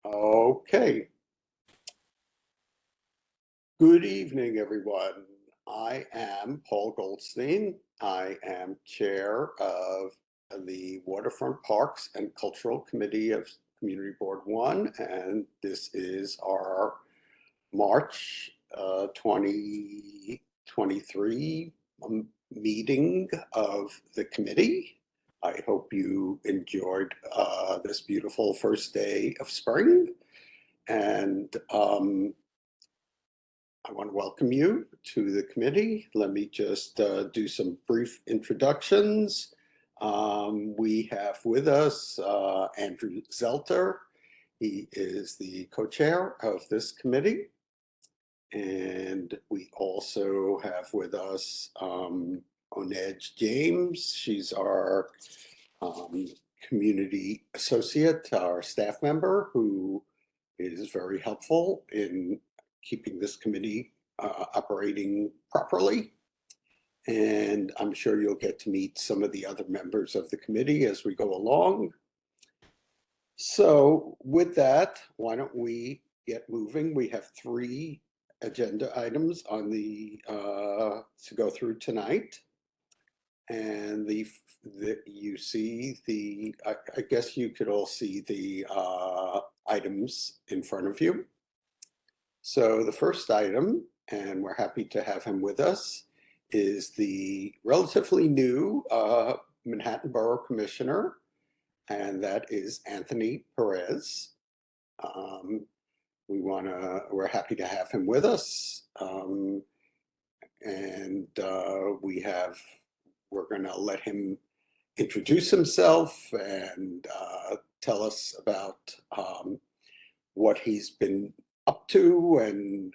Okay. Good evening, everyone. I am Paul Goldstein. I am chair of the Waterfront Parks and Cultural Committee of Community Board 1, and this is our March 2023 meeting of the committee. I hope you enjoyed this beautiful first day of spring. And I want to welcome you to the committee. Let me just do some brief introductions. We have with us Andrew Zelter. He is the co-chair of this committee. And we also have with us Onedge James. She's our community associate, our staff member, who is very helpful in keeping this committee operating properly. And I'm sure you'll get to meet some of the other members of the committee as we go along. So with that, why don't we get moving? We have 3 agenda items on the to go through tonight. And you see the, I guess you could all see the items in front of you. So the first item, and we're happy to have him with us, is the relatively new Manhattan Borough Commissioner, and that is Anthony Perez. We're happy to have him with us. We're gonna let him introduce himself and tell us about what he's been up to, and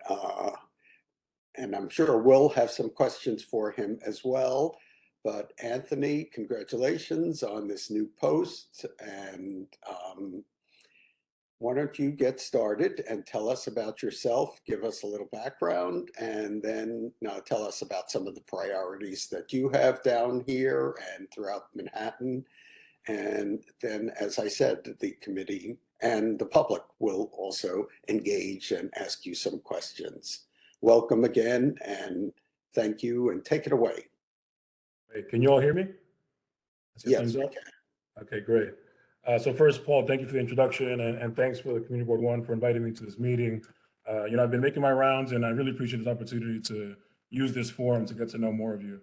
I'm sure we'll have some questions for him as well. But Anthony, congratulations on this new post, and why don't you get started and tell us about yourself, give us a little background, and then tell us about some of the priorities that you have down here and throughout Manhattan. And then, as I said, the committee and the public will also engage and ask you some questions. Welcome again, and thank you, and take it away. Great. Can you all hear me? Yes, we can. Okay, great. So first, Paul, thank you for the introduction, and thanks for the Community Board 1 for inviting me to this meeting. I've been making my rounds, and I really appreciate this opportunity to use this forum to get to know more of you.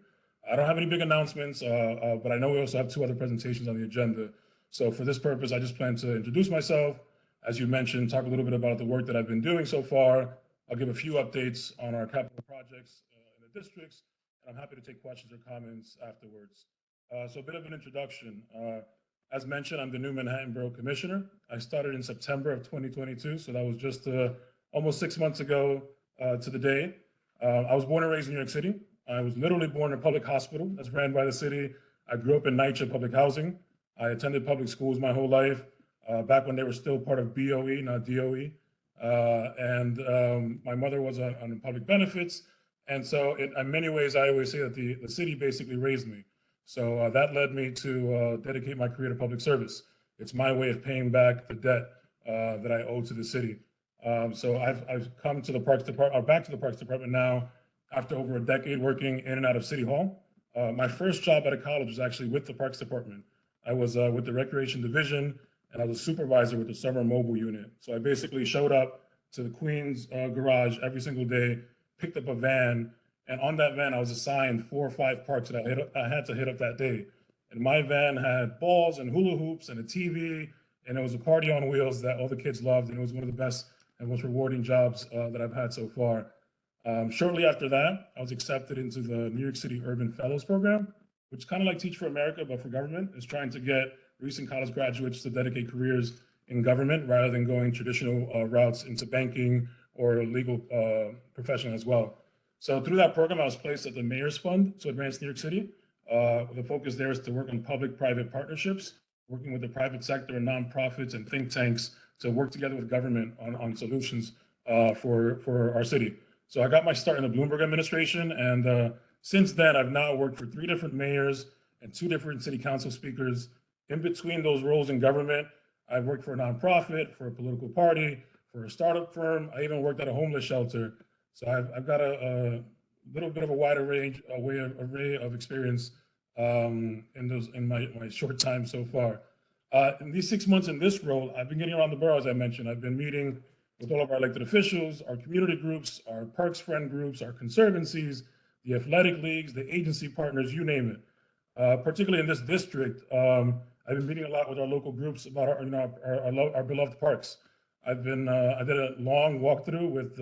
I don't have any big announcements, but I know we also have 2 other presentations on the agenda. So for this purpose, I just plan to introduce myself, as you mentioned, talk a little bit about the work that I've been doing so far. I'll give a few updates on our capital projects in the districts, and I'm happy to take questions or comments afterwards. So a bit of an introduction. As mentioned, I'm the new Manhattan Borough Commissioner. I started in September of 2022, so that was just almost 6 months ago to the day. I was born and raised in New York City. I was literally born in a public hospital that's ran by the city. I grew up in NYCHA public housing. I attended public schools my whole life, back when they were still part of BOE, not DOE. My mother was on public benefits. And so in many ways, I always say that the city basically raised me. So that led me to dedicate my career to public service. It's my way of paying back the debt that I owe to the city. So I've come to the Parks Department, back to the Parks Department now after over a decade working in and out of City Hall. My first job out of college was actually with the Parks Department. I was with the Recreation Division, and I was a supervisor with the Summer Mobile Unit. So I basically showed up to the Queens garage every single day, picked up a van, and on that van, I was assigned 4 or 5 parks that I had to hit up that day. And my van had balls and hula hoops and a TV, and it was a party on wheels that all the kids loved, and it was one of the best and most rewarding jobs that I've had so far. Shortly after that, I was accepted into the New York City Urban Fellows Program, which is kind of like Teach for America, but for government. It's trying to get recent college graduates to dedicate careers in government rather than going traditional routes into banking or legal profession as well. So through that program, I was placed at the Mayor's Fund to advance New York City. The focus there is to work on public-private partnerships, working with the private sector and nonprofits and think tanks to work together with government on solutions for our city. So I got my start in the Bloomberg administration, and since then, I've now worked for 3 different mayors and 2 different city council speakers. In between those roles in government, I've worked for a nonprofit, for a political party, for a startup firm. I even worked at a homeless shelter. So I've got a little bit of a wider array of experience in my short time so far. In these 6 months in this role, I've been getting around the borough, as I mentioned. I've been meeting with all of our elected officials, our community groups, our parks friend groups, our conservancies, the athletic leagues, the agency partners, you name it. Particularly in this district, I've been meeting a lot with our local groups about our beloved parks. I did a long walkthrough with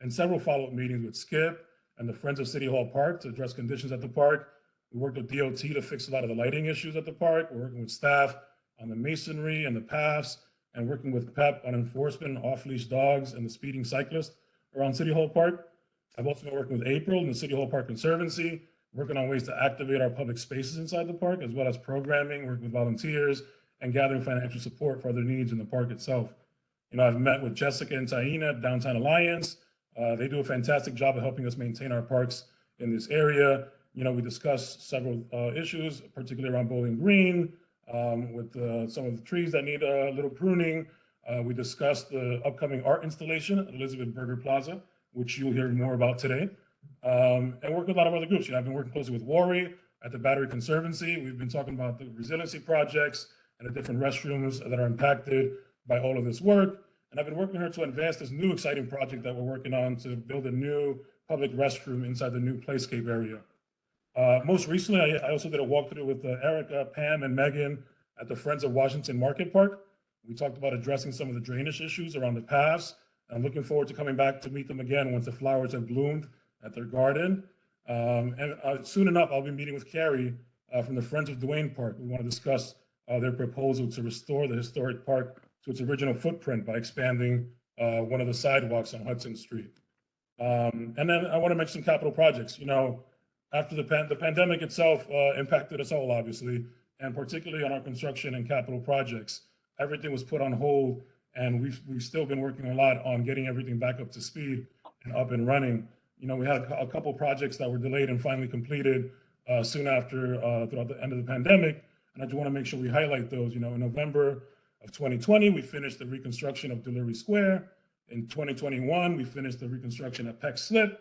and several follow-up meetings with Skip and the Friends of City Hall Park to address conditions at the park. We worked with DOT to fix a lot of the lighting issues at the park. We're working with staff on the masonry and the paths, and working with PEP on enforcement, off-leash dogs, and the speeding cyclists around City Hall Park. I've also been working with April and the City Hall Park Conservancy, working on ways to activate our public spaces inside the park, as well as programming, working with volunteers, and gathering financial support for other needs in the park itself. I've met with Jessica and Taina at Downtown Alliance. They do a fantastic job of helping us maintain our parks in this area. We discussed several issues, particularly around Bowling Green, with some of the trees that need a little pruning. We discussed the upcoming art installation at Elizabeth Berger Plaza, which you'll hear more about today. And work with a lot of other groups. I've been working closely with Wari at the Battery Conservancy. We've been talking about the resiliency projects and the different restrooms that are impacted by all of this work. And I've been working with her to advance this new exciting project that we're working on to build a new public restroom inside the new Playscape area. Most recently, I also did a walkthrough with Erica, Pam, and Megan at the Friends of Washington Market Park. We talked about addressing some of the drainage issues around the paths. I'm looking forward to coming back to meet them again once the flowers have bloomed at their garden. Soon enough, I'll be meeting with Carrie from the Friends of Duane Park. We want to discuss their proposal to restore the historic park to its original footprint by expanding one of the sidewalks on Hudson Street. And then I want to mention capital projects. After the pandemic itself impacted us all, obviously, and particularly on our construction and capital projects. Everything was put on hold, and we've still been working a lot on getting everything back up to speed and up and running. We had a couple projects that were delayed and finally completed soon after, throughout the end of the pandemic, and I just want to make sure we highlight those. In November of 2020, we finished the reconstruction of Delivery Square. In 2021, we finished the reconstruction at Peck Slip.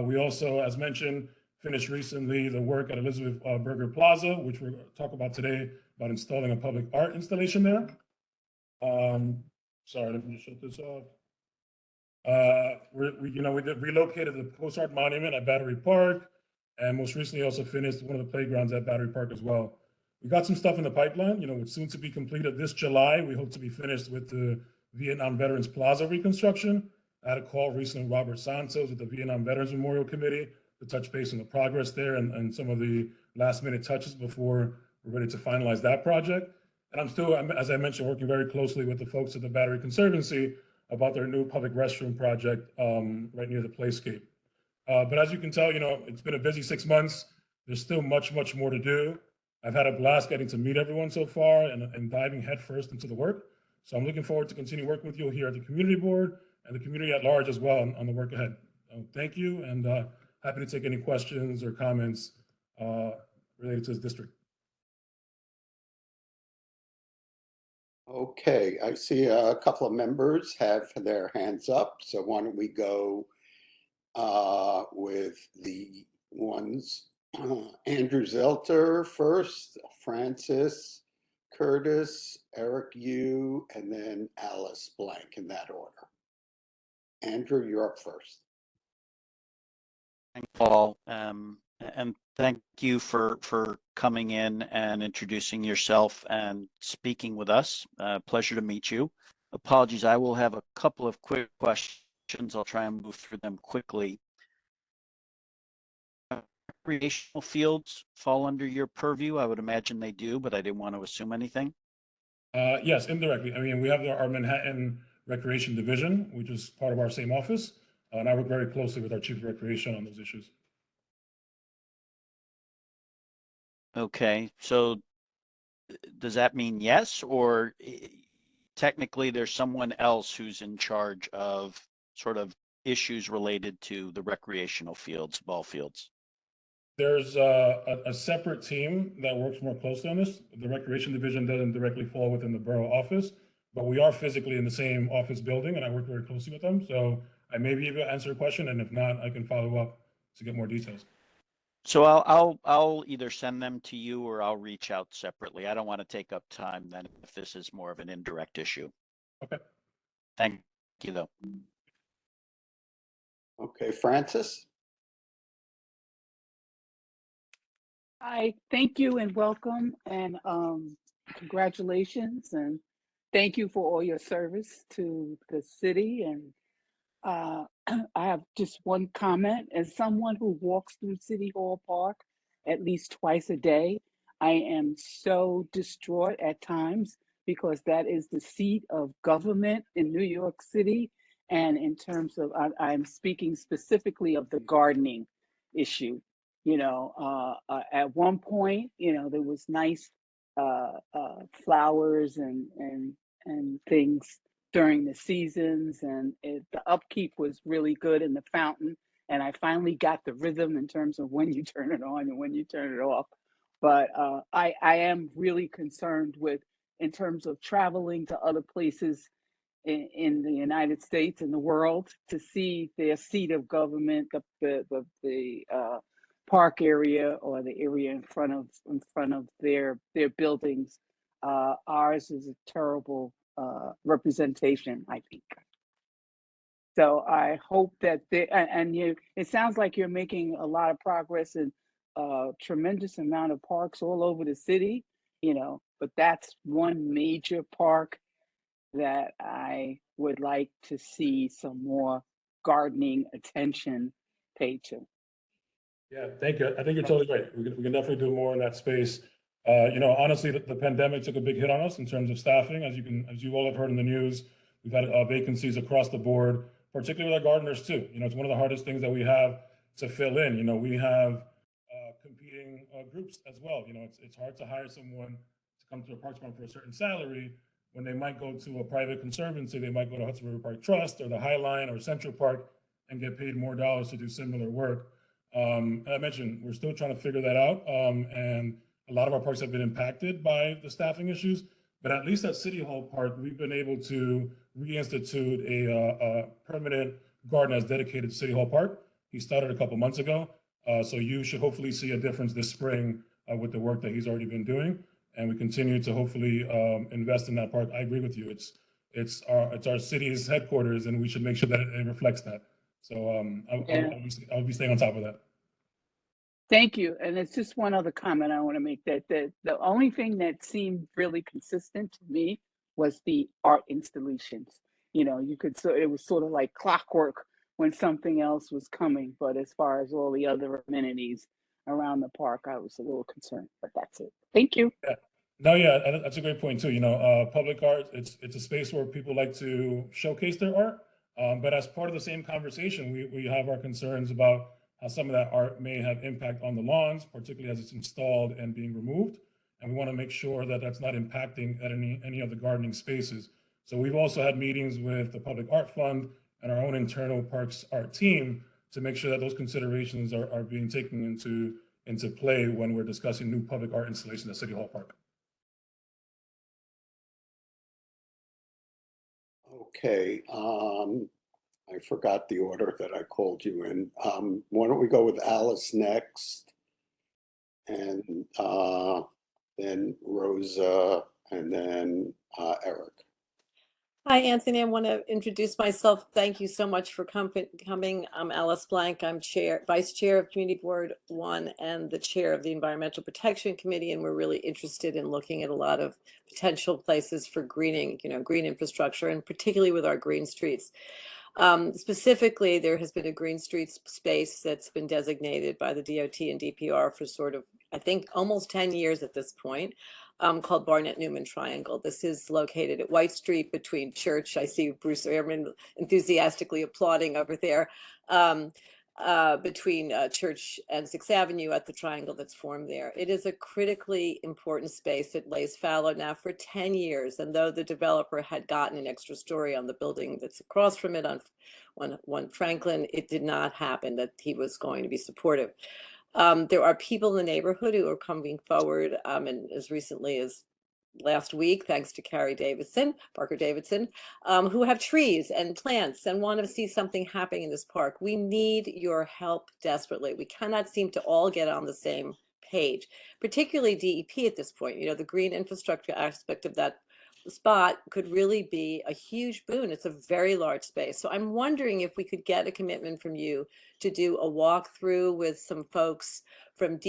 We also, as mentioned, finished recently the work at Elizabeth Berger Plaza, which we're going to talk about today, about installing a public art installation there. Sorry, let me just shut this off. We relocated the Post Art Monument at Battery Park, and most recently also finished one of the playgrounds at Battery Park as well. We got some stuff in the pipeline, it's soon to be completed this July. We hope to be finished with the Vietnam Veterans Plaza reconstruction. I had a call recently with Robert Santos with the Vietnam Veterans Memorial Committee to touch base on the progress there and some of the last minute touches before we're ready to finalize that project. And I'm still, as I mentioned, working very closely with the folks at the Battery Conservancy about their new public restroom project right near the Playscape. But as you can tell, it's been a busy 6 months. There's still much, much more to do. I've had a blast getting to meet everyone so far and diving headfirst into the work. So I'm looking forward to continue working with you here at the community board and the community at large as well on the work ahead. Thank you, and happy to take any questions or comments related to this district. Okay, I see a couple of members have their hands up, so why don't we go with the ones, Andrew Zelter first, Francis, Curtis, Eric Yu, and then Alice Blank in that order. Andrew, you're up first. Thank you, Paul, and thank you for coming in and introducing yourself and speaking with us. Pleasure to meet you. Apologies, I will have a couple of quick questions. I'll try and move through them quickly. Recreational fields fall under your purview? I would imagine they do, but I didn't want to assume anything. Yes, indirectly. I mean, we have our Manhattan Recreation Division, which is part of our same office, and I work very closely with our Chief of Recreation on those issues. Okay, so does that mean yes, or technically there's someone else who's in charge of sort of issues related to the recreational fields, ball fields? There's a separate team that works more closely on this. The Recreation Division doesn't directly fall within the borough office, but we are physically in the same office building, and I work very closely with them. So I may be able to answer your question, and if not, I can follow up to get more details. So I'll either send them to you or I'll reach out separately. I don't want to take up time then if this is more of an indirect issue. Okay. Thank you, though. Okay, Francis? Hi, thank you and welcome and congratulations and thank you for all your service to the city. And I have just one comment. As someone who walks through City Hall Park at least twice a day, I am so distraught at times because that is the seat of government in New York City. And in terms of, I'm speaking specifically of the gardening issue. At one point, there was nice flowers and things during the seasons, and the upkeep was really good in the fountain. And I finally got the rhythm in terms of when you turn it on and when you turn it off. But I am really concerned with, in terms of traveling to other places in the United States and the world, to see their seat of government, the park area or the area in front of their buildings. Ours is a terrible representation, I think. So I hope that it sounds like you're making a lot of progress in a tremendous amount of parks all over the city, but that's one major park that I would like to see some more gardening attention paid to. Yeah, thank you. I think you're totally right. We can definitely do more in that space. Honestly, the pandemic took a big hit on us in terms of staffing. As you all have heard in the news, we've had vacancies across the board, particularly with our gardeners too. It's one of the hardest things that we have to fill in. We have competing groups as well. It's hard to hire someone to come to a parks department for a certain salary when they might go to a private conservancy. They might go to Hudson River Park Trust or the High Line or Central Park and get paid more dollars to do similar work. And I mentioned we're still trying to figure that out, and a lot of our parks have been impacted by the staffing issues. But at least at City Hall Park, we've been able to reinstitute a permanent garden as dedicated to City Hall Park. He started a couple months ago, so you should hopefully see a difference this spring with the work that he's already been doing. And we continue to hopefully invest in that park. I agree with you. It's our city's headquarters, and we should make sure that it reflects that. So I'll be staying on top of that. Thank you. And it's just one other comment I want to make, that the only thing that seemed really consistent to me was the art installations. It was sort of like clockwork when something else was coming. But as far as all the other amenities around the park, I was a little concerned, but that's it. Thank you. Yeah. No, yeah, that's a great point too. Public art, it's a space where people like to showcase their art. But as part of the same conversation, we have our concerns about how some of that art may have impact on the lawns, particularly as it's installed and being removed. And we want to make sure that that's not impacting at any of the gardening spaces. So we've also had meetings with the Public Art Fund and our own internal parks art team to make sure that those considerations are being taken into play when we're discussing new public art installations at City Hall Park. Okay, I forgot the order that I called you in. Why don't we go with Alice next, and then Rosa, and then Eric. Hi, Anthony. I want to introduce myself. Thank you so much for coming. I'm Alice Blank. I'm Vice Chair of Community Board 1 and the Chair of the Environmental Protection Committee, and we're really interested in looking at a lot of potential places for greening, green infrastructure, and particularly with our green streets. Specifically, there has been a green streets space that's been designated by the DOT and DPR for sort of, I think, almost 10 years at this point, called Barnett Newman Triangle. This is located at White Street between Church. I see Bruce Ehrman enthusiastically applauding over there. Between Church and 6th Avenue at the triangle that's formed there. It is a critically important space. It lays fallow now for 10 years. And though the developer had gotten an extra story on the building that's across from it on 1 Franklin, it did not happen that he was going to be supportive. There are people in the neighborhood who are coming forward, and as recently as last week, thanks to Parker Davidson, who have trees and plants and want to see something happening in this park. We need your help desperately. We cannot seem to all get on the same page, particularly DEP at this point. You know, the green infrastructure aspect of that spot could really be a huge boon. It's a very large space. So I'm wondering if we could get a commitment from you to do a walkthrough with some folks from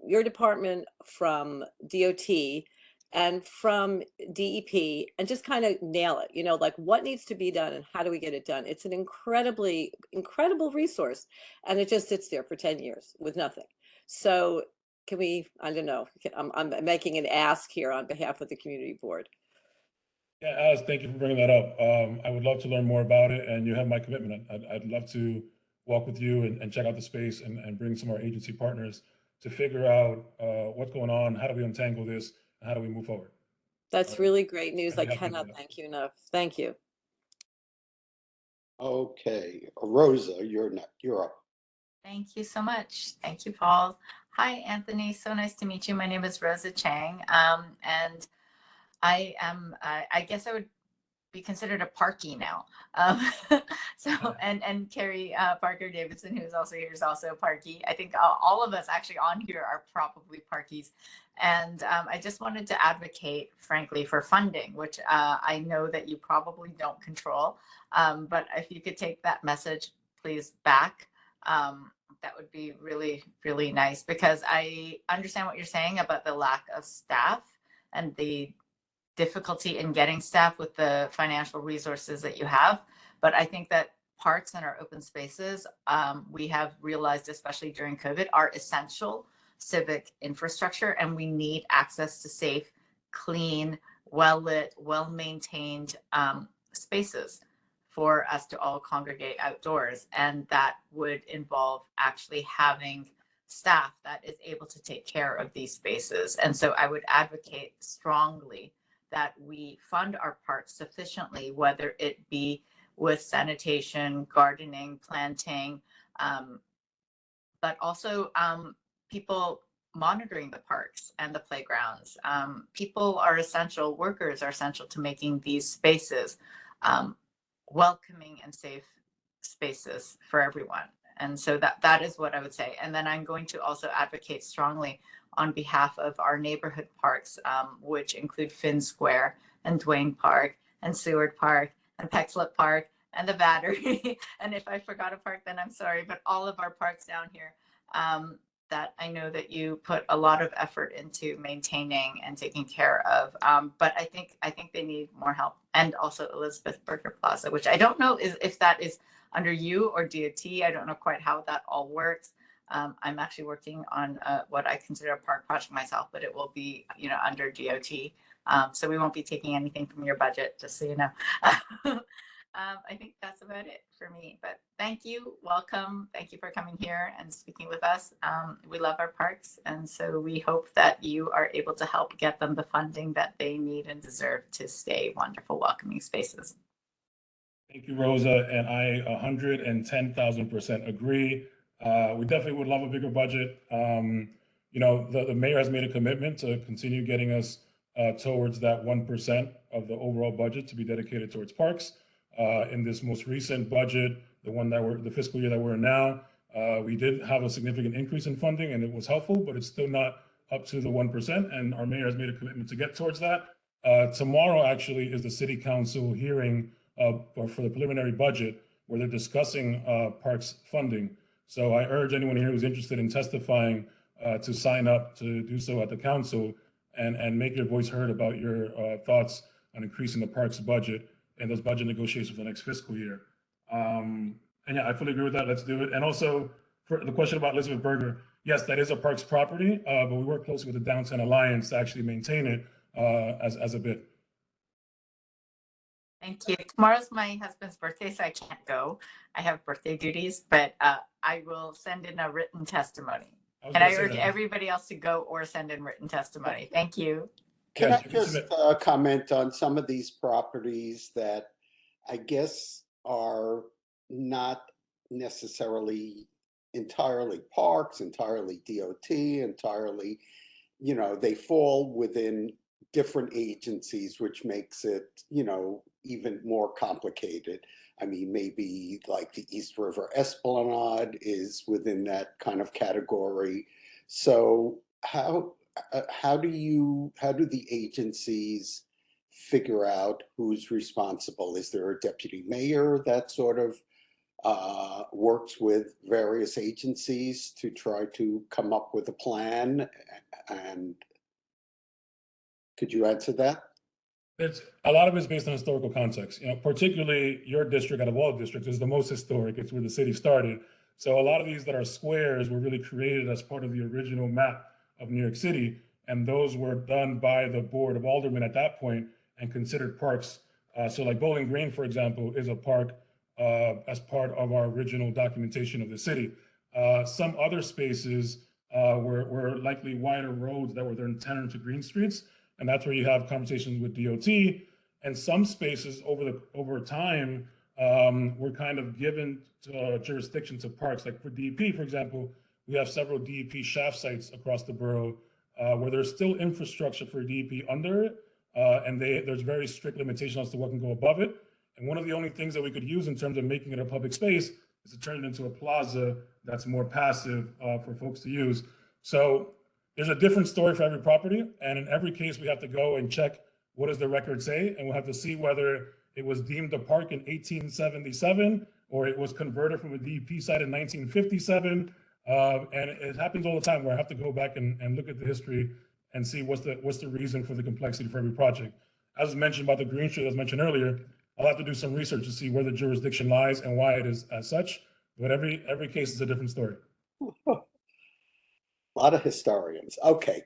your department, from DOT, and from DEP, and just kind of nail it, you know, like what needs to be done and how do we get it done? It's an incredible resource, and it just sits there for 10 years with nothing. So can we, I don't know, I'm making an ask here on behalf of the community board. Yeah, Alice, thank you for bringing that up. I would love to learn more about it, and you have my commitment. I'd love to walk with you and check out the space and bring some of our agency partners to figure out what's going on, how do we untangle this, and how do we move forward. That's really great news. I'd I be happy to do cannot that. thank you enough. Thank you. Okay, Rosa, you're up. Thank you so much. Thank you, Paul. Hi, Anthony. So nice to meet you. My name is Rosa Chang, and I guess I would be considered a parkie now. And Carrie Parker Davidson, who's also here, is also a parkie. I think all of us actually on here are probably parkies. And I just wanted to advocate, frankly, for funding, which I know that you probably don't control. But if you could take that message, please, back. That would be really, really nice, because I understand what you're saying about the lack of staff and the difficulty in getting staff with the financial resources that you have. But I think that parks and our open spaces, we have realized, especially during COVID, are essential civic infrastructure, and we need access to safe, clean, well-lit, well-maintained spaces for us to all congregate outdoors. And that would involve actually having staff that is able to take care of these spaces. And so I would advocate strongly that we fund our parks sufficiently, whether it be with sanitation, gardening, planting, but also people monitoring the parks and the playgrounds. People are essential, workers are essential to making these spaces welcoming and safe spaces for everyone. And so that is what I would say. And then I'm going to also advocate strongly on behalf of our neighborhood parks, which include Finn Square and Duane Park and Seward Park and Peckslip Park and the Battery. And if I forgot a park, then I'm sorry, but all of our parks down here that I know that you put a lot of effort into maintaining and taking care of. But I think they need more help. And also Elizabeth Berger Plaza, which I don't know if that is under you or DOT. I don't know quite how that all works. I'm actually working on what I consider a park project myself, but it will be, under DOT. So we won't be taking anything from your budget, just so you know. I think that's about it for me, but thank you. Welcome. Thank you for coming here and speaking with us. We love our parks, and so we hope that you are able to help get them the funding that they need and deserve to stay wonderful, welcoming spaces. Thank you, Rosa, and I 110,000% agree. We definitely would love a bigger budget. The mayor has made a commitment to continue getting us towards that 1% of the overall budget to be dedicated towards parks. In this most recent budget, the fiscal year that we're in now, we did have a significant increase in funding, and it was helpful, but it's still not up to the 1%. And our mayor has made a commitment to get towards that. Tomorrow actually is the city council hearing for the preliminary budget, where they're discussing parks funding. So I urge anyone here who's interested in testifying to sign up to do so at the council and make your voice heard about your thoughts on increasing the parks budget and those budget negotiations for the next fiscal year. And yeah, I fully agree with that. Let's do it. And also for the question about Elizabeth Berger, yes, that is a parks property, but we work closely with the Downtown Alliance to actually maintain it as a bid. Thank you. Tomorrow's my husband's birthday, so I can't go. I have birthday duties, but I will send in a written testimony. And I urge everybody else to go or send in written testimony. Thank you. Can I just comment on some of these properties that I guess are not necessarily entirely parks, entirely DOT, entirely, you know, they fall within different agencies, which makes it, you know, even more complicated. I mean, maybe like the East River Esplanade is within that kind of category. So how do the agencies figure out who's responsible? Is there a deputy mayor that sort of works with various agencies to try to come up with a plan? And could you answer that? It's a lot of it's based on historical context. You know, particularly your district out of all districts is the most historic. It's where the city started. So a lot of these that are squares were really created as part of the original map of New York City, and those were done by the Board of Aldermen at that point and considered parks. So like Bowling Green, for example, is a park as part of our original documentation of the city. Some other spaces were likely wider roads that were then turned into green streets, and that's where you have conversations with DOT. And some spaces over time were kind of given jurisdiction to parks. Like for DEP, for example, we have several DEP shaft sites across the borough where there's still infrastructure for DEP under it, and there's very strict limitations as to what can go above it. And one of the only things that we could use in terms of making it a public space is to turn it into a plaza that's more passive for folks to use. So there's a different story for every property, and in every case we have to go and check what does the record say, and we'll have to see whether it was deemed a park in 1877 or it was converted from a DEP site in 1957. And it happens all the time where I have to go back and look at the history and see what's the reason for the complexity for every project. As mentioned about the Green Street, as mentioned earlier, I'll have to do some research to see where the jurisdiction lies and why it is as such. But every case is a different story. A lot of historians. Okay.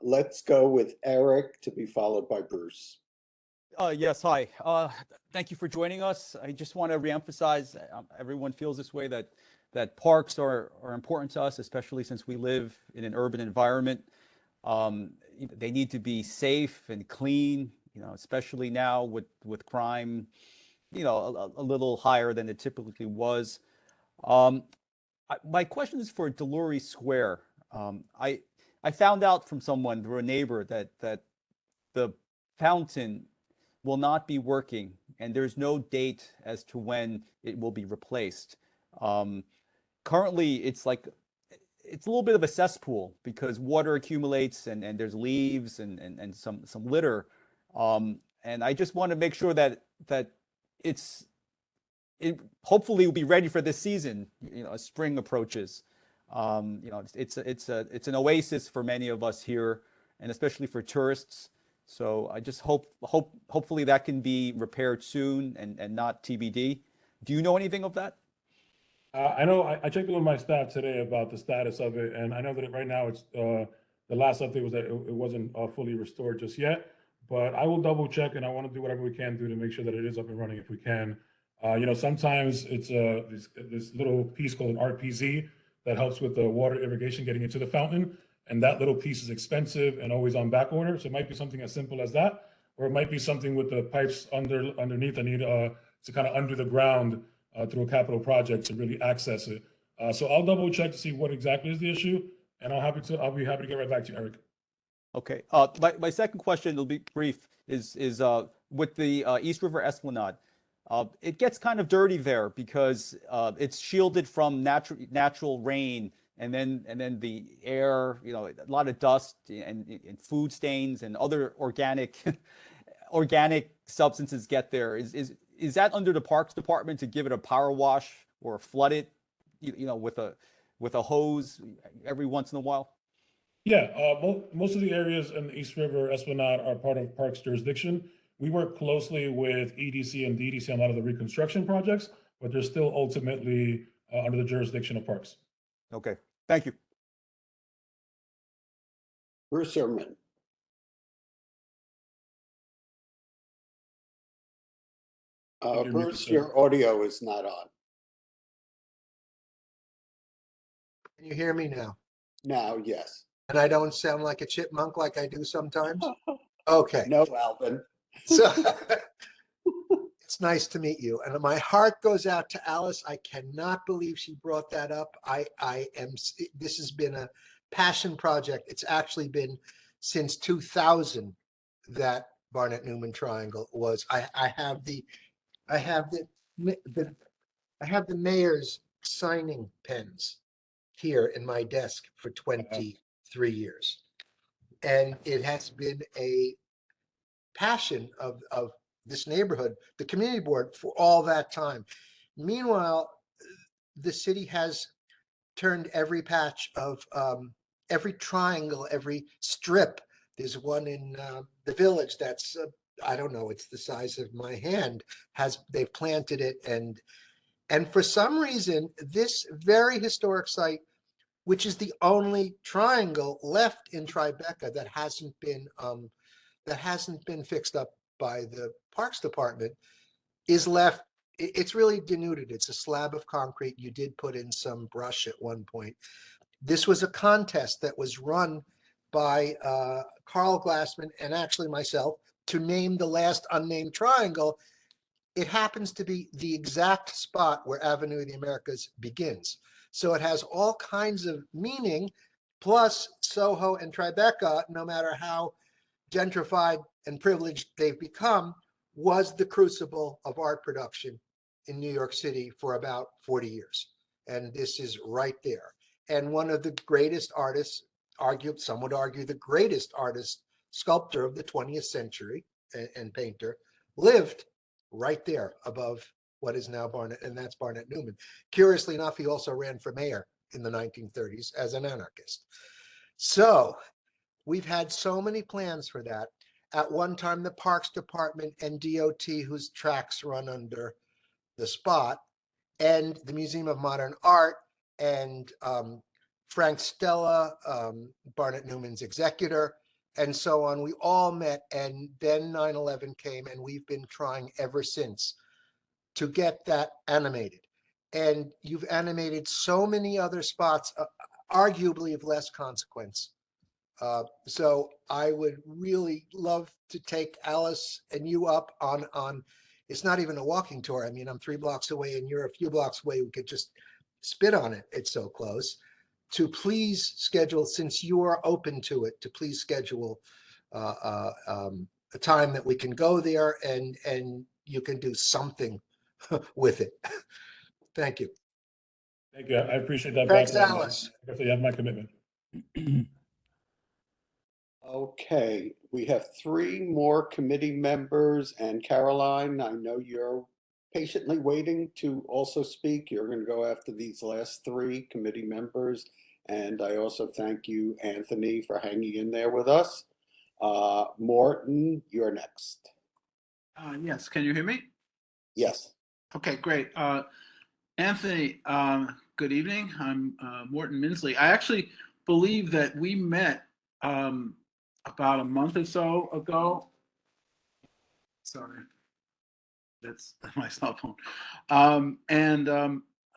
Let's go with Eric to be followed by Bruce. Yes, hi. Thank you for joining us. I just want to reemphasize, everyone feels this way, that parks are important to us, especially since we live in an urban environment. They need to be safe and clean, you know, especially now with crime, you know, a little higher than it typically was. My question is for Deluri Square. I found out from someone through a neighbor that the fountain will not be working, and there's no date as to when it will be replaced. Currently, it's a little bit of a cesspool because water accumulates and there's leaves and some litter. And I just want to make sure that it hopefully will be ready for this season. You know, as spring approaches. You know, it's an oasis for many of us here, and especially for tourists. So I just hopefully that can be repaired soon and not TBD. Do you know anything of that? I know I checked in with my staff today about the status of it, and I know that right now it's the last update was that it wasn't fully restored just yet. But I will double check, and I want to do whatever we can do to make sure that it is up and running if we can. You know, sometimes it's this little piece called an RPZ that helps with the water irrigation getting into the fountain, and that little piece is expensive and always on back order. So it might be something as simple as that, or it might be something with the pipes underneath that need to kind of under the ground through a capital project to really access it. So I'll double check to see what exactly is the issue, and I'll be happy to get right back to you, Eric. Okay. My second question, it'll be brief, is with the East River Esplanade. It gets kind of dirty there because it's shielded from natural rain, and then the air, you know, a lot of dust and food stains and other organic substances get there. Is that under the Parks Department to give it a power wash or flood it, you know, with a hose every once in a while? Yeah, most of the areas in the East River Esplanade are part of Parks jurisdiction. We work closely with EDC and DDC on a lot of the reconstruction projects, but they're still ultimately under the jurisdiction of Parks. Okay, thank you. Bruce Erman. Bruce, your audio is not on. Can you hear me now? Now, yes. And I don't sound like a chipmunk like I do sometimes? Okay. No, Alvin. So It's nice to meet you. And my heart goes out to Alice. I cannot believe she brought that up. This has been a passion project. It's actually been since 2000 that Barnett Newman Triangle was. I have the I have the mayor's signing pens here in my desk for 23 years. And it has been a passion of this neighborhood, the community board, for all that time. Meanwhile, the city has turned every patch of every triangle, every strip. There's one in the village that's I don't know, it's the size of my hand. They've planted it, and for some reason, this very historic site, which is the only triangle left in Tribeca that hasn't been fixed up by the Parks Department, is left. It's really denuded. It's a slab of concrete. You did put in some brush at one point. This was a contest that was run by Carl Glassman and actually myself to name the last unnamed triangle. It happens to be the exact spot where Avenue of the Americas begins. So it has all kinds of meaning. Plus, Soho and Tribeca, no matter how gentrified and privileged they've become, was the crucible of art production in New York City for about 40 years. And this is right there. And one of the greatest artists, some would argue the greatest artist, sculptor of the 20th century and painter, lived right there above what is now Barnett, and that's Barnett Newman. Curiously enough, he also ran for mayor in the 1930s as an anarchist. So we've had so many plans for that. At one time, the Parks Department and DOT, whose tracks run under the spot, and the Museum of Modern Art, and Frank Stella, Barnett Newman's executor, and so on. We all met, and then 9/11 came, and we've been trying ever since to get that animated. And you've animated so many other spots, arguably of less consequence. So I would really love to take Alice and you up on, it's not even a walking tour. I mean, I'm 3 blocks away and you're a few blocks away. We could just spit on it. It's so close. To please schedule, since you are open to it, to please schedule a time that we can go there and you can do something with it. Thank you. Thank you. I appreciate that. Thanks, background. Alice. You have my commitment. Okay, we have 3 more committee members, and Caroline, I know you're patiently waiting to also speak. You're going to go after these last 3 committee members. And I also thank you, Anthony, for hanging in there with us. Morton, you're next. Yes, can you hear me? Yes. Okay, great. Anthony, good evening. I'm Morton Minsley. I actually believe that we met about a month or so ago. Sorry, that's my cell phone.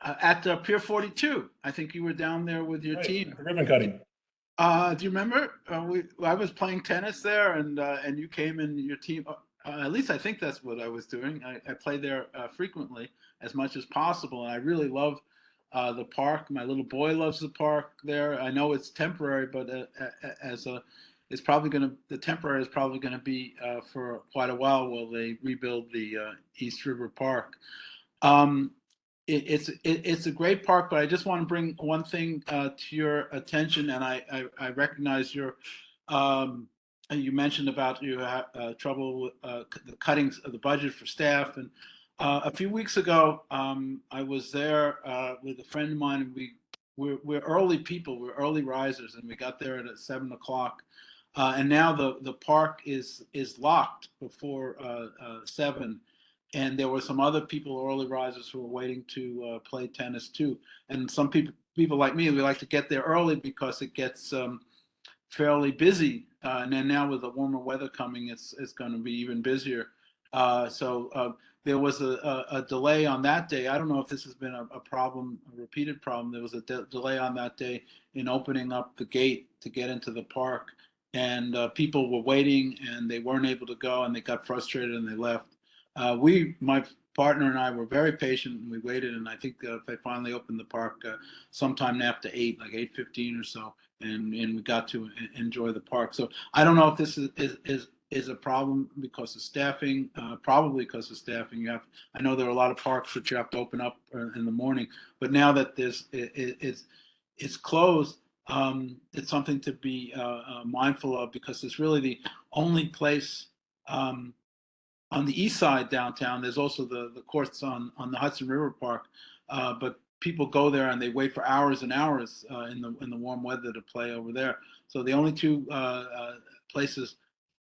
At Pier 42, I think you were down there with your team. Ribbon cutting. Do you remember? I was playing tennis there, and you came in your team. At least I think that's what I was doing. I play there frequently, as much as possible, and I really love the park. My little boy loves the park there. I know it's temporary, but the temporary is probably gonna be for quite a while while they rebuild the East River Park. It's a great park, but I just want to bring one thing to your attention, and I recognize your you mentioned about you have trouble with the cuttings of the budget for staff, and a few weeks ago I was there with a friend of mine, and we're early people, we're early risers, and we got there at 7 o'clock, and now the park is locked before 7. And there were some other people, early risers, who were waiting to play tennis too. And some people like me, we like to get there early because it gets fairly busy. And then now with the warmer weather coming, it's going to be even busier. So there was a delay on that day. I don't know if this has been a problem, a repeated problem. There was a delay on that day in opening up the gate to get into the park. And people were waiting and they weren't able to go and they got frustrated and they left. My partner and I were very patient, and we waited. And I think they finally opened the park sometime after 8, like 8:15 or so, and we got to enjoy the park. So I don't know if this is a problem because of staffing. Probably because of staffing. I know there are a lot of parks that you have to open up in the morning, but now that it's closed. It's something to be mindful of because it's really the only place on the east side downtown. There's also the courts on the Hudson River Park, but people go there and they wait for hours and hours in the warm weather to play over there. So the only two places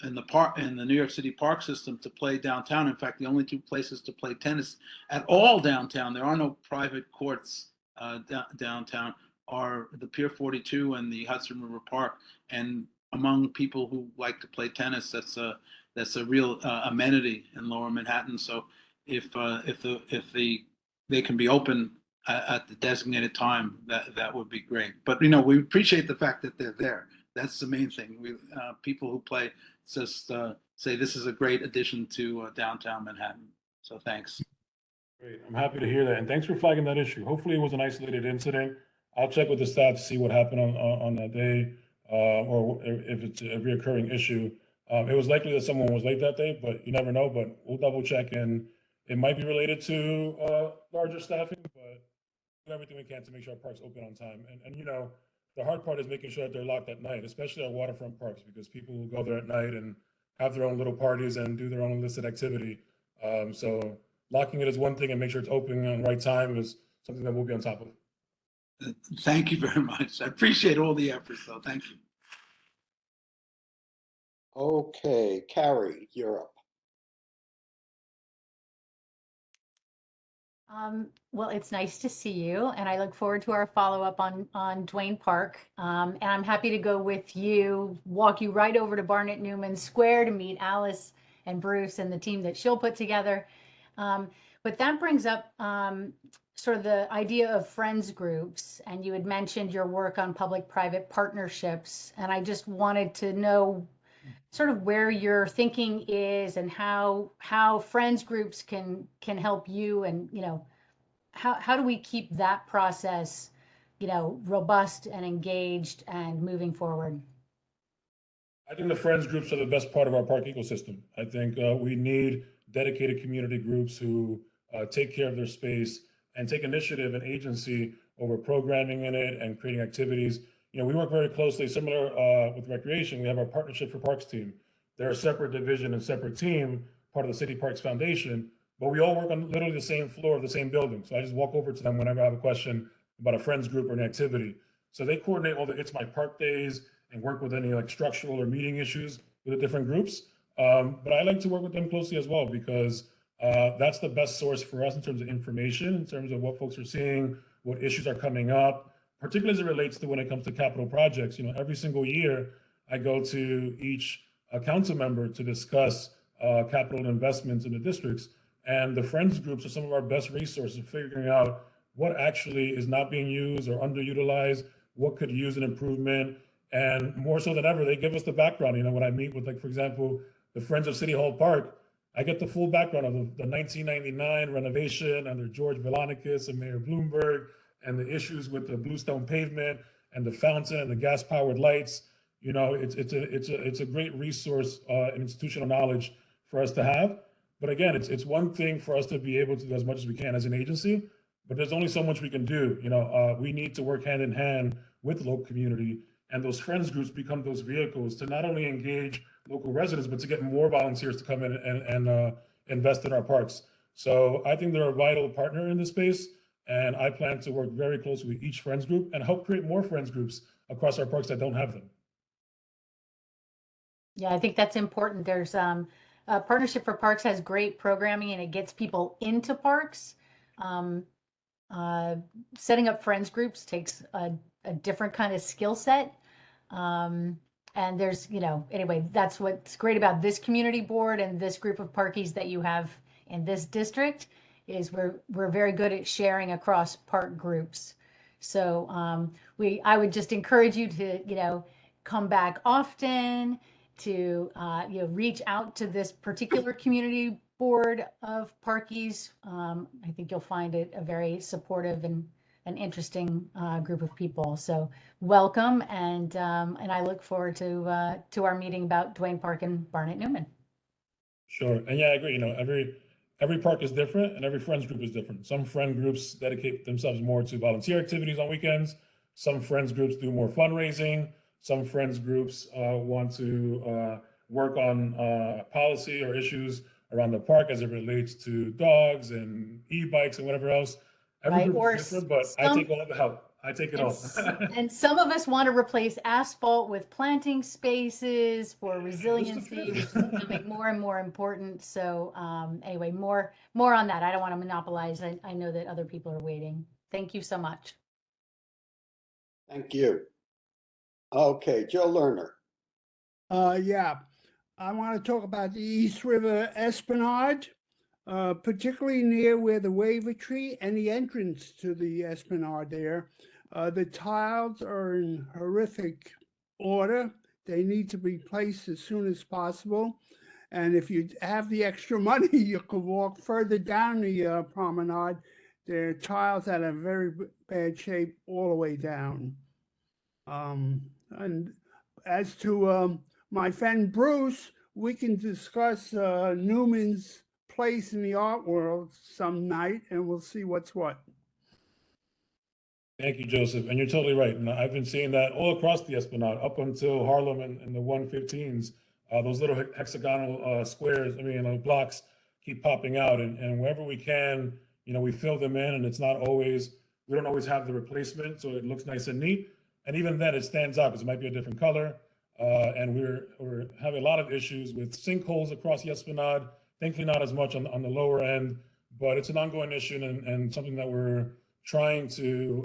in the New York City park system to play downtown. In fact, the only two places to play tennis at all downtown. There are no private courts downtown. Are the Pier 42 and the Hudson River Park. And among people who like to play tennis, that's a real amenity in Lower Manhattan. So if they can be open at the designated time, that would be great. But we appreciate the fact that they're there. That's the main thing. People who play just say this is a great addition to downtown Manhattan. So thanks. Great. I'm happy to hear that. And thanks for flagging that issue. Hopefully it was an isolated incident. I'll check with the staff to see what happened on that day, or if it's a reoccurring issue. It was likely that someone was late that day, but you never know. But we'll double check, and it might be related to larger staffing, but do everything we can to make sure our parks open on time. And the hard part is making sure that they're locked at night, especially our waterfront parks, because people will go there at night and have their own little parties and do their own illicit activity. So locking it is one thing, and make sure it's open on the right time is something that we'll be on top of. Thank you very much. I appreciate all the efforts, though. Thank you. Okay, Carrie, you're up. Well, it's nice to see you, and I look forward to our follow-up on Duane Park. And I'm happy to go with you, walk you right over to Barnett Newman Square to meet Alice and Bruce and the team that she'll put together. But that brings up sort of the idea of friends groups, and you had mentioned your work on public-private partnerships, and I just wanted to know sort of where your thinking is and how friends groups can help you, and how do we keep that process robust and engaged and moving forward? I think the friends groups are the best part of our park ecosystem. I think we need dedicated community groups who take care of their space and take initiative and agency over programming in it and creating activities. We work very closely, similar with recreation. We have our Partnership for Parks team. They're a separate division and separate team, part of the City Parks Foundation, but we all work on literally the same floor of the same building. So I just walk over to them whenever I have a question about a friends group or an activity. So they coordinate all the It's My Park days and work with any like structural or meeting issues with the different groups. But I like to work with them closely as well, because that's the best source for us in terms of information, in terms of what folks are seeing, what issues are coming up, particularly as it relates to when it comes to capital projects. Every single year I go to each council member to discuss capital investments in the districts. And the friends groups are some of our best resources, figuring out what actually is not being used or underutilized, what could use an improvement. And more so than ever, they give us the background. When I meet with, like, for example, the Friends of City Hall Park, I get the full background of the 1999 renovation under George Villanicus and Mayor Bloomberg, and the issues with the bluestone pavement and the fountain and the gas-powered lights. It's a great resource and institutional knowledge for us to have. But again, it's one thing for us to be able to do as much as we can as an agency, but there's only so much we can do. We need to work hand in hand with the local community, and those friends groups become those vehicles to not only engage local residents, but to get more volunteers to come in and invest in our parks. So I think they're a vital partner in this space, and I plan to work very closely with each friends group and help create more friends groups across our parks that don't have them. Yeah, I think that's important. There's Partnership for Parks has great programming, and it gets people into parks. Setting up friends groups takes a different kind of skill set. And there's, anyway, that's what's great about this community board and this group of parkies that you have in this district, is we're very good at sharing across park groups. So I would just encourage you to, come back often to reach out to this particular community board of parkies. I think you'll find it a very supportive and an interesting group of people. So welcome, and I look forward to our meeting about Duane Park and Barnett Newman. Sure. And yeah, I agree. Every park is different and every friends group is different. Some friend groups dedicate themselves more to volunteer activities on weekends. Some friends groups do more fundraising. Some friends groups want to work on policy or issues around the park as it relates to dogs and e-bikes and whatever else. Every Right, group or is different, but I take all the help. I take it all. And some of us want to replace asphalt with planting spaces for Just a resiliency, few. which is becoming more and more important. So anyway, more on that. I don't want to monopolize. I know that other people are waiting. Thank you so much. Thank you. Okay, Joe Lerner. Yeah, I want to talk about the East River Esplanade, particularly near where the waiver tree and the entrance to the Esplanade there. The tiles are in horrific order. They need to be placed as soon as possible. And if you have the extra money, you could walk further down the promenade. There are tiles that are in very bad shape all the way down. And as to my friend Bruce, we can discuss Newman's place in the art world some night, and we'll see what's what. Thank you, Joseph. And you're totally right. And I've been seeing that all across the Esplanade, up until Harlem and the 115s. Those little hexagonal squares, blocks keep popping out. And wherever we can, we fill them in. And it's not always, we don't always have the replacement, so it looks nice and neat. And even then, it stands out because it might be a different color. And we're having a lot of issues with sinkholes across the Esplanade. Thankfully, not as much on the lower end, but it's an ongoing issue and something that we're trying to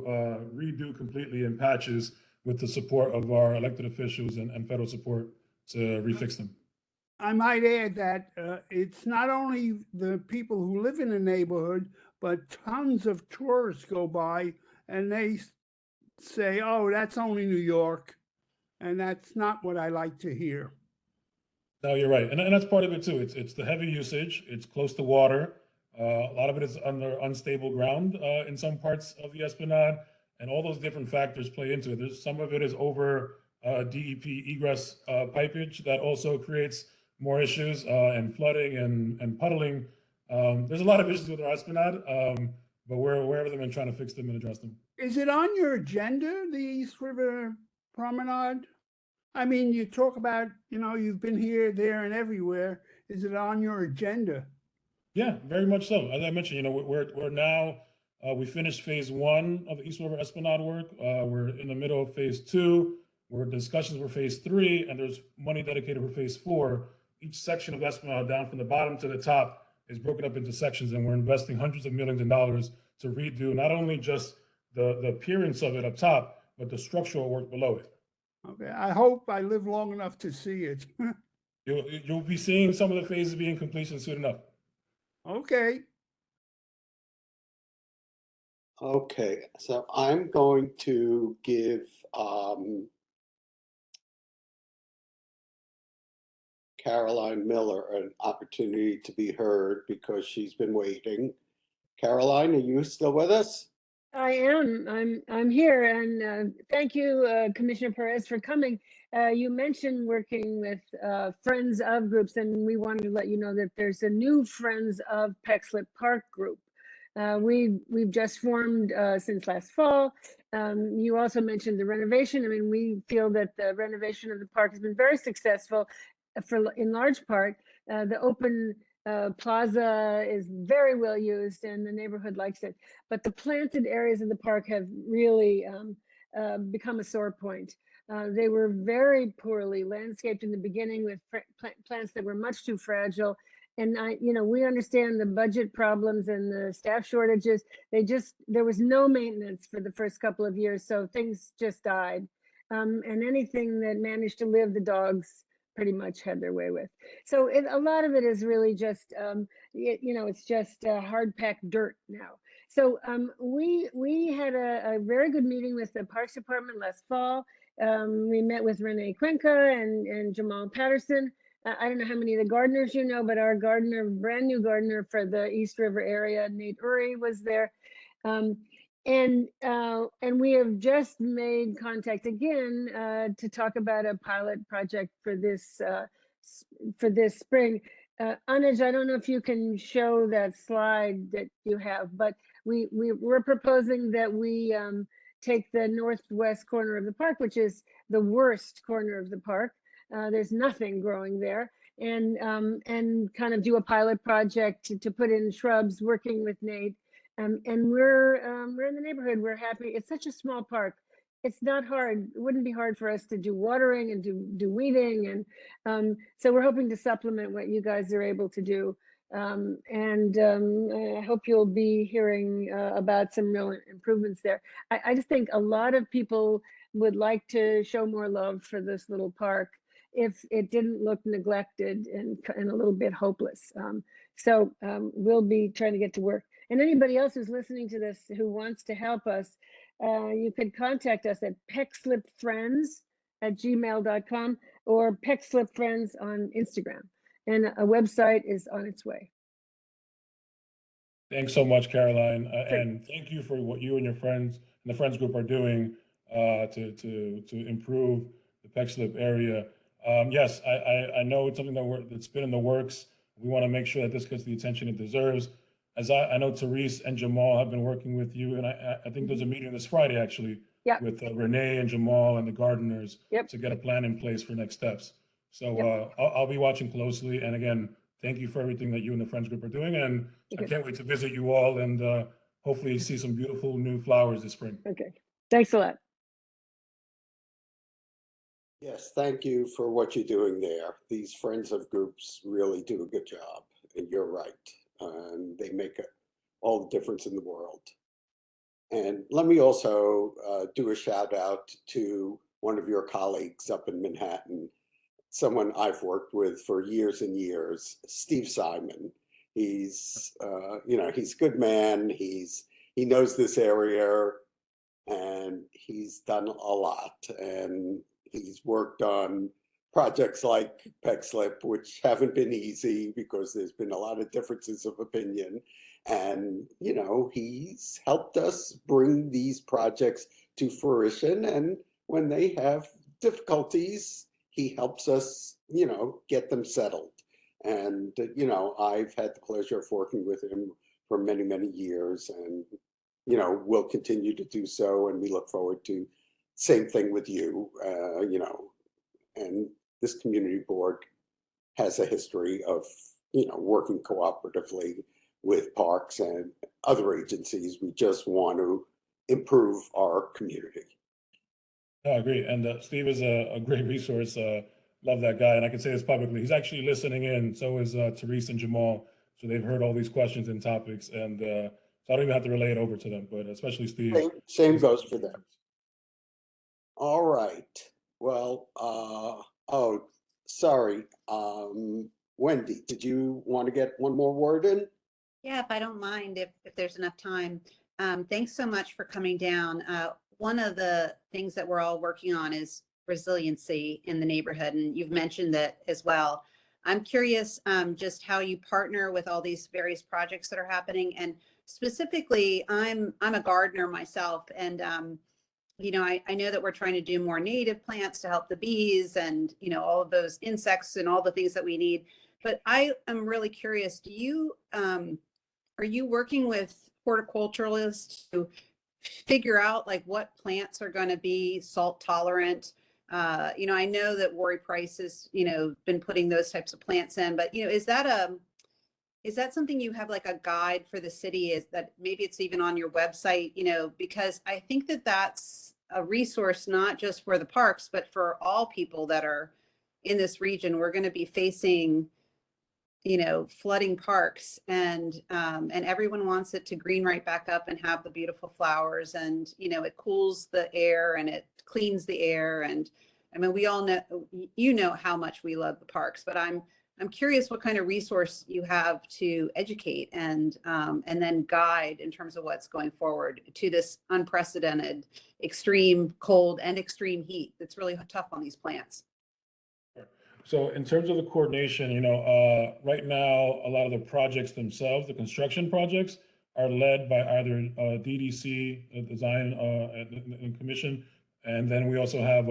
redo completely in patches with the support of our elected officials and federal support to refix them. I might add that it's not only the people who live in the neighborhood, but tons of tourists go by and they say, oh, that's only New York. And that's not what I like to hear. No, you're right. And that's part of it too. It's the heavy usage. It's close to water. A lot of it is under unstable ground in some parts of the Esplanade, and all those different factors play into it. There's some of it is over DEP egress pipage that also creates more issues and flooding and puddling. There's a lot of issues with our Esplanade, but we're aware of them and trying to fix them and address them. Is it on your agenda, the East River Promenade? I mean, you talk about, you've been here, there, and everywhere. Is it on your agenda? Yeah, very much so. As I mentioned, we're now we finished phase 1 of the East River Esplanade work. We're in the middle of phase 2. We're in discussions for phase 3, and there's money dedicated for phase 4. Each section of Esplanade, down from the bottom to the top, is broken up into sections, and we're investing hundreds of millions of dollars to redo not only just the appearance of it up top, but the structural work below it. Okay, I hope I live long enough to see it. You'll be seeing some of the phases being completion soon enough. Okay. Okay, so I'm going to give Caroline Miller an opportunity to be heard because she's been waiting. Caroline, are you still with us? I am. I'm here, and thank you, Commissioner Perez, for coming. You mentioned working with Friends of groups, and we wanted to let you know that there's a new Friends of Peckslip Park group. We've just formed since last fall. You also mentioned the renovation. I mean, we feel that the renovation of the park has been very successful, in large part. The open plaza is very well used and the neighborhood likes it, but the planted areas of the park have really become a sore point. They were very poorly landscaped in the beginning with plants that were much too fragile. And we understand the budget problems and the staff shortages. There was no maintenance for the first couple of years, so things just died. And anything that managed to live, the dogs pretty much had their way with. So a lot of it is really just, it's just hard packed dirt now. So we had a very good meeting with the Parks Department last fall, We met with Renee Cuenca and Jamal Patterson. I don't know how many of the gardeners you know, but our gardener, brand new gardener for the East River area, Nate Uri, was there. And we have just made contact again to talk about a pilot project for this spring. Anuj, I don't know if you can show that slide that you have, but we're proposing that we take the northwest corner of the park, which is the worst corner of the park. There's nothing growing there, and kind of do a pilot project to put in shrubs, working with Nate. And we're in the neighborhood. We're happy. It's such a small park. It's not hard. It wouldn't be hard for us to do watering and do weeding, and so we're hoping to supplement what you guys are able to do. I hope you'll be hearing about some real improvements there. I just think a lot of people would like to show more love for this little park if it didn't look neglected and a little bit hopeless. So we'll be trying to get to work. And anybody else who's listening to this who wants to help us, you could contact us at pexlipfriends@gmail.com or pexlipfriends on Instagram. And a website is on its way. Thanks so much, Caroline, Sure. and thank you for what you and your friends and the Friends Group are doing to improve the Pexlip area. Yes, I know it's something that's been in the works. We want to make sure that this gets the attention it deserves. As I know Therese and Jamal have been working with you, and I think there's a meeting this Friday actually Yep. with Renee and Jamal and the gardeners Yep. to get a plan in place for next steps. So Yep. I'll be watching closely. And again, thank you for everything that you and the Friends Group are doing. And I Okay. can't wait to visit you all and hopefully see some beautiful new flowers this spring. Okay. Thanks a lot. Yes, thank you for what you're doing there. These Friends of Groups really do a good job, and you're right. And they make all the difference in the world. And let me also do a shout out to one of your colleagues up in Manhattan, someone I've worked with for years and years, Steve Simon. He's, he's a good man. He knows this area, and he's done a lot. And he's worked on projects like Pexlip, which haven't been easy because there's been a lot of differences of opinion. And, he's helped us bring these projects to fruition. And when they have difficulties, he helps us, get them settled. And, I've had the pleasure of working with him for many, many years, and, we'll continue to do so. And we look forward to same thing with you, and this community board has a history of, working cooperatively with parks and other agencies. We just want to improve our community. I agree. And Steve is a great resource. Love that guy. And I can say this publicly. He's actually listening in. So is Therese and Jamal. So they've heard all these questions and topics. And so I don't even have to relay it over to them, but especially Steve. Same goes for them. All right. Well, sorry. Wendy, did you want to get one more word in? Yeah, if I don't mind, if there's enough time. Thanks so much for coming down. One of the things that we're all working on is resiliency in the neighborhood, and you've mentioned that as well. I'm curious just how you partner with all these various projects that are happening, and specifically, I'm a gardener myself, and I know that we're trying to do more native plants to help the bees and all of those insects and all the things that we need. But I am really curious, are you working with horticulturalists to figure out like what plants are going to be salt tolerant? I know that Worry Price has, been putting those types of plants in, but is that something you have like a guide for the city? Is that maybe it's even on your website, because I think that that's a resource, not just for the parks, but for all people that are in this region. We're going to be facing flooding parks, and everyone wants it to green right back up and have the beautiful flowers, and it cools the air and it cleans the air. And I mean, we all know how much we love the parks, but I'm I'm curious what kind of resource you have to educate and then guide in terms of what's going forward to this unprecedented extreme cold and extreme heat that's really tough on these plants. So in terms of the coordination, right now, a lot of the projects themselves, the construction projects, are led by either DDC, Design and Commission, and then we also have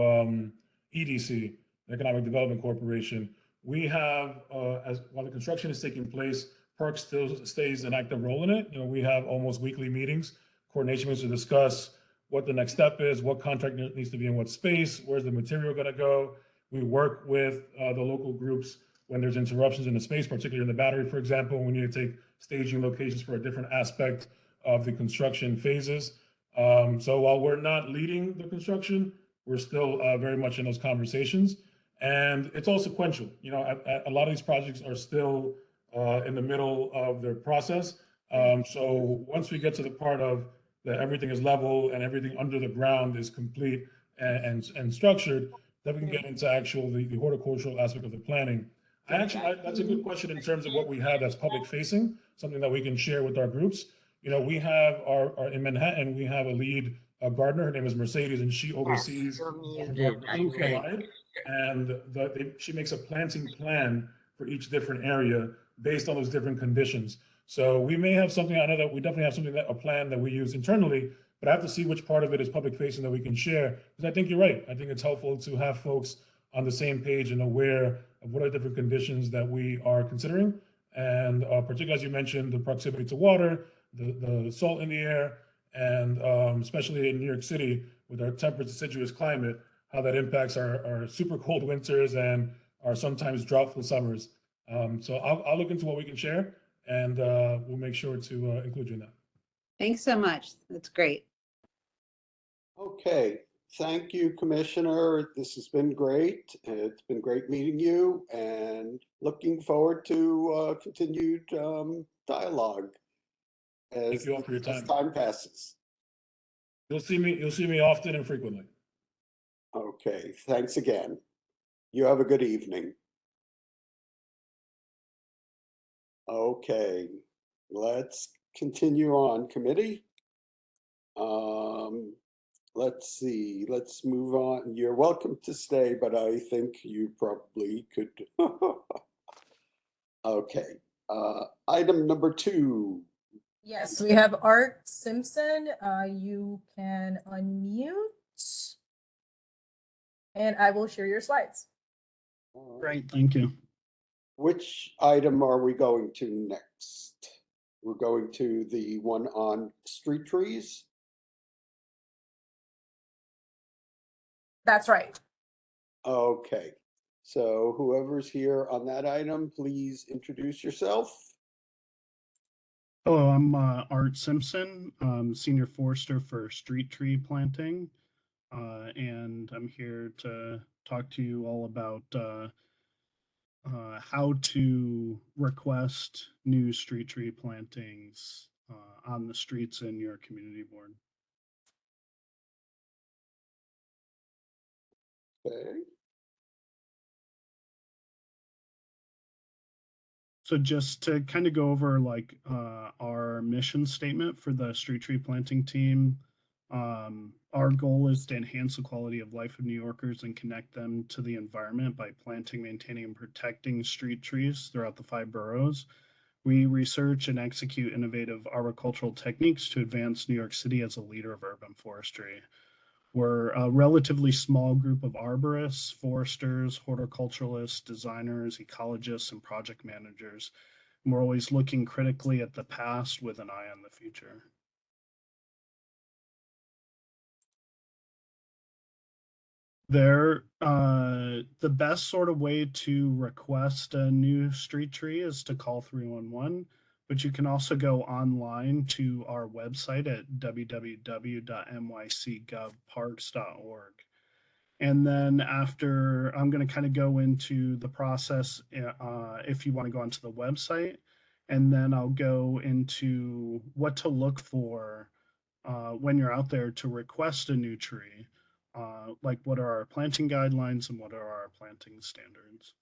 EDC, Economic Development Corporation. We have, while the construction is taking place, Parks still stays an active role in it. We have almost weekly meetings, coordination meetings to discuss what the next step is, what contract needs to be in what space, where's the material going to go. We work with the local groups when there's interruptions in the space, particularly in the Battery, for example, when we need to take staging locations for a different aspect of the construction phases. So while we're not leading the construction, we're still very much in those conversations. And it's all sequential. A lot of these projects are still in the middle of their process. So once we get to the part of that everything is level and everything under the ground is complete and structured, then we can get into the horticultural aspect of the planning. That's a good question in terms of what we have that's public facing, something that we can share with our groups. We have in Manhattan, we have a lead gardener. Her name is Mercedes, and she oversees wide. And she makes a planting plan for each different area based on those different conditions. So we may have something, I know that we definitely have something, a plan that we use internally, but I have to see which part of it is public facing that we can share. Because I think you're right. I think it's helpful to have folks on the same page and aware of what are different conditions that we are considering. And particularly, as you mentioned, the proximity to water, the salt in the air, and especially in New York City with our temperate deciduous climate, how that impacts our super cold winters and our sometimes droughful summers. So I'll look into what we can share, and we'll make sure to include you in that. Thanks so much. That's great. Okay, thank you, Commissioner. This has been great. It's been great meeting you and looking forward to continued dialogue Thank you all for your as time. time passes. You'll see me often and frequently. Okay, thanks again. You have a good evening. Okay, let's continue on committee. Let's see, let's move on. You're welcome to stay, but I think you probably could. Okay, item number 2. Yes, we have Art Simpson. You can unmute. And I will share your slides. Great, thank you. Which item are we going to next? We're going to the one on street trees? That's right. Okay, so whoever's here on that item, please introduce yourself. Hello, I'm Art Simpson, Senior Forester for Street Tree Planting. And I'm here to talk to you all about how to request new street tree plantings on the streets in your community board. Okay. So just to kind of go over like our mission statement for the street tree planting team, our goal is to enhance the quality of life of New Yorkers and connect them to the environment by planting, maintaining, and protecting street trees throughout the 5 boroughs. We research and execute innovative arboricultural techniques to advance New York City as a leader of urban forestry. We're a relatively small group of arborists, foresters, horticulturalists, designers, ecologists, and project managers. And we're always looking critically at the past with an eye on the future. The best sort of way to request a new street tree is to call 311, but you can also go online to our website at www.nycgovparks.org. And then after, I'm going to kind of go into the process if you want to go onto the website, and then I'll go into what to look for when you're out there to request a new tree. Like what are our planting guidelines and what are our planting standards.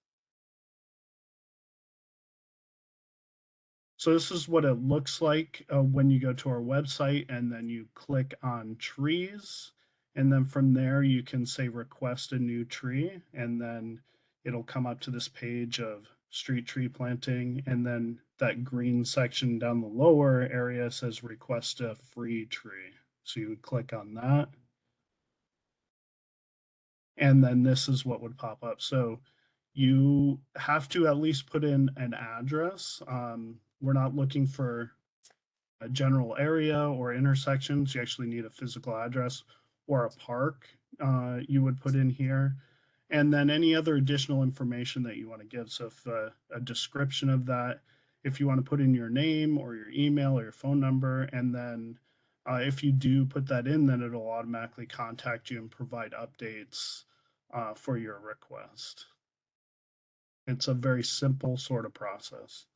So this is what it looks like when you go to our website and then you click on trees. And then from there, you can say request a new tree. And then it'll come up to this page of street tree planting. And then that green section down the lower area says request a free tree. So you would click on that. And then this is what would pop up. So you have to at least put in an address. We're not looking for a general area or intersections. You actually need a physical address or a park you would put in here. And then any other additional information that you want to give. So if a description of that, if you want to put in your name or your email or your phone number, and then if you do put that in, then it'll automatically contact you and provide updates for your request. It's a very simple sort of process.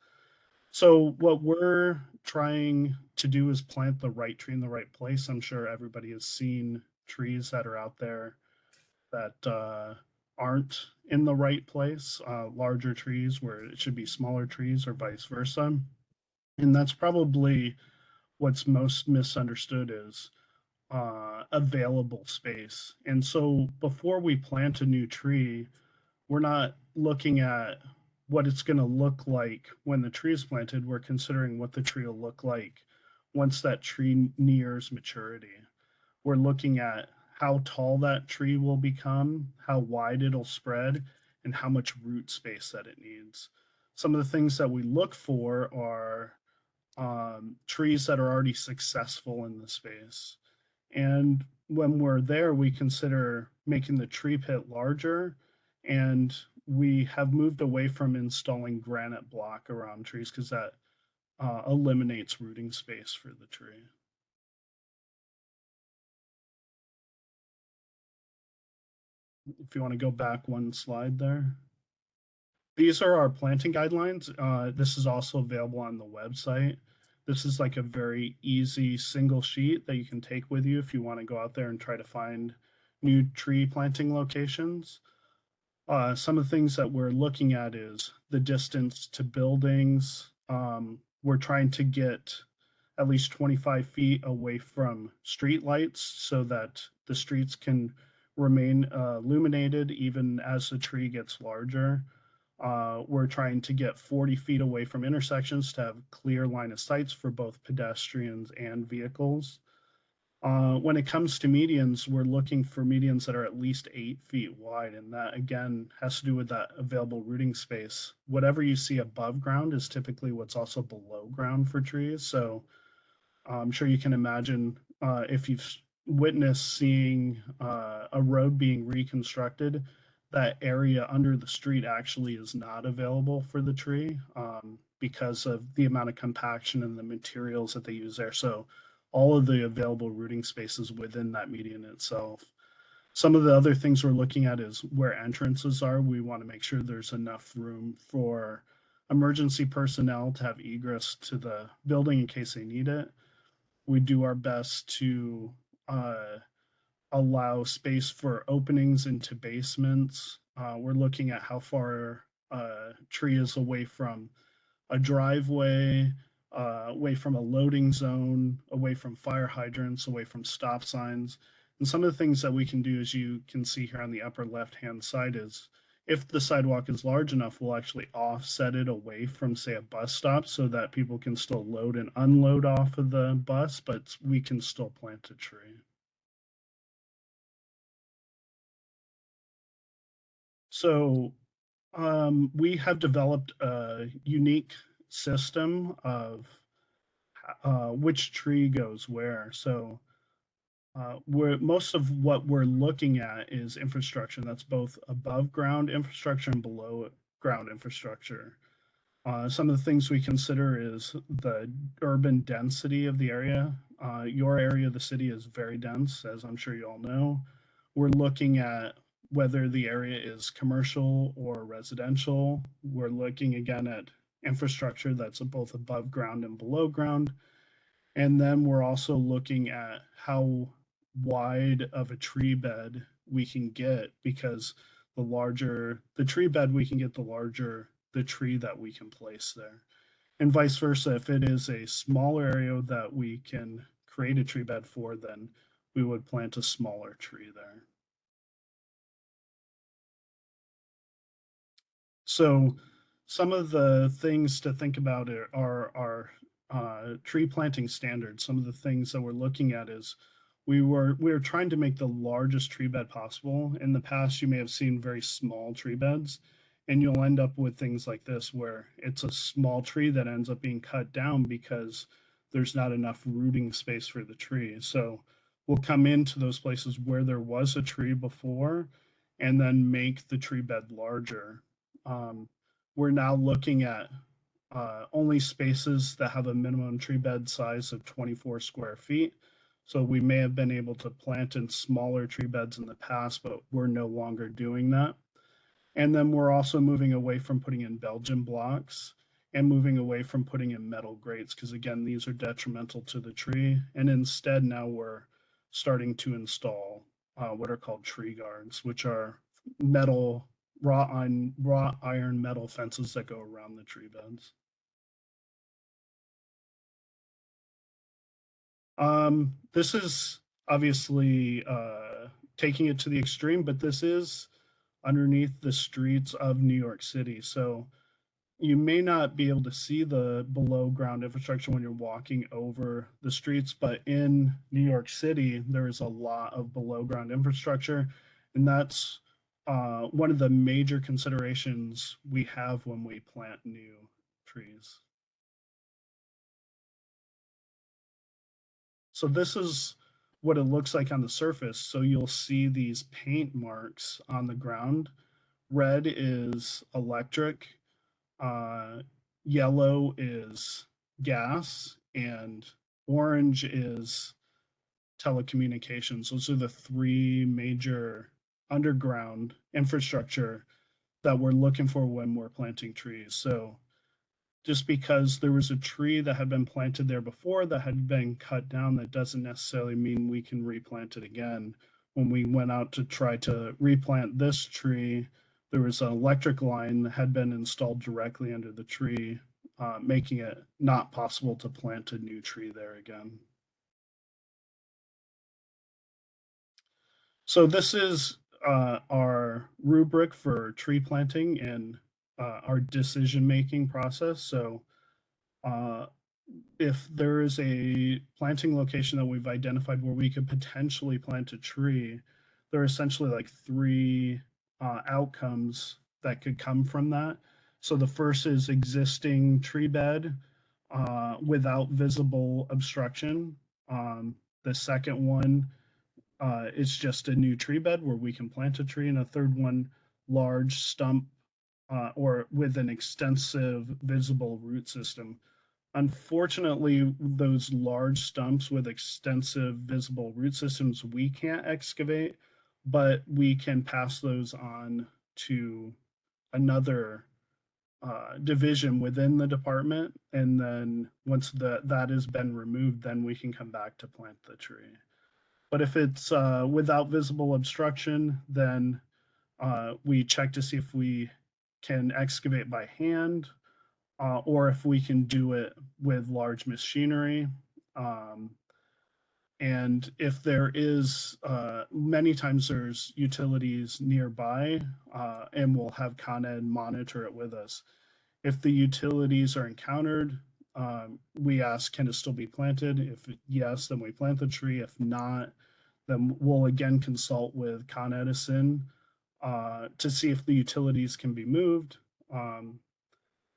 So what we're trying to do is plant the right tree in the right place. I'm sure everybody has seen trees that are out there that aren't in the right place, larger trees where it should be smaller trees or vice versa. And that's probably what's most misunderstood is available space. And so before we plant a new tree, we're not looking at what it's going to look like when the tree is planted. We're considering what the tree will look like once that tree nears maturity. We're looking at how tall that tree will become, how wide it'll spread, and how much root space that it needs. Some of the things that we look for are trees that are already successful in the space. And when we're there, we consider making the tree pit larger. And we have moved away from installing granite block around trees because that eliminates rooting space for the tree. If you want to go back one slide there. These are our planting guidelines. This is also available on the website. This is like a very easy single sheet that you can take with you if you want to go out there and try to find new tree planting locations. Some of the things that we're looking at is the distance to buildings. We're trying to get at least 25 feet away from street lights so that the streets can remain illuminated even as the tree gets larger. We're trying to get 40 feet away from intersections to have clear line of sights for both pedestrians and vehicles. When it comes to medians, we're looking for medians that are at least 8 feet wide, and that again has to do with that available rooting space. Whatever you see above ground is typically what's also below ground for trees. So I'm sure you can imagine if you've witnessed seeing a road being reconstructed, that area under the street actually is not available for the tree because of the amount of compaction and the materials that they use there. So all of the available rooting spaces within that median itself. Some of the other things we're looking at is where entrances are. We want to make sure there's enough room for emergency personnel to have egress to the building in case they need it. We do our best to allow space for openings into basements. We're looking at how far a tree is away from a driveway, away from a loading zone, away from fire hydrants, away from stop signs. And some of the things that we can do, as you can see here on the upper left-hand side, is if the sidewalk is large enough, we'll actually offset it away from, say, a bus stop so that people can still load and unload off of the bus, but we can still plant a tree. So we have developed a unique system of which tree goes where. So most of what we're looking at is infrastructure that's both above ground infrastructure and below ground infrastructure. Some of the things we consider is the urban density of the area. Your area of the city is very dense, as I'm sure you all know. We're looking at whether the area is commercial or residential. We're looking again at infrastructure that's both above ground and below ground. And then we're also looking at how wide of a tree bed we can get, because the larger the tree bed we can get, the larger the tree that we can place there. And vice versa, if it is a smaller area that we can create a tree bed for, then we would plant a smaller tree there. So some of the things to think about are tree planting standards. Some of the things that we're looking at is we were trying to make the largest tree bed possible. In the past, you may have seen very small tree beds, and you'll end up with things like this where it's a small tree that ends up being cut down because there's not enough rooting space for the tree. So we'll come into those places where there was a tree before and then make the tree bed larger. We're now looking at only spaces that have a minimum tree bed size of 24 square feet. So we may have been able to plant in smaller tree beds in the past, but we're no longer doing that. And then we're also moving away from putting in Belgian blocks and moving away from putting in metal grates, because again, these are detrimental to the tree. And instead now we're starting to install what are called tree guards, which are metal wrought iron metal fences that go around the tree beds. This is obviously taking it to the extreme, but this is underneath the streets of New York City. So you may not be able to see the below ground infrastructure when you're walking over the streets, but in New York City, there's a lot of below ground infrastructure. And that's one of the major considerations we have when we plant new trees. So this is what it looks like on the surface. So you'll see these paint marks on the ground. Red is electric, yellow is gas, and orange is telecommunications. Those are the three major underground infrastructure that we're looking for when we're planting trees. So just because there was a tree that had been planted there before that had been cut down, that doesn't necessarily mean we can replant it again. When we went out to try to replant this tree, there was an electric line that had been installed directly under the tree, making it not possible to plant a new tree there again. So this is our rubric for tree planting and our decision-making process. So if there is a planting location that we've identified where we could potentially plant a tree, there are essentially like three outcomes that could come from that. So the first is existing tree bed without visible obstruction. The second one is just a new tree bed where we can plant a tree, and a third one, large stump or with an extensive visible root system. Unfortunately, those large stumps with extensive visible root systems, we can't excavate, but we can pass those on to another division within the department. And then once that has been removed, then we can come back to plant the tree. But if it's without visible obstruction, then we check to see if we can excavate by hand, or if we can do it with large machinery. And if there is, many times there's utilities nearby, and we'll have Con Ed monitor it with us. If the utilities are encountered, we ask, can it still be planted? If yes, then we plant the tree. If not, then we'll again consult with Con Edison to see if the utilities can be moved.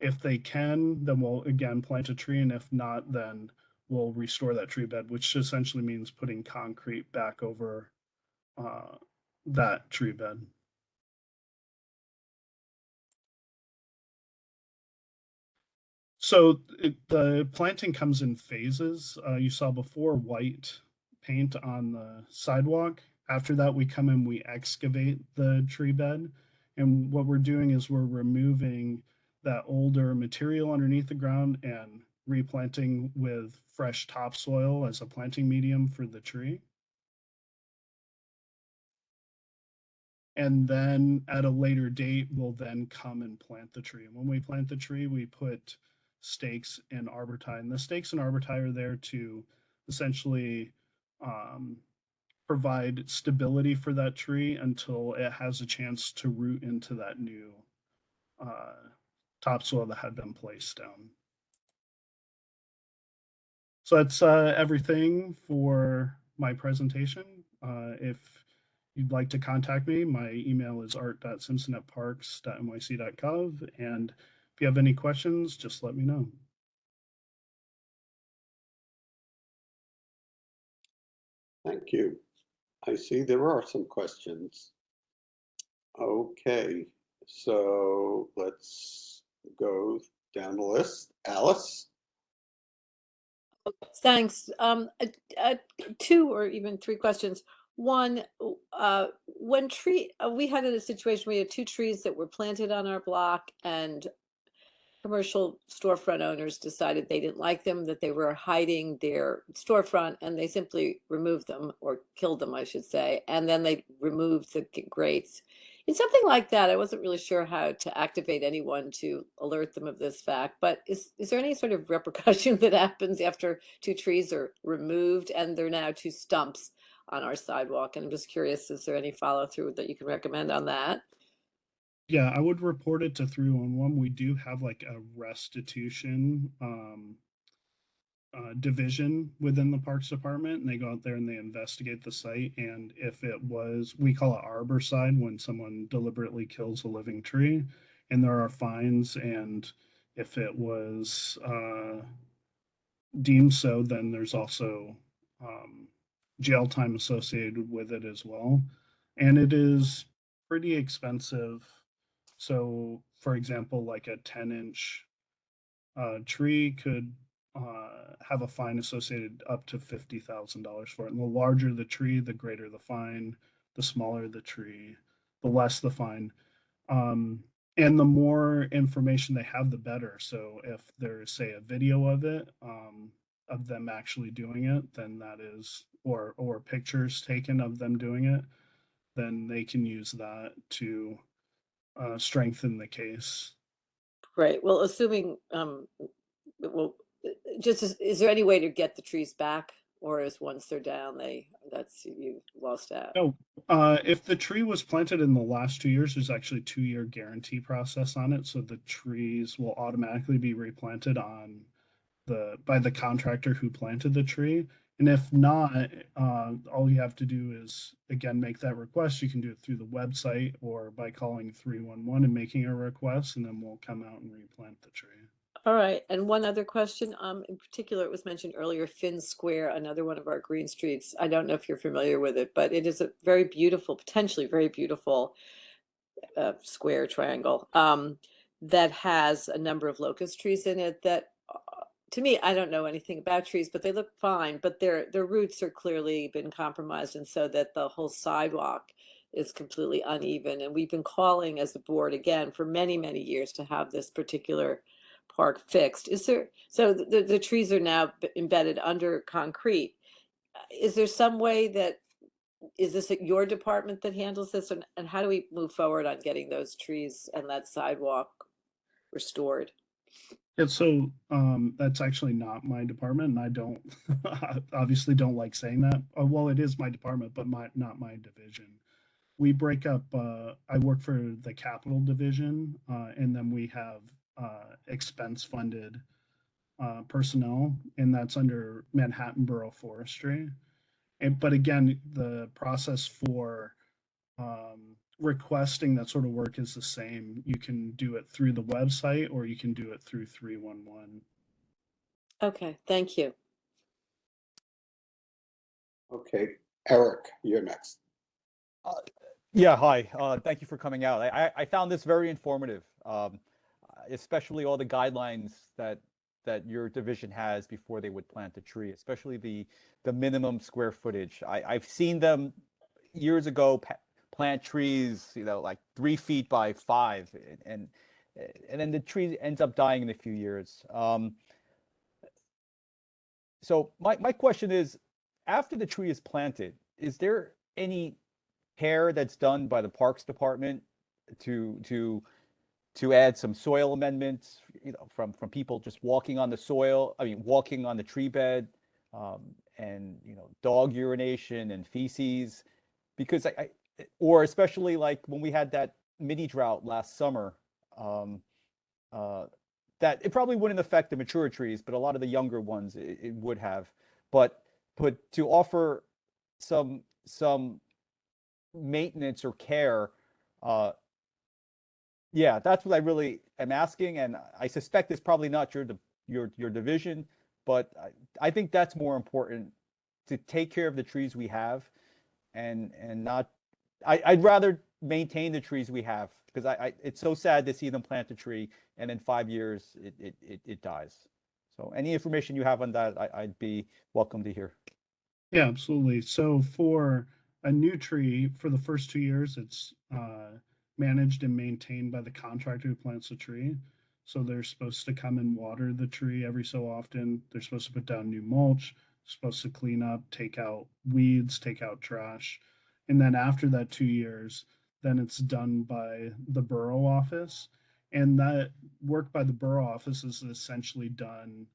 If they can, then we'll again plant a tree, and if not, then we'll restore that tree bed, which essentially means putting concrete back over that tree bed. So the planting comes in phases. You saw before white paint on the sidewalk. After that, we come in, we excavate the tree bed. And what we're doing is we're removing that older material underneath the ground and replanting with fresh topsoil as a planting medium for the tree. And then at a later date, we'll then come and plant the tree. And when we plant the tree, we put stakes and arbori. And the stakes and arbori are there to essentially provide stability for that tree until it has a chance to root into that new topsoil that had been placed down. So that's everything for my presentation. If you'd like to contact me, my email is art.simpson@parks.nyc.gov. And if you have any questions, just let me know. Thank you. I see there are some questions. Okay, so let's go down the list. Alice? Thanks. Two or even three questions. One, when we had a situation where we had two trees that were planted on our block, and commercial storefront owners decided they didn't like them, that they were hiding their storefront, and they simply removed them, or killed them, I should say, and then they removed the grates. In something like that, I wasn't really sure how to activate anyone to alert them of this fact, but is there any sort of repercussion that happens after two trees are removed and they're now two stumps on our sidewalk? And I'm just curious, is there any follow through that you can recommend on that? Yeah, I would report it to 311. We do have like a restitution division within the Parks Department, and they go out there and they investigate the site. And if it was, we call it arboricide when someone deliberately kills a living tree, and there are fines. And if it was deemed so, then there's also jail time associated with it as well. And it is pretty expensive. So, for example, like a 10-inch tree could have a fine associated up to $50,000 for it. And the larger the tree, the greater the fine. The smaller the tree, the less the fine. And the more information they have, the better. So if there's, say, a video of it, of them actually doing it, then that is, or pictures taken of them doing it, then they can use that to strengthen the case. Right. Well, assuming, well, just is there any way to get the trees back, or is once they're down, that's you lost out? No, if the tree was planted in the last 2 years, there's actually a 2-year guarantee process on it. So the trees will automatically be replanted on by the contractor who planted the tree. And if not, all you have to do is, again, make that request. You can do it through the website or by calling 311 and making a request, and then we'll come out and replant the tree. All right. And one other question, in particular, it was mentioned earlier, Finn Square, another one of our green streets. I don't know if you're familiar with it, but it is a very beautiful, potentially very beautiful square triangle that has a number of locust trees in it that, to me, I don't know anything about trees, but they look fine, but their roots are clearly been compromised, and so that the whole sidewalk is completely uneven. And we've been calling as a board again for many, many years to have this particular park fixed. Is there, so the trees are now embedded under concrete. Is there some way that, is this your department that handles this, and how do we move forward on getting those trees and that sidewalk restored? And so that's actually not my department, and I don't obviously don't like saying that. Well, it is my department, but not my division. We break up. I work for the capital division, and then we have expense funded personnel, and that's under Manhattan Borough Forestry. But again, the process for requesting that sort of work is the same. You can do it through the website, or you can do it through 311. Okay, thank you. Okay, Eric, you're next. Yeah, hi. Thank you for coming out. I found this very informative, especially all the guidelines that your division has before they would plant a tree, especially the minimum square footage. I've seen them years ago plant trees, like 3 feet by 5, and then the tree ends up dying in a few years. So my question is, after the tree is planted, is there any care that's done by the Parks Department to to add some soil amendments, from people just walking on the soil, walking on the tree bed, and, dog urination and feces, because or especially like when we had that mini drought last summer, um, that it probably wouldn't affect the mature trees, but a lot of the younger ones it would have. But to offer some maintenance or care, uh, yeah, that's what I really am asking, and I suspect it's probably not your division, but I think that's more important, to take care of the trees we have, and not. I'd rather maintain the trees we have, because it's so sad to see them plant a tree and in 5 years it dies. So any information you have on that, I'd be welcome to hear. Yeah, absolutely. So for a new tree, for the first 2 years, it's managed and maintained by the contractor who plants the tree. So they're supposed to come and water the tree every so often. They're supposed to put down new mulch, supposed to clean up, take out weeds, take out trash. And then after that 2 years, then it's done by the borough office. And that work by the borough office is essentially done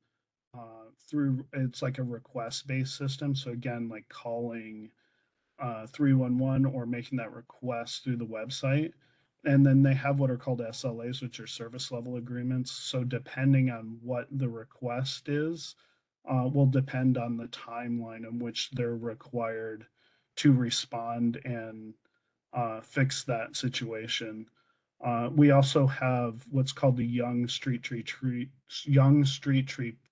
through, it's like a request based system. So again, like calling 311 or making that request through the website. And then they have what are called SLAs, which are service level agreements. So depending on what the request is, will depend on the timeline in which they're required to respond and fix that situation. We also have what's called the Young Street Tree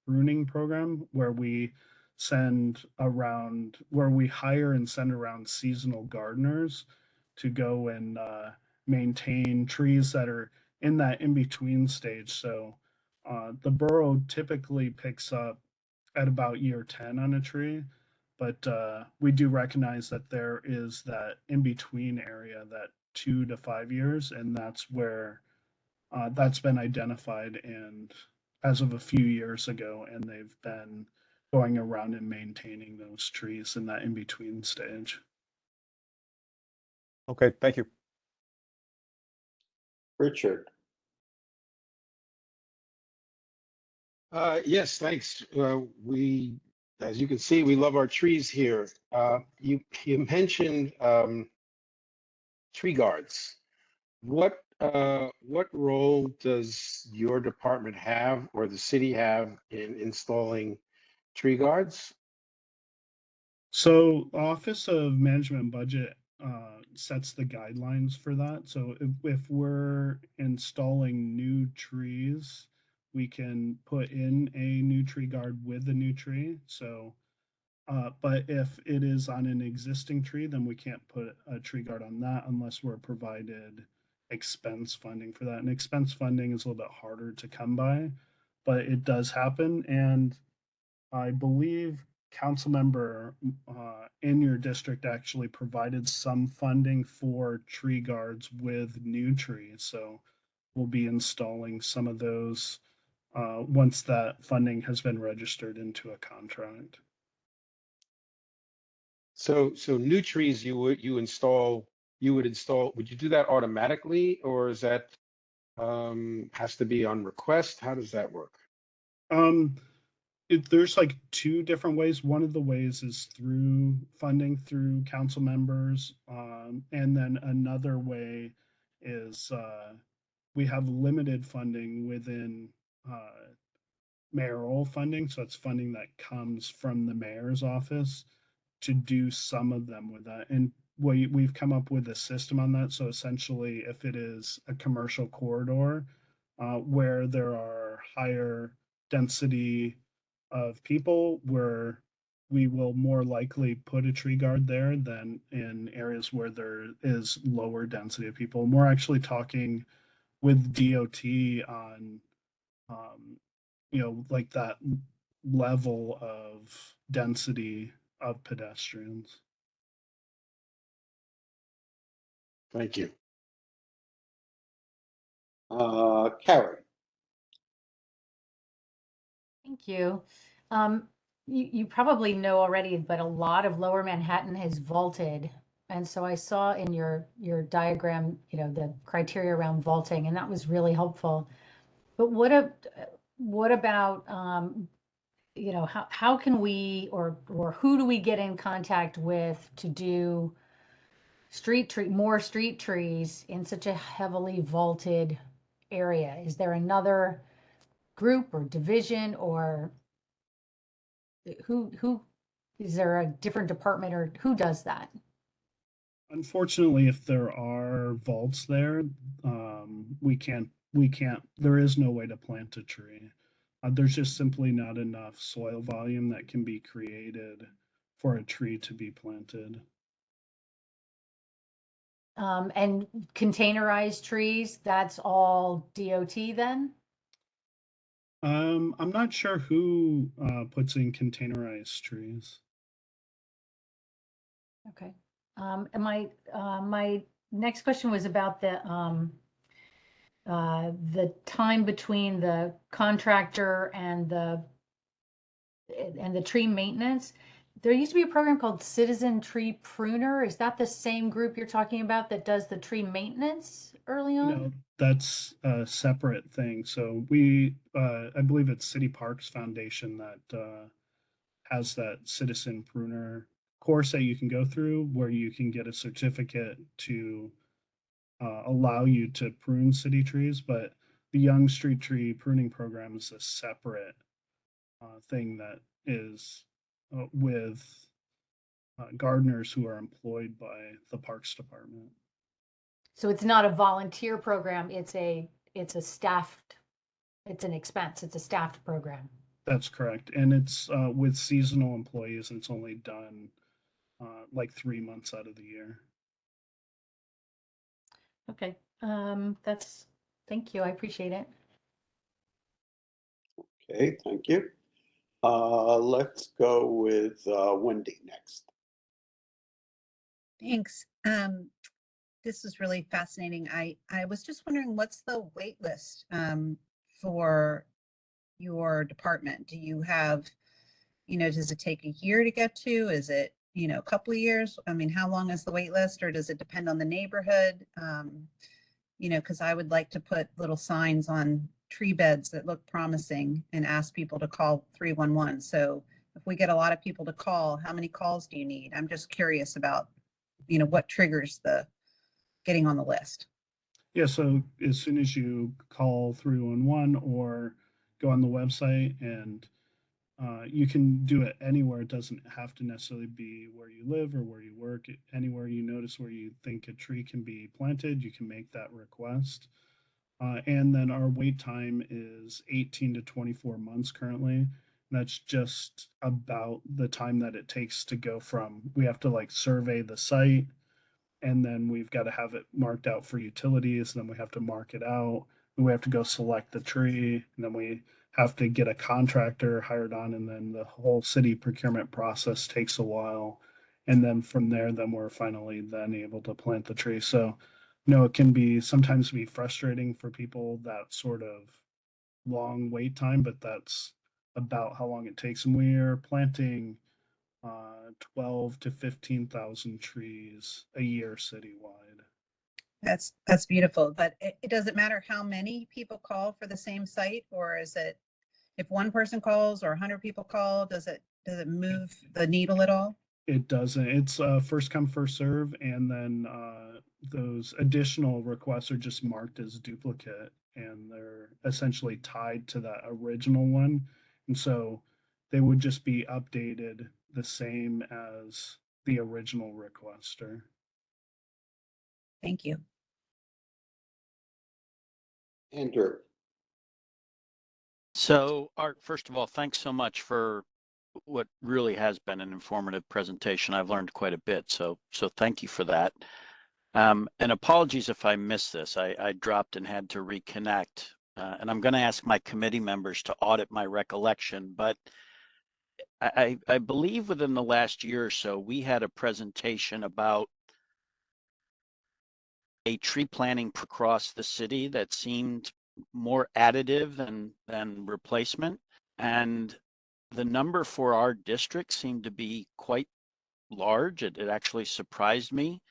Pruning Program, where we hire and send around seasonal gardeners to go and maintain trees that are in that in between stage. So the borough typically picks up at about year 10 on a tree, but we do recognize that there is that in between area, that 2 to 5 years, and that's where that's been identified, and as of a few years ago, and they've been going around and maintaining those trees in that in between stage. Okay, thank you. Richard. Yes, thanks. As you can see, we love our trees here. You mentioned tree guards. What role does your department have, or the city have, in installing tree guards? So Office of Management and Budget sets the guidelines for that. So if we're installing new trees, we can put in a new tree guard with a new tree. So, but if it is on an existing tree, then we can't put a tree guard on that unless we're provided expense funding for that. And expense funding is a little bit harder to come by, but it does happen. And I believe council member in your district actually provided some funding for tree guards with new trees. So we'll be installing some of those once that funding has been registered into a contract. So new trees would you would you do that automatically, or is that has to be on request? How does that work? Um, there's like two different ways. One of the ways is through funding through council members, and then another way is we have limited funding within mayoral funding. So it's funding that comes from the mayor's office to do some of them with that. And we've come up with a system on that. So essentially, if it is a commercial corridor where there are higher density of people, where we will more likely put a tree guard there than in areas where there is lower density of people. And we're actually talking with DOT on like that level of density of pedestrians. Thank you. Carrie. Thank you. You probably know already, but a lot of Lower Manhattan has vaulted And so I saw in your diagram, the criteria around vaulting, and that was really helpful. But what about, how can we, or who do we get in contact with to do more street trees in such a heavily vaulted area? Is there another group or division, or who is there a different department, or who does that? Unfortunately, if there are vaults there, we can't, there is no way to plant a tree. There's just simply not enough soil volume that can be created for a tree to be planted. And containerized trees, that's all DOT then? I'm not sure who puts in containerized trees. Okay. And my next question was about the time between the contractor and the tree maintenance. There used to be a program called Citizen Tree Pruner. Is that the same group you're talking about that does the tree maintenance early on? No, that's a separate thing. So I believe it's City Parks Foundation that has that citizen pruner course that you can go through where you can get a certificate to allow you to prune city trees. But the Young Street Tree Pruning Program is a separate thing that is with gardeners who are employed by the Parks Department. So it's not a volunteer program, it's an expense, it's a staffed program. That's correct. And it's with seasonal employees, and it's only done like 3 months out of the year. Okay, thank you, I appreciate it. Okay, thank you. Let's go with Wendy next. Thanks. This is really fascinating. I was just wondering, what's the wait list for your department? Do you have, does it take a year to get to? Is it, a couple of years? I mean, how long is the wait list, or does it depend on the neighborhood? Because I would like to put little signs on tree beds that look promising and ask people to call 311. So if we get a lot of people to call, how many calls do you need? I'm just curious about, what triggers the getting on the list. Yeah, so as soon as you call 311 or go on the website, and you can do it anywhere. It doesn't have to necessarily be where you live or where you work. Anywhere you notice where you think a tree can be planted, you can make that request. And then our wait time is 18 to 24 months currently. And that's just about the time that it takes to go from, we have to like survey the site, and then we've got to have it marked out for utilities, and then we have to mark it out, and we have to go select the tree, and then we have to get a contractor hired on, and then the whole city procurement process takes a while. And then from there, then we're finally then able to plant the tree. So it can sometimes be frustrating for people, that sort of long wait time, but that's about how long it takes. And we're planting 12 to 15,000 trees a year citywide. That's beautiful, but it doesn't matter how many people call for the same site, or is it, if one person calls or 100 people call, does it move the needle at all? It doesn't. It's first come, first serve, and then those additional requests are just marked as duplicate, and they're essentially tied to that original one. And so they would just be updated the same as the original requester. Thank you. Andrew. So, Art, first of all, thanks so much for what really has been an informative presentation. I've learned quite a bit, so thank you for that. And apologies if I missed this. I dropped and had to reconnect. And I'm going to ask my committee members to audit my recollection, but I believe within the last year or so, we had a presentation about a tree planting across the city that seemed more additive than replacement. And the number for our district seemed to be quite large. It actually surprised me.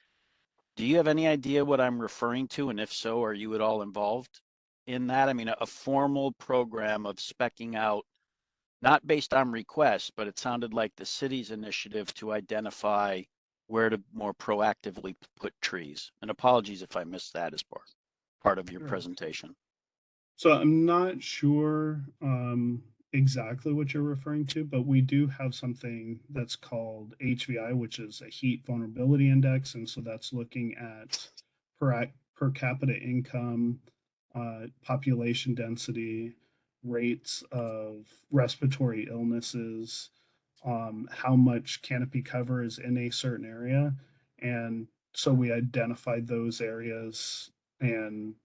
Do you have any idea what I'm referring to? And if so, are you at all involved in that? I mean, a formal program of speccing out, not based on requests, but it sounded like the city's initiative to identify where to more proactively put trees. And apologies if I missed that as part of your Sure. presentation. So I'm not sure exactly what you're referring to, but we do have something that's called HVI, which is a heat vulnerability index. And so that's looking at per capita income, population density, rates of respiratory illnesses, how much canopy cover is in a certain area. And so we identify those areas and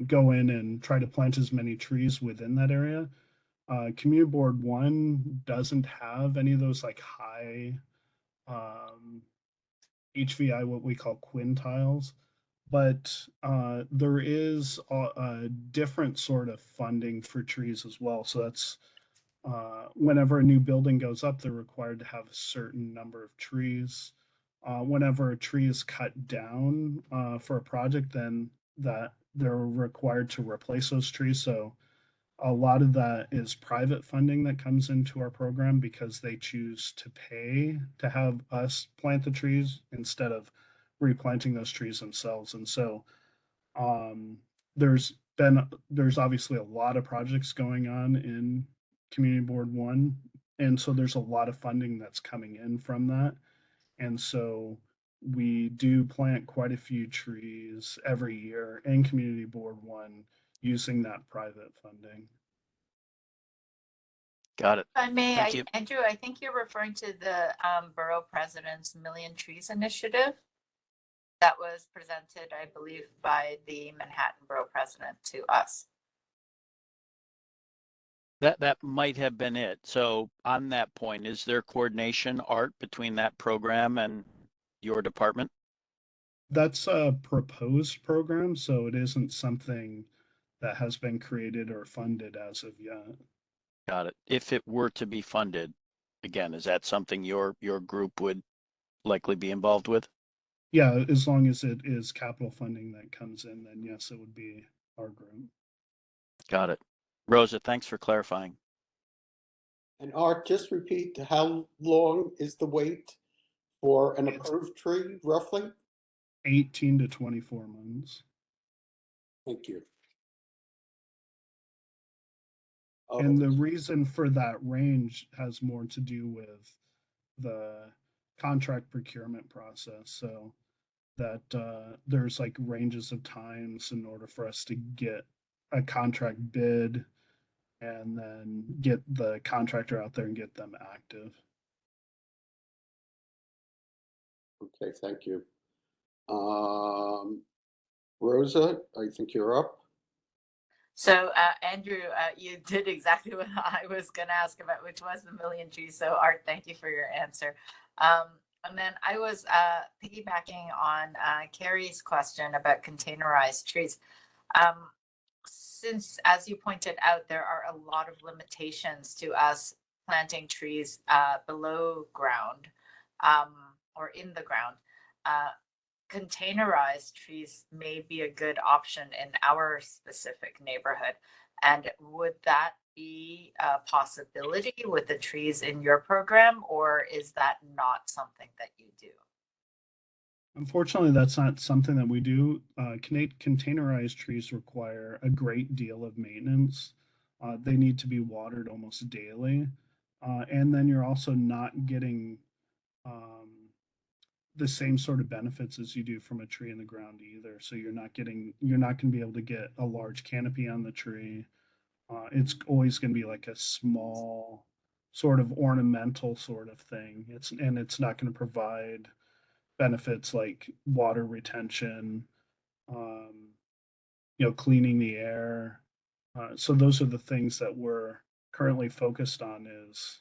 go in and try to plant as many trees within that area. Community Board 1 doesn't have any of those like high HVI, what we call quintiles, but there is a different sort of funding for trees as well. So that's whenever a new building goes up, they're required to have a certain number of trees. Whenever a tree is cut down for a project, then that they're required to replace those trees. So a lot of that is private funding that comes into our program because they choose to pay to have us plant the trees instead of replanting those trees themselves. And so um, there's obviously a lot of projects going on in Community Board 1, and so there's a lot of funding that's coming in from that. And so we do plant quite a few trees every year in Community Board 1 using that private funding. Got it. If I may, Thank you. Andrew, I think you're referring to the borough president's Million Trees initiative that was presented, I believe, by the Manhattan borough president to us. That might have been it. So on that point, is there coordination, Art, between that program and your department? That's a proposed program, so it isn't something that has been created or funded as of yet. Got it. If it were to be funded, again, is that something your group would likely be involved with? Yeah, as long as it is capital funding that comes in, then yes, it would be our group. Got it. Rosa, thanks for clarifying. And Art, just repeat, how long is the wait for an approved tree, roughly? 18 to 24 months. Thank you. And the reason for that range has more to do with the contract procurement process. So that there's like ranges of times in order for us to get a contract bid and then get the contractor out there and get them active. Okay, thank you. Rosa, I think you're up. So, Andrew, you did exactly what I was going to ask about, which was the Million Trees. So, Art, thank you for your answer. And then I was piggybacking on Carrie's question about containerized trees. Since, as you pointed out, there are a lot of limitations to us planting trees below ground or in the ground, containerized trees may be a good option in our specific neighborhood. And would that be a possibility with the trees in your program, or is that not something that you do? Unfortunately, that's not something that we do. Containerized trees require a great deal of maintenance. They need to be watered almost daily. And then you're also not getting the same sort of benefits as you do from a tree in the ground either. So you're not going to be able to get a large canopy on the tree. It's always going to be like a small sort of ornamental sort of thing. It's not going to provide benefits like water retention, cleaning the air. So those are the things that we're currently focused on is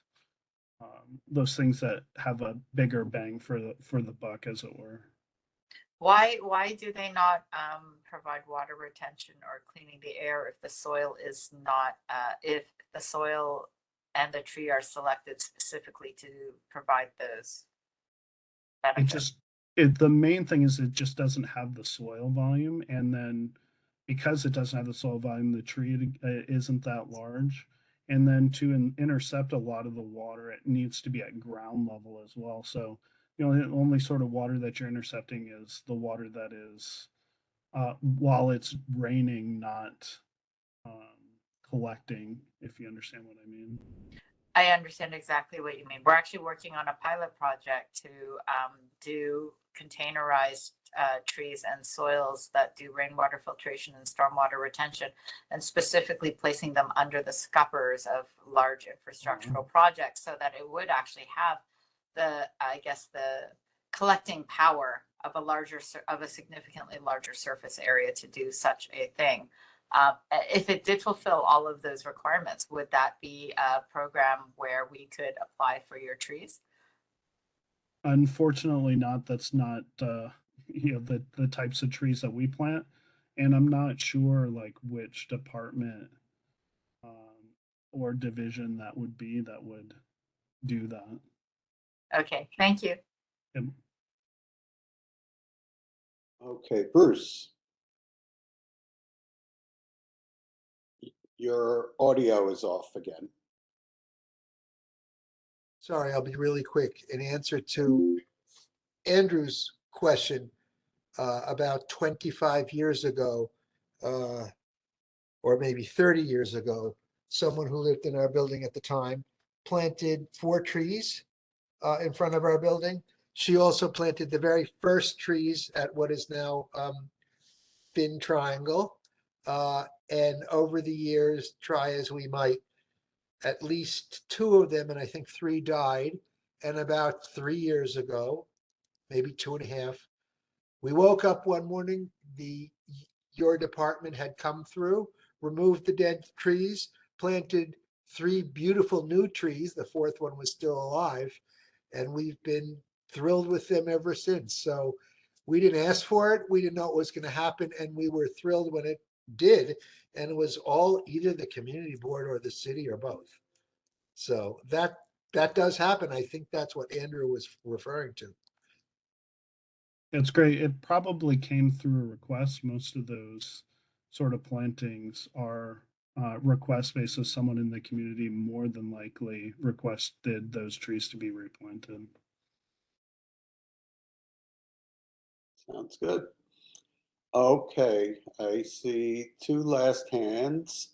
those things that have a bigger bang for the buck, as it were. Why do they not provide water retention or cleaning the air if the soil is not if the soil and the tree are selected specifically to provide those? It the main thing is it just doesn't have the soil volume, and then because it doesn't have the soil volume, the tree isn't that large. And then to intercept a lot of the water, it needs to be at ground level as well. So, the only sort of water that you're intercepting is the water that is while it's raining, not collecting, if you understand what I mean. I understand exactly what you mean. We're actually working on a pilot project to do containerized trees and soils that do rainwater filtration and stormwater retention, and specifically placing them under the scuppers of large infrastructural projects, so that it would actually have the, I guess, the collecting power of a significantly larger surface area to do such a thing. If it did fulfill all of those requirements, would that be a program where we could apply for your trees? Unfortunately not. That's not the types of trees that we plant, and I'm not sure like which department or division that would do that. Okay, thank you. Yep. Okay, Bruce. Your audio is off again. Sorry, I'll be really quick. In answer to Andrew's question, about 25 years ago, or maybe 30 years ago, someone who lived in our building at the time planted 4 trees in front of our building. She also planted the very first trees at what is now Thin Triangle. And over the years, try as we might, at least 2 of them, and I think 3 died. And about 3 years ago, maybe 2.5, we woke up one morning, your department had come through, removed the dead trees, planted 3 beautiful new trees. The 4th one was still alive, and we've been thrilled with them ever since. So we didn't ask for it. We didn't know it was going to happen, and we were thrilled when it did. And it was all either the community board or the city or both. So that does happen. I think that's what Andrew was referring to. It's great. It probably came through a request. Most of those sort of plantings are request based, so someone in the community more than likely requested those trees to be replanted. Sounds good. Okay, I see 2 last hands.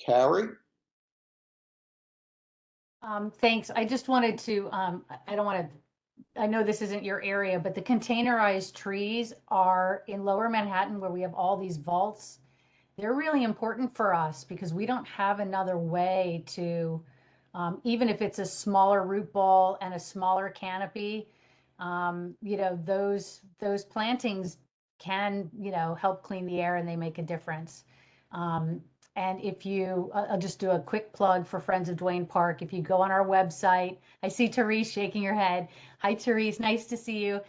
Carrie? Thanks. I just wanted to, I don't want to, I know this isn't your area, but the containerized trees are in Lower Manhattan where we have all these vaults. They're really important for us because we don't have another way to, even if it's a smaller root ball and a smaller canopy, those plantings can, help clean the air and they make a difference. And if I'll just do a quick plug for Friends of Duane Park. If you go on our website, I see Therese shaking her head. Hi, Therese, nice to see you.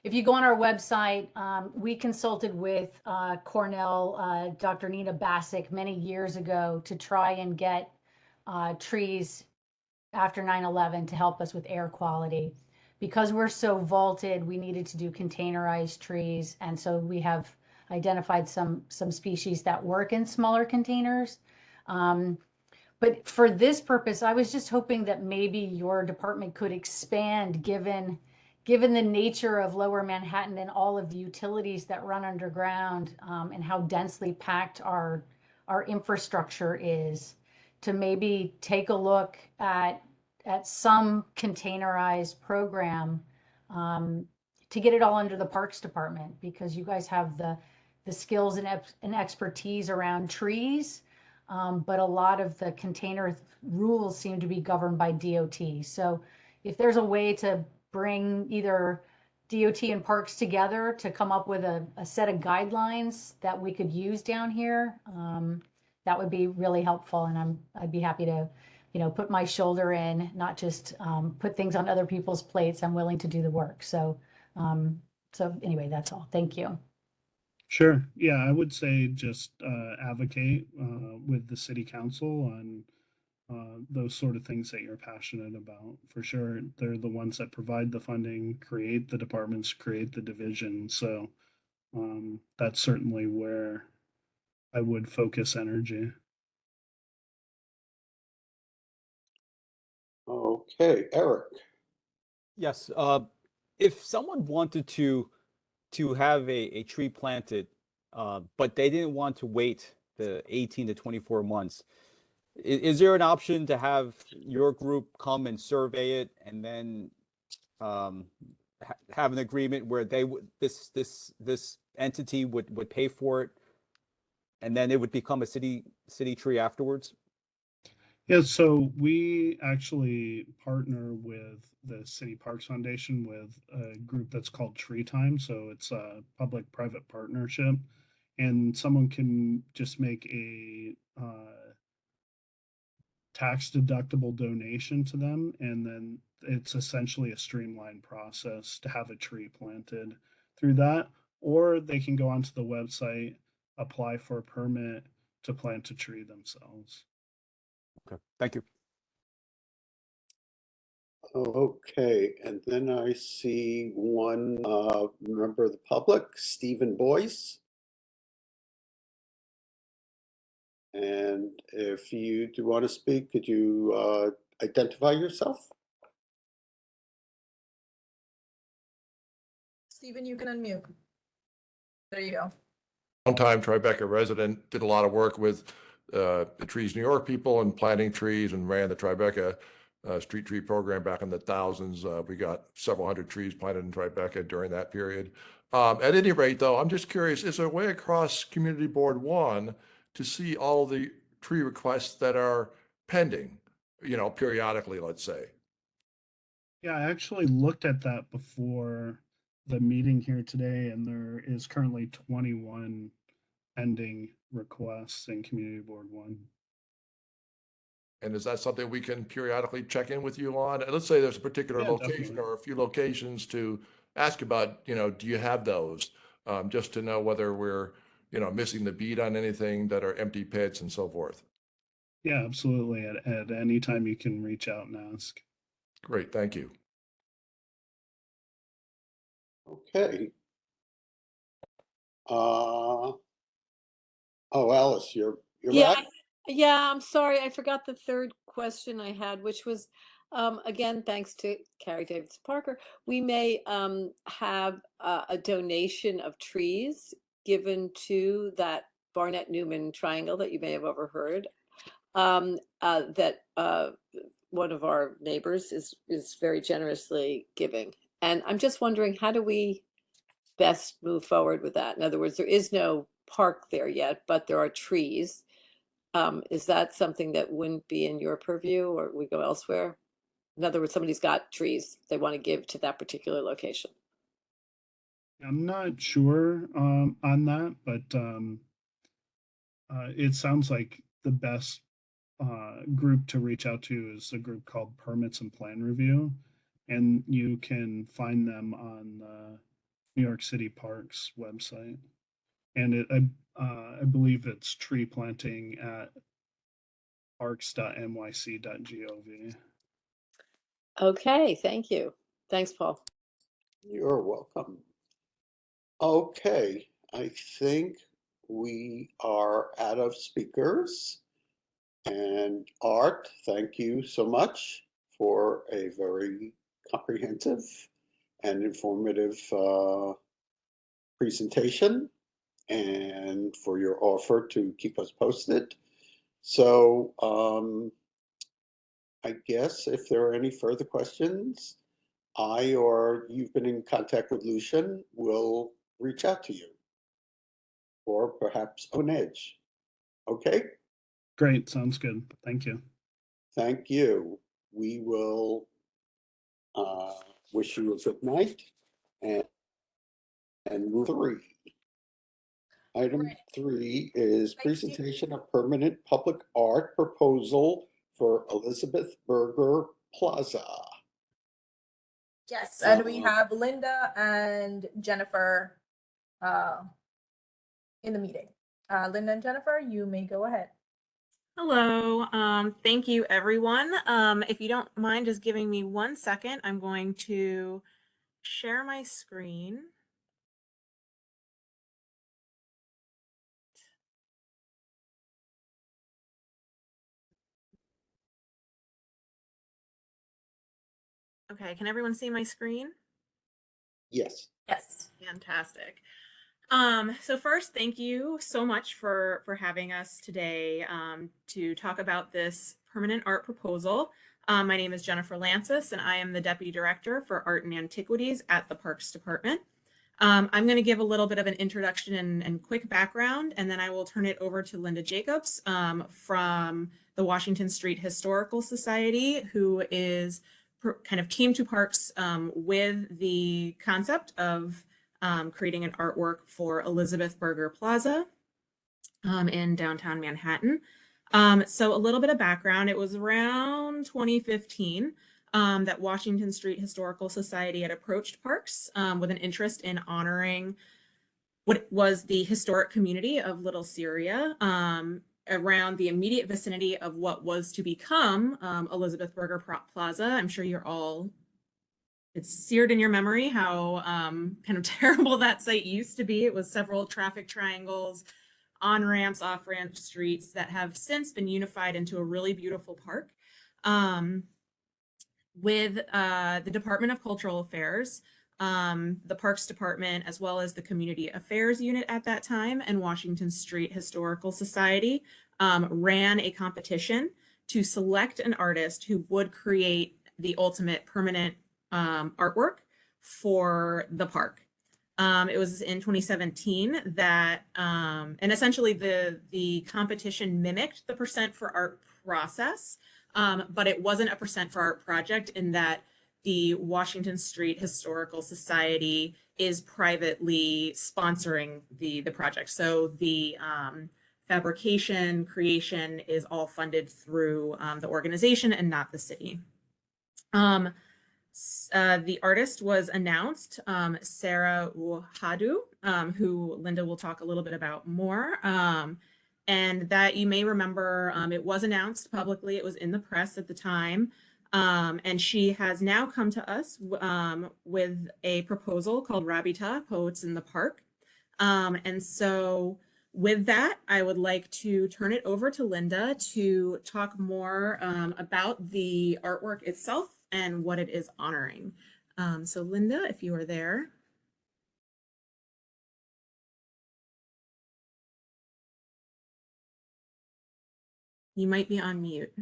If you go on our website, we consulted with Cornell, Dr. Nina Bassick many years ago to try and get trees after 9/11 to help us with air quality. Because we're so vaulted, we needed to do containerized trees. And so we have identified some species that work in smaller containers. But for this purpose, I was just hoping that maybe your department could expand given the nature of Lower Manhattan and all of the utilities that run underground, and how densely packed our infrastructure is, to maybe take a look at some containerized program to get it all under the Parks Department, because you guys have the skills and expertise around trees, but a lot of the container rules seem to be governed by DOT. So if there's a way to bring either DOT and parks together to come up with a set of guidelines that we could use down here, that would be really helpful. And I'd be happy to, put my shoulder in, not just put things on other people's plates. I'm willing to do the work. So anyway, that's all. Thank you. Sure. Yeah, I would say just advocate with the city council on those sort of things that you're passionate about. For sure, they're the ones that provide the funding, create the departments, create the division. So that's certainly where I would focus energy. Okay, Eric. Yes. If someone wanted to have a tree planted, but they didn't want to wait the 18 to 24 months, is there an option to have your group come and survey it and then have an agreement where they would this entity would pay for it, and then it would become a city tree afterwards? Yeah, so we actually partner with the City Parks Foundation with a group that's called Tree Time. So it's a public-private partnership, and someone can just make a tax-deductible donation to them, and then it's essentially a streamlined process to have a tree planted through that. Or they can go onto the website, apply for a permit to plant a tree themselves. Okay, thank you. Okay, and then I see one member of the public, Stephen Boyce. And if you do want to speak, could you identify yourself? Stephen, you can unmute. There you go. Longtime Tribeca resident, did a lot of work with the Trees New York people and planting trees, and ran the Tribeca street tree program back in the thousands. We got several hundred trees planted in Tribeca during that period. At any rate, though, I'm just curious, is there a way across Community Board 1 to see all the tree requests that are pending, periodically, let's say? Yeah, I actually looked at that before the meeting here today, and there is currently 21 pending requests in Community Board 1. And is that something we can periodically check in with you on? And let's say there's a particular Yeah, location definitely. or a few locations to ask about, do you have those? Just to know whether we're, missing the beat on anything that are empty pits and so forth. Yeah, absolutely. At any time you can reach out and ask. Great, thank you. Okay. Oh, Alice, you're Yeah, back? yeah, I'm sorry. I forgot the third question I had, which was, again, thanks to Carrie Davidson Parker, we may have a donation of trees given to that Barnett Newman triangle that you may have overheard. That one of our neighbors is very generously giving. And I'm just wondering, how do we best move forward with that? In other words, there is no park there yet, but there are trees. Is that something that wouldn't be in your purview, or we go elsewhere? In other words, somebody's got trees they want to give to that particular location. I'm not sure on that, but it sounds like the best group to reach out to is a group called Permits and Plan Review, and you can find them on the New York City Parks website. And I believe it's tree planting at parks.nyc.gov. Okay, thank you. Thanks, Paul. You're welcome. Okay, I think we are out of speakers. And Art, thank you so much for a very comprehensive and informative presentation, and for your offer to keep us posted. So I guess if there are any further questions, I or you've been in contact with Lucian will reach out to you, or perhaps on Edge. Okay? Great, sounds good. Thank you. Thank you. We will wish you a good night and move 3. Item 3 is presentation of permanent public art proposal for Elizabeth Berger Plaza. Yes, and we have Linda and Jennifer in the meeting. Linda and Jennifer, you may go ahead. Hello. Thank you, everyone. If you don't mind just giving me 1 second, I'm going to share my screen. Okay, can everyone see my screen? Yes. Yes. Fantastic. So first, thank you so much for having us today to talk about this permanent art proposal. My name is Jennifer Lancis, and I am the Deputy Director for Art and Antiquities at the Parks Department. I'm going to give a little bit of an introduction and quick background, and then I will turn it over to Linda Jacobs from the Washington Street Historical Society, who is kind of came to Parks with the concept of creating an artwork for Elizabeth Berger Plaza in downtown Manhattan. So a little bit of background, it was around 2015 that Washington Street Historical Society had approached Parks with an interest in honoring what was the historic community of Little Syria around the immediate vicinity of what was to become Elizabeth Berger Plaza. I'm sure you're all, it's seared in your memory how kind of terrible that site used to be. It was several traffic triangles, on-ramps, off-ramp streets that have since been unified into a really beautiful park. With the Department of Cultural Affairs, the Parks Department, as well as the Community Affairs Unit at that time, and Washington Street Historical Society ran a competition to select an artist who would create the ultimate permanent artwork for the park. It was in 2017 that, and essentially the competition mimicked the percent for art process, but it wasn't a percent for art project in that the Washington Street Historical Society is privately sponsoring the project. So the fabrication, creation is all funded through the organization and not the city. The artist was announced, Sarah Uhadu, who Linda will talk a little bit about more. And that you may remember, it was announced publicly, it was in the press at the time. And she has now come to us with a proposal called Rabita, Poets in the Park. And so with that, I would like to turn it over to Linda to talk more about the artwork itself and what it is honoring. So Linda, if you are there. You might be on mute.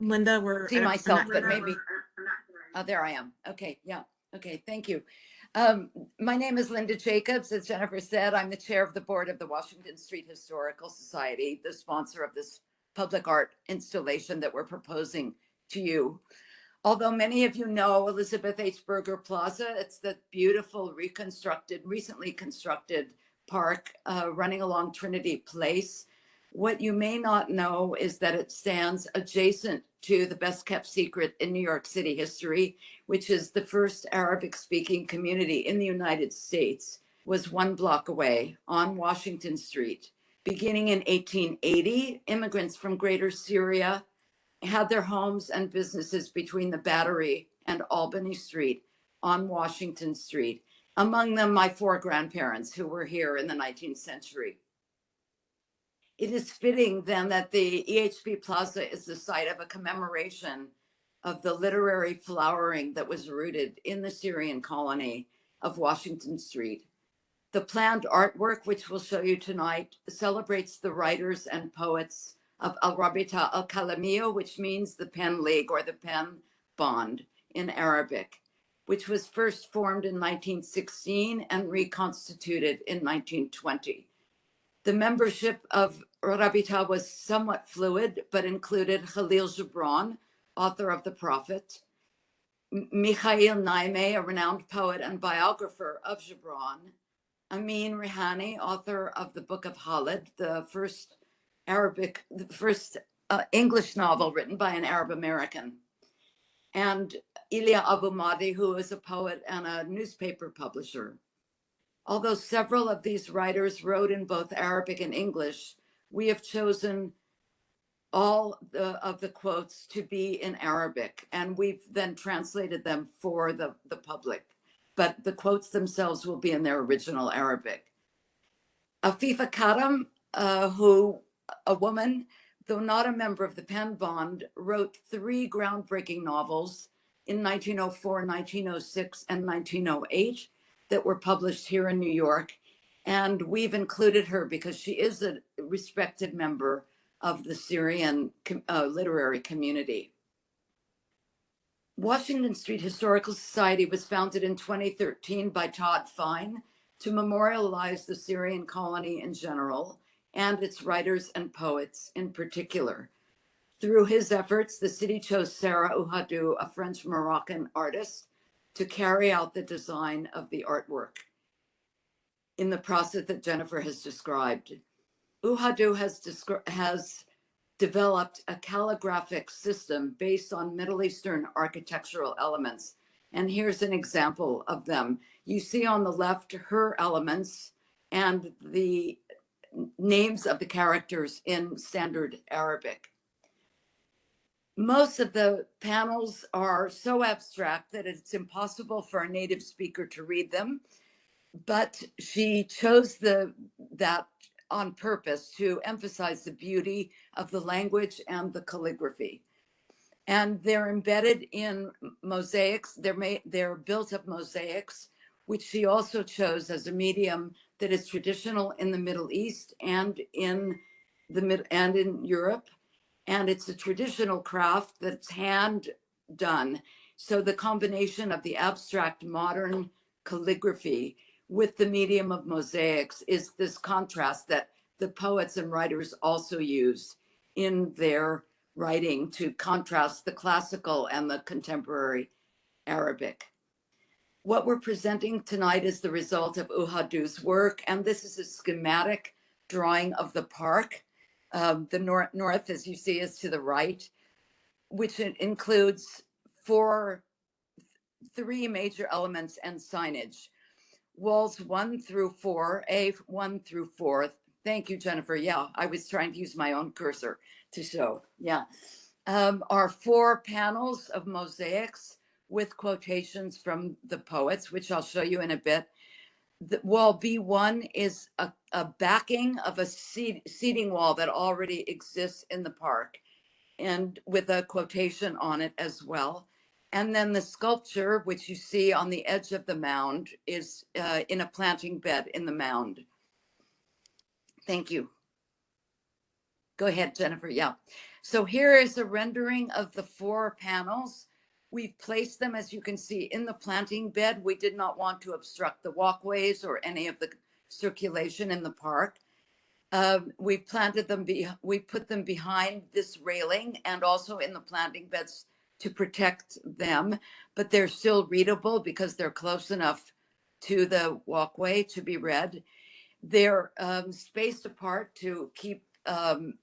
Linda, we're see myself, but maybe there I am. Okay, yeah. Okay, thank you. My name is Linda Jacobs. As Jennifer said, I'm the chair of the board of the Washington Street Historical Society, the sponsor of this public art installation that we're proposing to you. Although many of you know Elizabeth H. Berger Plaza, it's the beautiful recently constructed park running along Trinity Place. What you may not know is that it stands adjacent to the best kept secret in New York City history, which is the first Arabic speaking community in the United States, was 1 block away on Washington Street. Beginning in 1880, immigrants from Greater Syria had their homes and businesses between the Battery and Albany Street on Washington Street. Among them, my 4 grandparents who were here in the 19th century. It is fitting then that the EHB Plaza is the site of a commemoration of the literary flowering that was rooted in the Syrian colony of Washington Street. The planned artwork, which we'll show you tonight, celebrates the writers and poets of Al-Rabita al-Kalamiyya, which means the Pen League or the Pen Bond in Arabic, which was first formed in 1916 and reconstituted in 1920. The membership of Rabita was somewhat fluid, but included Khalil Gibran, author of The Prophet, Mikhail Naimeh, a renowned poet and biographer of Gibran, Amin Rihani, author of the Book of Khalid, the first English novel written by an Arab American. and Ilya Abu Madi, who is a poet and a newspaper publisher. Although several of these writers wrote in both Arabic and English, we have chosen all of the quotes to be in Arabic, and we've then translated them for the public. But the quotes themselves will be in their original Arabic. Afifa Karam, a woman, though not a member of the Penn Bond, wrote 3 groundbreaking novels in 1904, 1906, and 1908 that were published here in New York. And we've included her because she is a respected member of the Syrian literary community. Washington Street Historical Society was founded in 2013 by Todd Fine to memorialize the Syrian colony in general and its writers and poets in particular. Through his efforts, the city chose Sarah Ouhaddou, a French-Moroccan artist, to carry out the design of the artwork in the process that Jennifer has described. Ouhaddou has developed a calligraphic system based on Middle Eastern architectural elements. And here's an example of them. You see on the left her elements and the names of the characters in standard Arabic. Most of the panels are so abstract that it's impossible for a native speaker to read them, but she chose that on purpose to emphasize the beauty of the language and the calligraphy. And they're embedded in mosaics. They're built of mosaics, which she also chose as a medium that is traditional in the Middle East and in Europe. And it's a traditional craft that's hand done. So the combination of the abstract modern calligraphy with the medium of mosaics is this contrast that the poets and writers also use in their writing to contrast the classical and the contemporary Arabic. What we're presenting tonight is the result of Ouhaddou's work, and this is a schematic drawing of the park. The north, as you see, is to the right, which includes 3 major elements and signage. Walls 1 through 4, A1 through 4. Thank you, Jennifer. Yeah, I was trying to use my own cursor to show. Yeah. Are 4 panels of mosaics with quotations from the poets, which I'll show you in a bit. The wall B1 is a backing of a seating wall that already exists in the park, and with a quotation on it as well. And then the sculpture, which you see on the edge of the mound, is in a planting bed in the mound. Thank you. Go ahead, Jennifer. Yeah. So here is a rendering of the 4 panels. We've placed them, as you can see, in the planting bed. We did not want to obstruct the walkways or any of the circulation in the park. We planted them, we put them behind this railing and also in the planting beds to protect them, but they're still readable because they're close enough to the walkway to be read. They're spaced apart to keep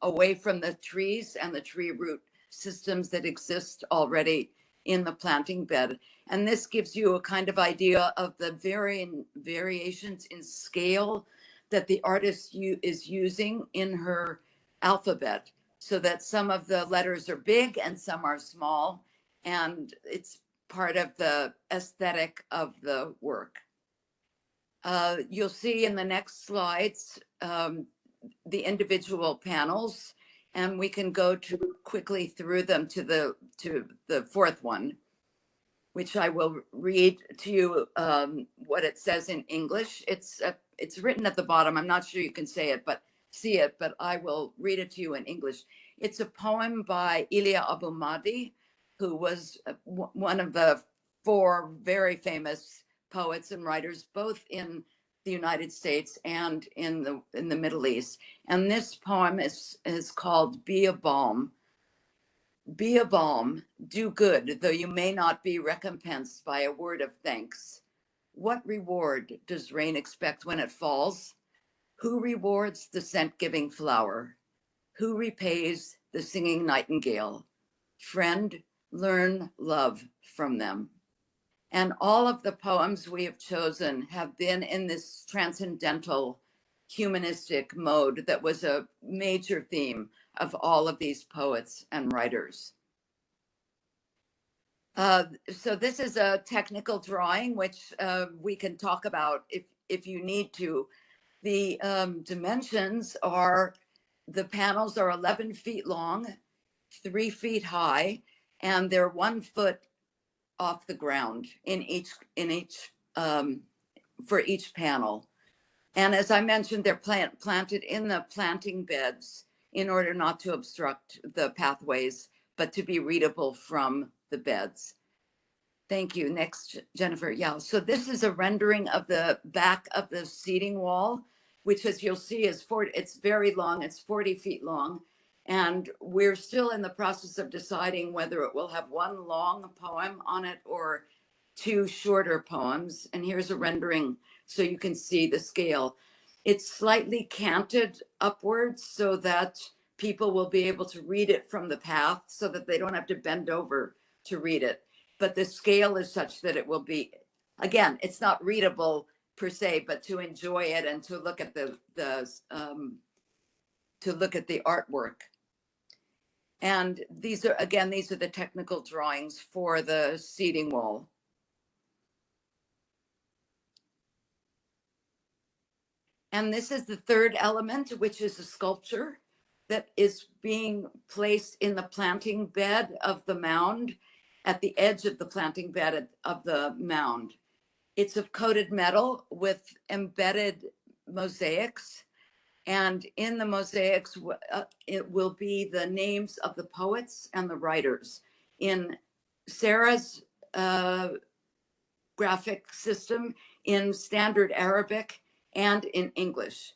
away from the trees and the tree root systems that exist already in the planting bed. And this gives you a kind of idea of the varying variations in scale that the artist is using in her alphabet, so that some of the letters are big and some are small, and it's part of the aesthetic of the work. You'll see in the next slides the individual panels, and we can go quickly through them to the 4th one, which I will read to you what it says in English. It's written at the bottom. I'm not sure you can see it, but I will read it to you in English. It's a poem by Ilya Abu Madi, who was one of the 4 very famous poets and writers, both in the United States and in the Middle East. And this poem is called Be a Balm. Be a balm, do good, though you may not be recompensed by a word of thanks. What reward does rain expect when it falls? Who rewards the scent-giving flower? Who repays the singing nightingale? Friend, learn love from them. And all of the poems we have chosen have been in this transcendental humanistic mode that was a major theme of all of these poets and writers. So this is a technical drawing, which we can talk about if you need to. The dimensions are, the panels are 11 feet long, 3 feet high, and they're 1 foot off the ground in each for each panel. And as I mentioned, they're planted in the planting beds in order not to obstruct the pathways, but to be readable from the beds. Thank you. Next, Jennifer. Yeah, so this is a rendering of the back of the seating wall, which, as you'll see, is it's very long. It's 40 feet long. And we're still in the process of deciding whether it will have one long poem on it or 2 shorter poems. And here's a rendering so you can see the scale. It's slightly canted upwards so that people will be able to read it from the path so that they don't have to bend over to read it. But the scale is such that it will be, again, it's not readable per se, but to enjoy it and to look at the artwork. And these are the technical drawings for the seating wall. And this is the third element, which is a sculpture that is being placed in the planting bed of the mound, at the edge of the planting bed of the mound. It's of coated metal with embedded mosaics. And in the mosaics, it will be the names of the poets and the writers. In Sarah's graphic system, in standard Arabic and in English,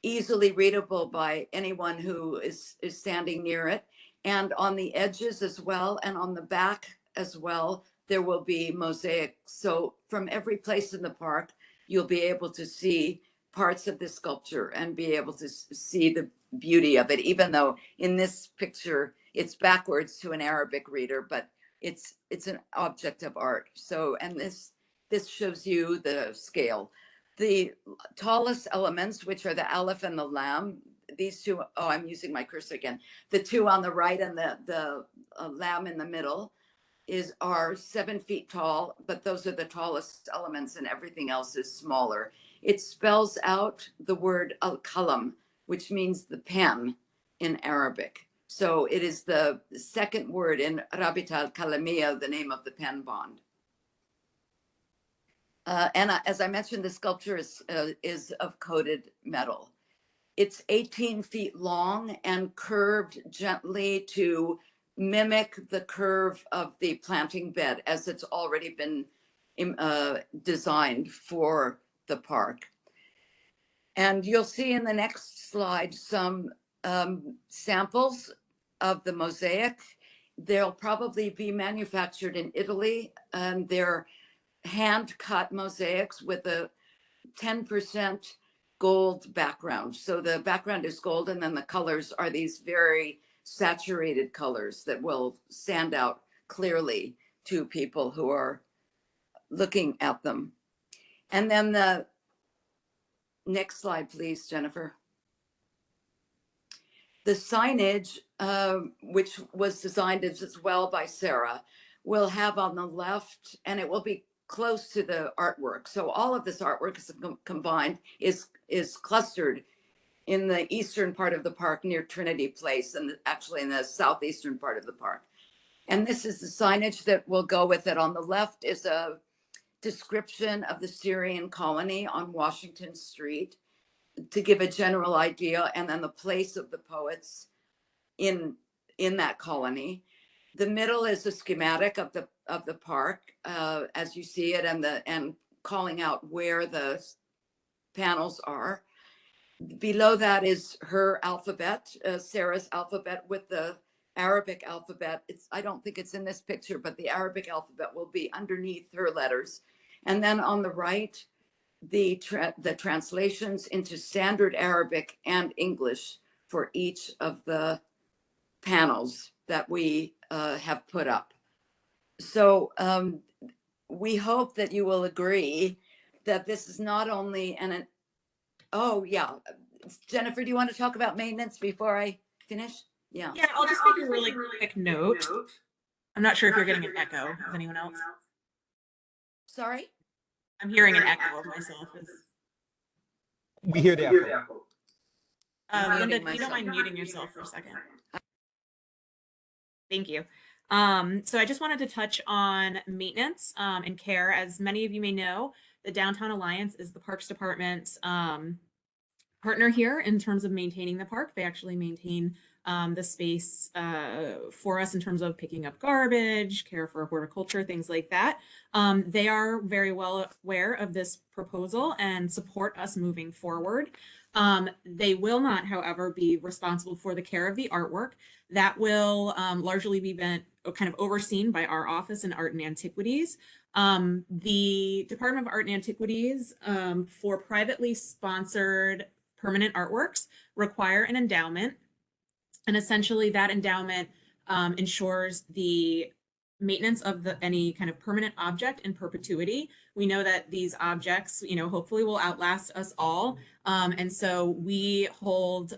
easily readable by anyone who is standing near it. And on the edges as well, and on the back as well, there will be mosaic. So from every place in the park, you'll be able to see parts of the sculpture and be able to see the beauty of it, even though in this picture, it's backwards to an Arabic reader, but it's an object of art. So, and this shows you the scale. The tallest elements, which are the aleph and the lam, these two, oh, I'm using my cursor again. The two on the right and the lam in the middle are 7 feet tall, but those are the tallest elements and everything else is smaller. It spells out the word al-qalam, which means the pen in Arabic. So it is the second word in Rabita al-Kalamiyya, the name of the pen bond. As I mentioned, the sculpture is of coated metal. It's 18 feet long and curved gently to mimic the curve of the planting bed as it's already been designed for the park. And you'll see in the next slide some samples of the mosaic. They'll probably be manufactured in Italy, and they're hand-cut mosaics with a 10% gold background. So the background is gold, and then the colors are these very saturated colors that will stand out clearly to people who are looking at them. And then the next slide, please, Jennifer. The signage, which was designed as well by Sarah, will have on the left, and it will be close to the artwork. So all of this artwork is combined, is clustered in the eastern part of the park near Trinity Place, and actually in the southeastern part of the park. And this is the signage that will go with it. On the left is a description of the Syrian colony on Washington Street to give a general idea, and then the place of the poets in that colony. The middle is a schematic of the park as you see it, and calling out where the panels are. Below that is her alphabet, Sarah's alphabet with the Arabic alphabet. I don't think it's in this picture, but the Arabic alphabet will be underneath her letters. And then on the right, the translations into standard Arabic and English for each of the panels that we have put up So we hope that you will agree that this is not only oh yeah, Jennifer, do you want to talk about maintenance before I finish? Yeah. Yeah, I'll just make a really quick note. I'm not sure if you're getting an echo. Is anyone else? Sorry? I'm hearing an echo of myself. We hear the echo. Linda, if you don't mind muting yourself for a second. Thank you. So I just wanted to touch on maintenance and care. As many of you may know, the Downtown Alliance is the Parks Department's partner here in terms of maintaining the park. They actually maintain the space for us in terms of picking up garbage, care for horticulture, things like that. They are very well aware of this proposal and support us moving forward. They will not, however, be responsible for the care of the artwork. That will largely be kind of overseen by our office in Art and Antiquities. The Department of Art and Antiquities for privately sponsored permanent artworks require an endowment. And essentially that endowment ensures the maintenance of any kind of permanent object in perpetuity. We know that these objects, hopefully will outlast us all. And so we hold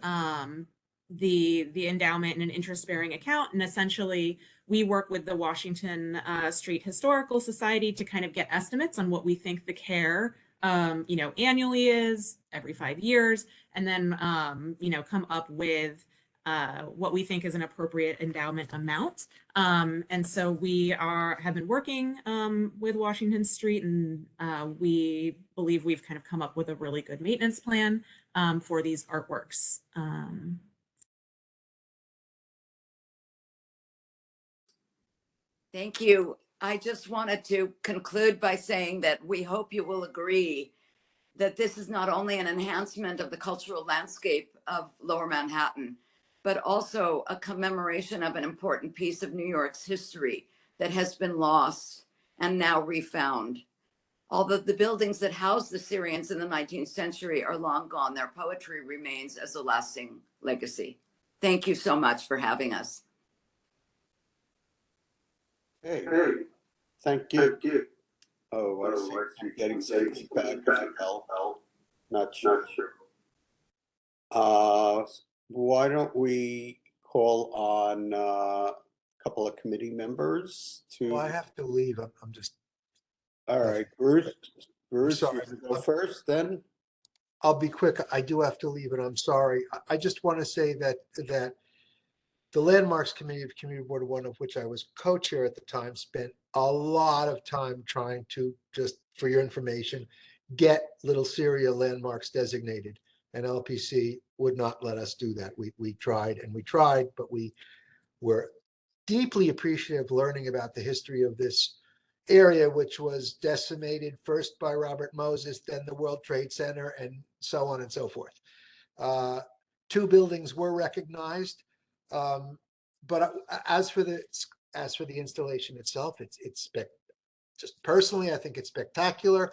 the endowment in an interest-bearing account. And essentially we work with the Washington Street Historical Society to kind of get estimates on what we think the care annually is every 5 years, and then, come up with what we think is an appropriate endowment amount. And so we have been working with Washington Street, and we believe we've kind of come up with a really good maintenance plan for these artworks. Thank you. I just wanted to conclude by saying that we hope you will agree that this is not only an enhancement of the cultural landscape of Lower Manhattan, but also a commemoration of an important piece of New York's history that has been lost and now refound. Although the buildings that housed the Syrians in the 19th century are long gone, their poetry remains as a lasting legacy. Thank you so much for having us. Hey, thank you. Oh, I see. You're getting some feedback as well. Not sure. Why don't we call on a couple of committee members to? Well, I have to leave. I'm just. All right, Bruce, sorry. you go first then. I'll be quick. I do have to leave, and I'm sorry. I just want to say that the Landmarks Committee of Community Board One, of which I was co-chair at the time, spent a lot of time trying to, just for your information, get Little Syria landmarks designated. And LPC would not let us do that. We tried and we tried, but we were deeply appreciative of learning about the history of this area, which was decimated first by Robert Moses, then the World Trade Center, and so on and so forth. 2 buildings were recognized. But as for the installation itself, it's just personally, I think it's spectacular.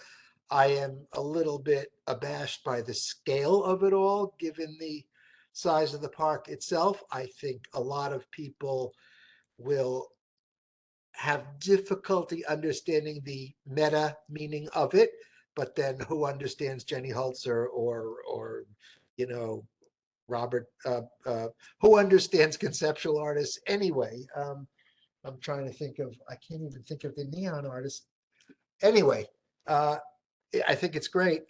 I am a little bit abashed by the scale of it all, given the size of the park itself. I think a lot of people will have difficulty understanding the meta meaning of it, but then who understands Jenny Holzer or Robert, who understands conceptual artists anyway? I'm trying to think of, I can't even think of the neon artist. Anyway, I think it's great.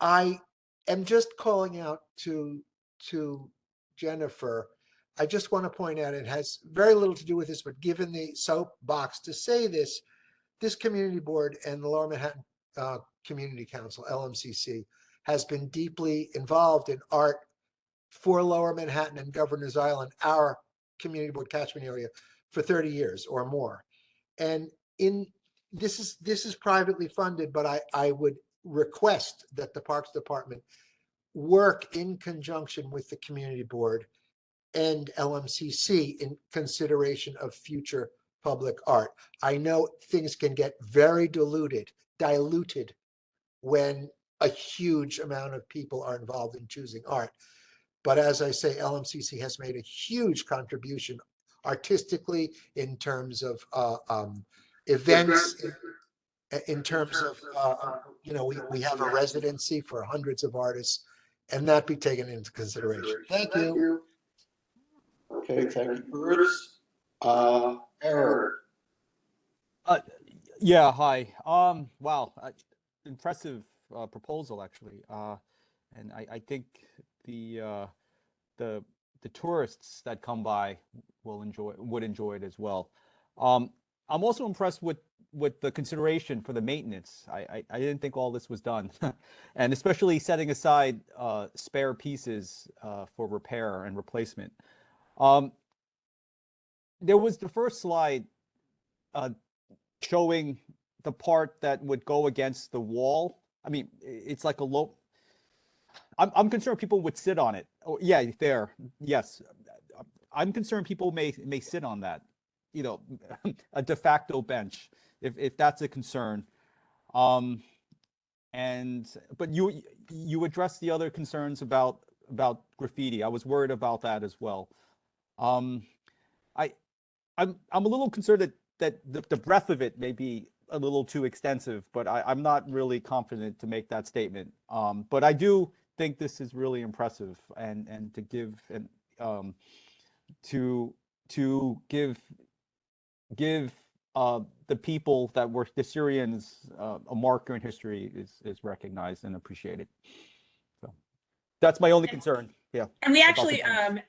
I am just calling out to Jennifer. I just want to point out, it has very little to do with this, but given the soapbox to say this, this community board and the Lower Manhattan Community Council, LMCC, has been deeply involved in art for Lower Manhattan and Governor's Island, our community board catchment area, for 30 years or more. And this is privately funded, but I would request that the Parks Department work in conjunction with the community board and LMCC in consideration of future public art. I know things can get very diluted when a huge amount of people are involved in choosing art. But as I say, LMCC has made a huge contribution artistically in terms of events in terms of, we have a residency for hundreds of artists, and that be taken into consideration. Thank you. Okay, thank you, Bruce. Eric. Yeah, hi. Wow, impressive proposal actually. And I think the uh, the the tourists that come by would enjoy it as well. I'm also impressed with the consideration for the maintenance. I didn't think all this was done, and especially setting aside spare pieces for repair and replacement. Um, there was the first slide uh, showing the part that would go against the wall. I mean, it's like a low. I'm concerned people would sit on it. Oh, yeah, there. Yes, I'm concerned people may sit on that. You know, a de facto bench, if that's a concern. Um, but you addressed the other concerns about graffiti. I was worried about that as well. Um, I I'm a little concerned that the breadth of it may be a little too extensive, but I'm not really confident to make that statement. But I do think this is really impressive, and to give and to give the people that were the Syrians a marker in history is recognized and appreciated. So that's my only concern. Yeah. And we about actually, the bench.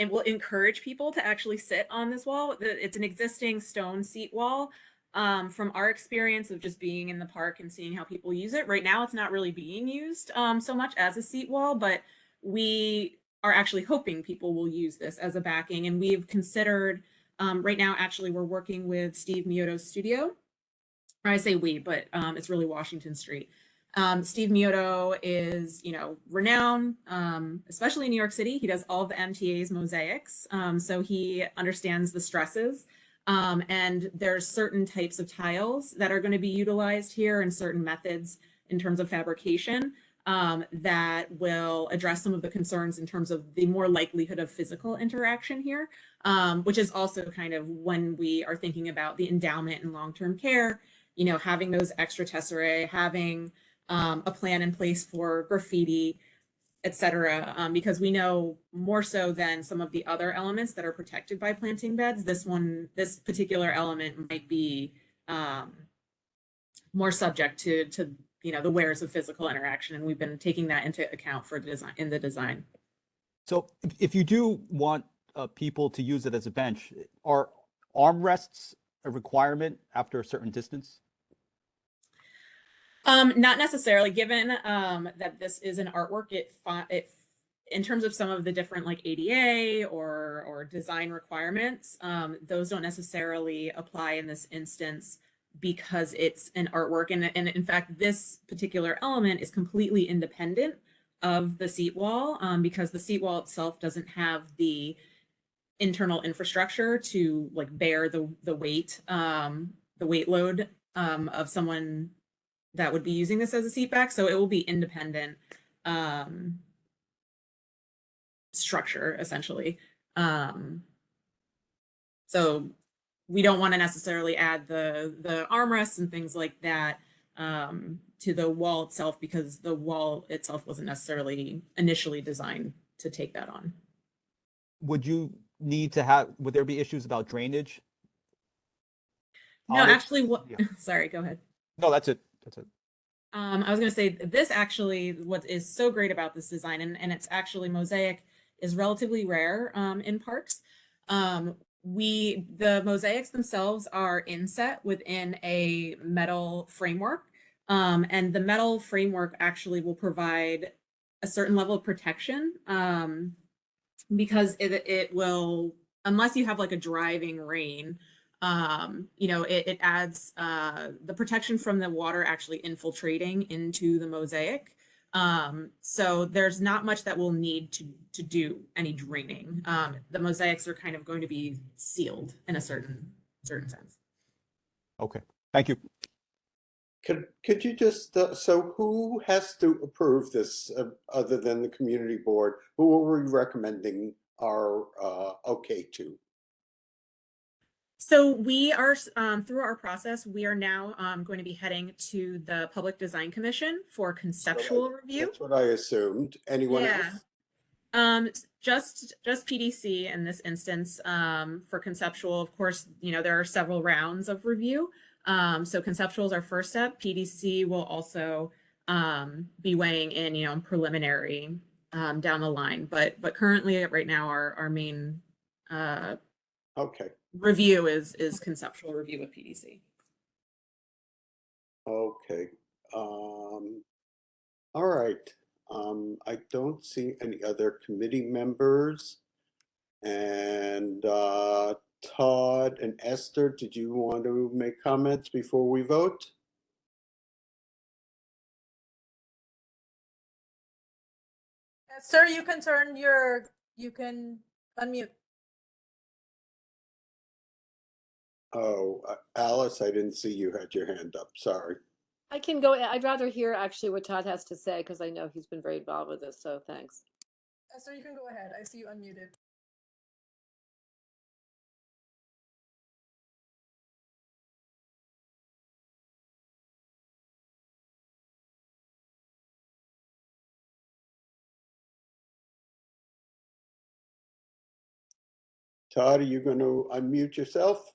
it will encourage people to actually sit on this wall. It's an existing stone seat wall. From our experience of just being in the park and seeing how people use it, right now it's not really being used so much as a seat wall, but we are actually hoping people will use this as a backing. And we've considered, right now, actually, we're working with Steve Mioto's studio. Or I say we, but it's really Washington Street. Steve Mioto is, renowned, especially in New York City. He does all of the MTA's mosaics, so he understands the stresses. And there's certain types of tiles that are going to be utilized here and certain methods in terms of fabrication that will address some of the concerns in terms of the more likelihood of physical interaction here, which is also kind of when we are thinking about the endowment and long-term care, having those extra tesserae, having a plan in place for graffiti, etc. Because we know more so than some of the other elements that are protected by planting beds, this particular element might be more subject to the wares of physical interaction, and we've been taking that into account for the design. So if you do want people to use it as a bench, are armrests a requirement after a certain distance? Not necessarily, given that this is an artwork, it in terms of some of the different like ADA or design requirements, those don't necessarily apply in this instance because it's an artwork. And in fact, this particular element is completely independent of the seat wall because the seat wall itself doesn't have the internal infrastructure to like bear the weight load of someone that would be using this as a seat back. So it will be independent structure essentially. So we don't want to necessarily add the armrests and things like that to the wall itself because the wall itself wasn't necessarily initially designed to take that on. Would there be issues about drainage? No, actually, sorry, go ahead. No, that's it. I was going to say this actually, what is so great about this design, and it's actually mosaic is relatively rare in parks. The mosaics themselves are inset within a metal framework, and the metal framework actually will provide a certain level of protection because it will, unless you have like a driving rain, it adds the protection from the water actually infiltrating into the mosaic. So there's not much that we'll need to do any draining. The mosaics are kind of going to be sealed in a certain sense. Okay, thank you. Could you just, so who has to approve this other than the community board? Who are we recommending our okay to? So we are, through our process, we are now going to be heading to the Public Design Commission for conceptual review. That's what I assumed. Anyone Yeah. else? Just PDC in this instance. For conceptual, of course, there are several rounds of review. So conceptual is our first step. PDC will also be weighing in, preliminary down the line. But currently, right now, our main Okay. review is conceptual review with PDC. Okay. All right. I don't see any other committee members. And Todd and Esther, did you want to make comments before we vote? Sir, you can unmute. Oh, Alice, I didn't see you had your hand up. Sorry. I can go. I'd rather hear actually what Todd has to say because I know he's been very involved with this. So thanks. Sir, you can go ahead. I see you unmuted. Todd, are you going to unmute yourself?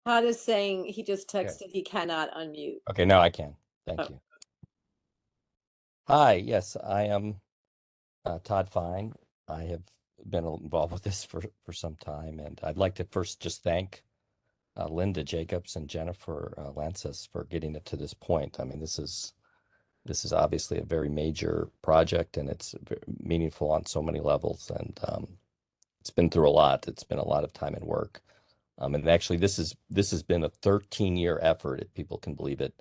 Todd is saying he just texted he cannot unmute. Okay, now I can. Thank Oh. you. Hi, yes, I am Todd Fine. I have been involved with this for some time, and I'd like to first just thank Linda Jacobs and Jennifer Lances for getting it to this point. I mean, this is obviously a very major project, and it's meaningful on so many levels, and it's been through a lot. It's been a lot of time and work. And actually, this has been a 13-year effort, if people can believe it,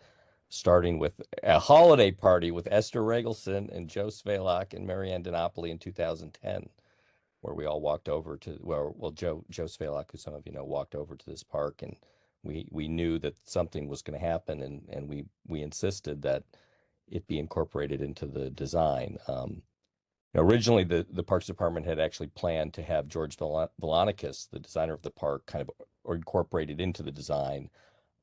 starting with a holiday party with Esther Regelson and Joe Svalak and Marianne Dinopoli in 2010, where we all walked over to Joe Svalak, who some of you know, walked over to this park, and we knew that something was going to happen, and we insisted that it be incorporated into the design. Originally, the Parks Department had actually planned to have George Vilonikis, the designer of the park, kind of incorporated into the design,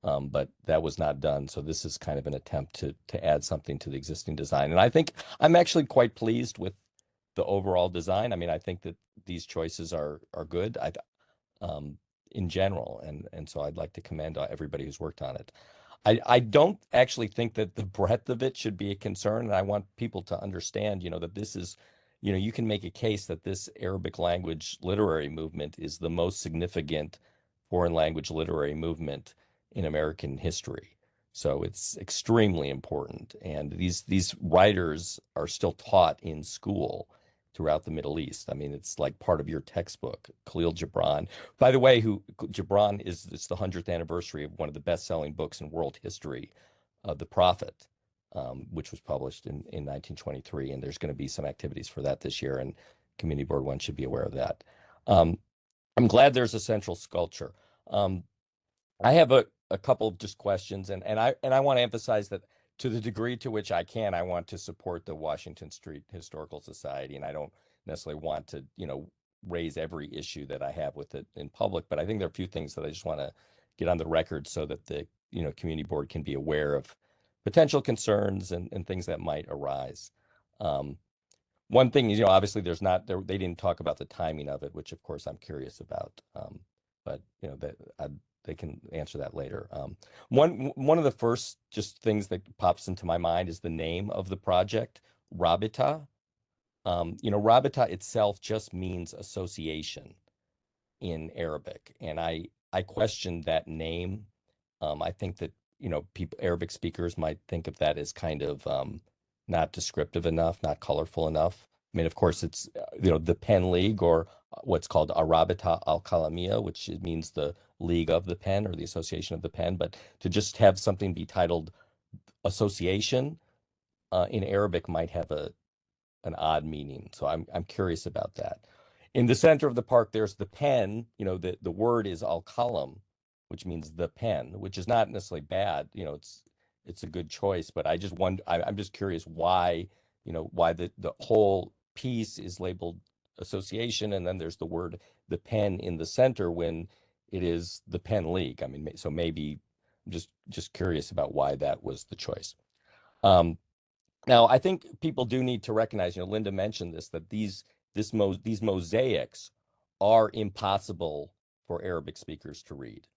but that was not done. So this is kind of an attempt to add something to the existing design. And I think I'm actually quite pleased with the overall design. I mean, I think that these choices are good in general, and so I'd like to commend everybody who's worked on it. I don't actually think that the breadth of it should be a concern, and I want people to understand, that this is, you can make a case that this Arabic language literary movement is the most significant foreign language literary movement in American history. So it's extremely important, and these writers are still taught in school throughout the Middle East. I mean, it's like part of your textbook. Khalil Gibran, by the way, it's the 100th anniversary of one of the best-selling books in world history, The Prophet, which was published in 1923. And there's going to be some activities for that this year, and Community Board 1 should be aware of that. I'm glad there's a central sculpture. I have a couple of just questions, and I want to emphasize that to the degree to which I can, I want to support the Washington Street Historical Society, and I don't necessarily want to, raise every issue that I have with it in public, but I think there are a few things that I just want to get on the record so that the, community board can be aware of potential concerns and things that might arise. One thing is, obviously they didn't talk about the timing of it, which of course I'm curious about. But they can answer that later. One of the first just things that pops into my mind is the name of the project, Rabita. Rabita itself just means association in Arabic, and I questioned that name. I think that Arabic speakers might think of that as kind of not descriptive enough, not colorful enough. I mean, of course, it's the Pen League, or what's called Arabita Al Kalamia, which means the League of the Pen or the Association of the Pen. But to just have something be titled Association in Arabic might have an odd meaning. So I'm curious about that. In the center of the park, there's the pen. You know, the word is al-qalam, which means the pen, which is not necessarily bad. You know, it's a good choice, but I just wonder, I'm just curious why, you know, why the whole piece is labeled association, and then there's the word the pen in the center when it is the Penn League. I mean, so maybe I'm just curious about why that was the choice. Now, I think people do need to recognize, you know, Linda mentioned this, that these mosaics are impossible for Arabic speakers to read.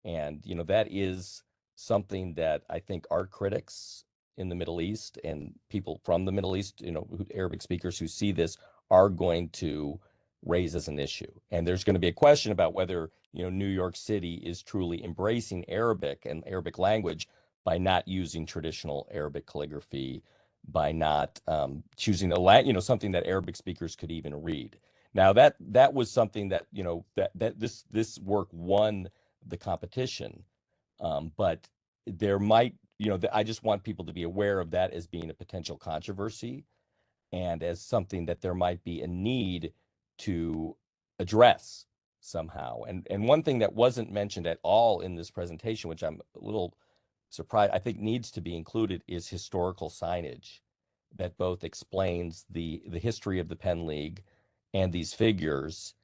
And, you know, that is something that I think art critics in the Middle East and people from the Middle East, you know, Arabic speakers who see this are going to raise as an issue. And there's going to be a question about whether, you know, New York City is truly embracing Arabic and Arabic language by not using traditional Arabic calligraphy, by not choosing you know, something that Arabic speakers could even read. Now that was something that, you know, that this work won the competition, but there might, you know, I just want people to be aware of that as being a potential controversy and as something that there might be a need to address somehow. And one thing that wasn't mentioned at all in this presentation, which I'm a little surprised, I think needs to be included, is historical signage that both explains the history of the Penn League and these figures,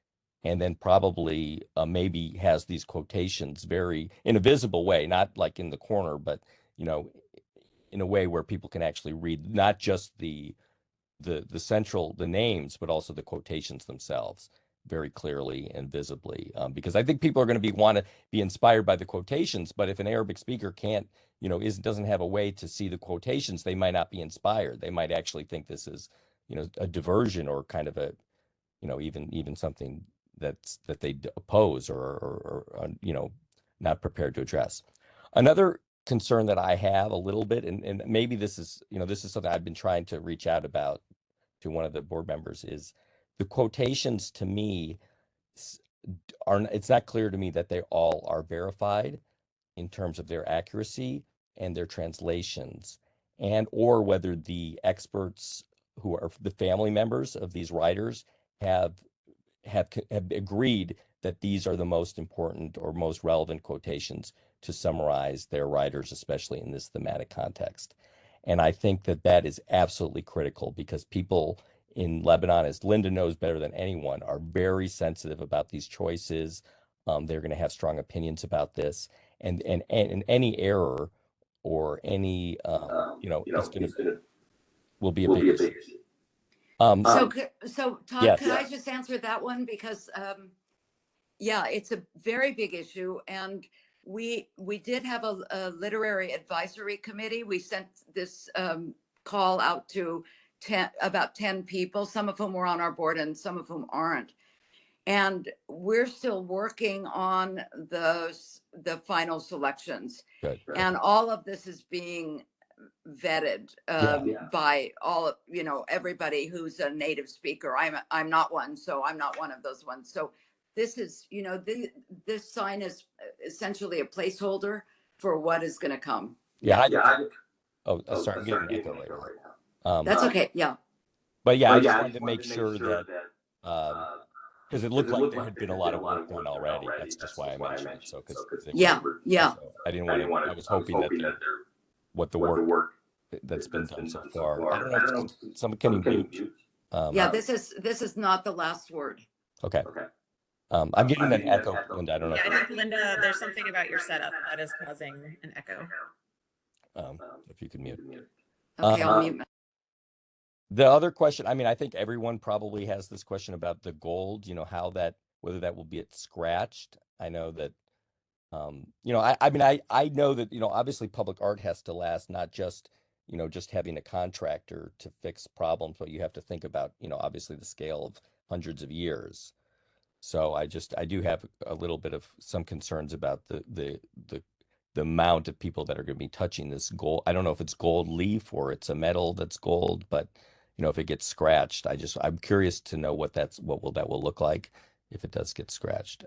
and then probably maybe has these quotations very in a visible way, not like in the corner, but, you know, in a way where people can actually read not just the names, but also the quotations themselves very clearly and visibly. Because I think people are going to want to be inspired by the quotations, but if an Arabic speaker can't, you know, doesn't have a way to see the quotations, they might not be inspired. They might actually think this is, you know, a diversion or kind of a, you know, even something that they oppose or you know, not prepared to address. Another concern that I have a little bit, and maybe this is, you know, this is something I've been trying to reach out about to one of the board members, is the quotations to me it's not clear to me that they all are verified in terms of their accuracy and their translations, and or whether the experts who are the family members of these writers have agreed that these are the most important or most relevant quotations to summarize their writers, especially in this thematic context. And I think that that is absolutely critical because people in Lebanon, as Linda knows better than anyone, are very sensitive about these choices. They're going to have strong opinions about this, and any error or any you know, is going to will be a big issue. So Todd, Yes. could I just answer that one? Because yeah, it's a very big issue. And we did have a literary advisory committee. We sent this call out to about 10 people, some of whom were on our board and some of whom aren't. And we're still working on the final selections. Good. And all of this is being vetted by all, you know, everybody who's a native speaker. I'm not one, so I'm not one of those ones. So this is, you know, this sign is essentially a placeholder for what is going to come. Sorry, I'm getting an echo right now. That's okay. Yeah. But yeah, I just wanted to make sure that because it looked like there had been a lot of work done already. That's just why I mentioned it. So because yeah. So I didn't want to. I was hoping that what the work that's been done so far. I don't know if someone can you mute. Yeah, this is not the last word. Okay. I'm getting an echo, Linda. I don't know. Yeah, I think Linda, there's something about your setup that is causing an echo. If you could mute. Okay, I'll mute. The other question, I mean, I think everyone probably has this question about the gold, you know, whether that will get scratched. I know that, you know, I mean, I know that, you know, obviously public art has to last, not just, you know, just having a contractor to fix problems, but you have to think about, you know, obviously the scale of hundreds of years. So I do have a little bit of some concerns about the amount of people that are going to be touching this gold. I don't know if it's gold leaf or it's a metal that's gold, but you know, if it gets scratched, I'm curious to know what that will look like if it does get scratched.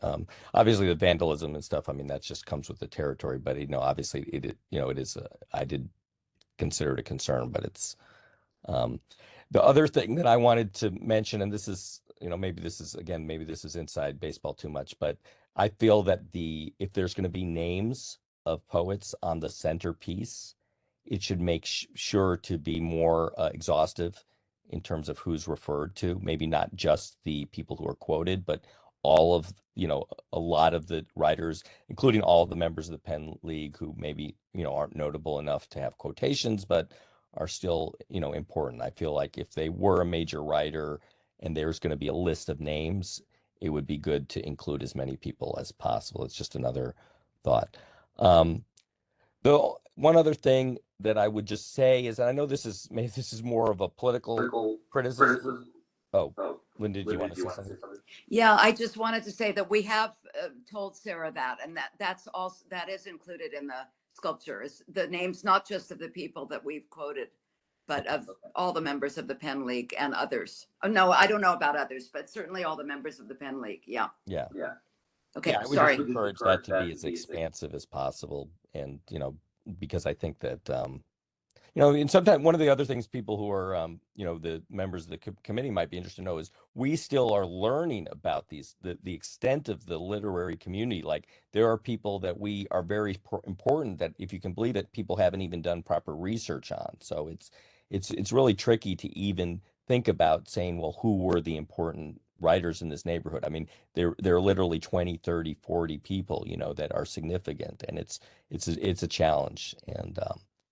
Obviously the vandalism and stuff, I mean, that just comes with the territory, but you know, obviously it you know, it is I did considered a concern, but it's the other thing that I wanted to mention, and this is, maybe this is inside baseball too much, but I feel that if there's going to be names of poets on the centerpiece, it should make sure to be more exhaustive in terms of who's referred to, maybe not just the people who are quoted, but all of, a lot of the writers, including all of the members of the Penn League who maybe, aren't notable enough to have quotations, but are still, important. I feel like if they were a major writer and there's going to be a list of names, it would be good to include as many people as possible. It's just another thought. The one other thing that I would just say is, and I know this is more of a political criticism. Oh, Linda, do you want to say something? Yeah, I just wanted to say that we have told Sarah that, and that is included in the sculptures, the names, not just of the people that we've quoted, but of all the members of the Penn League and others. Oh, no, I don't know about others, but certainly all the members of the Penn League. Yeah. Yeah. Okay. Yeah, I would Sorry. just encourage that to be as expansive as possible, and because I think that and sometimes one of the other things people who are, the members of the committee might be interested to know is we still are learning about the extent of the literary community. Like there are people that we are very important that, if you can believe it, people haven't even done proper research on. So it's really tricky to even think about saying, well, who were the important writers in this neighborhood? I mean, there are literally 20, 30, 40 people, that are significant, and it's a challenge, and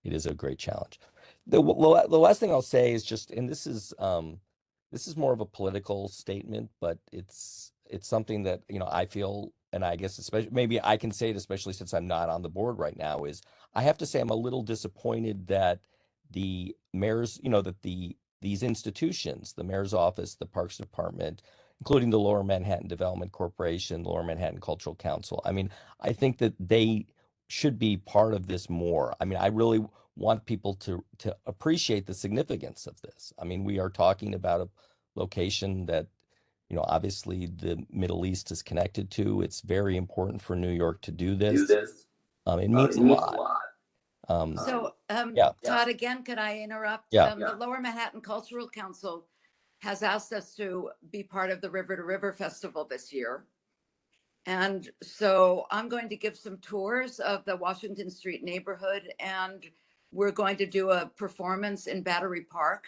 it is a great challenge. The last thing I'll say is just, and this is more of a political statement, but it's something that I feel, and I guess especially maybe I can say it, especially since I'm not on the board right now, is I have to say I'm a little disappointed that the mayor's, these institutions, the mayor's office, the Parks Department, including the Lower Manhattan Development Corporation, Lower Manhattan Cultural Council. I mean, I think that they should be part of this more. I mean, I really want people to appreciate the significance of this. I mean, we are talking about a location that, obviously the Middle East is connected to. It's very important for New York to do this. It means a lot. Yeah. Todd, again, could I interrupt? Yeah. The Lower Manhattan Cultural Council has asked us to be part of the River to River Festival this year. And so I'm going to give some tours of the Washington Street neighborhood, and we're going to do a performance in Battery Park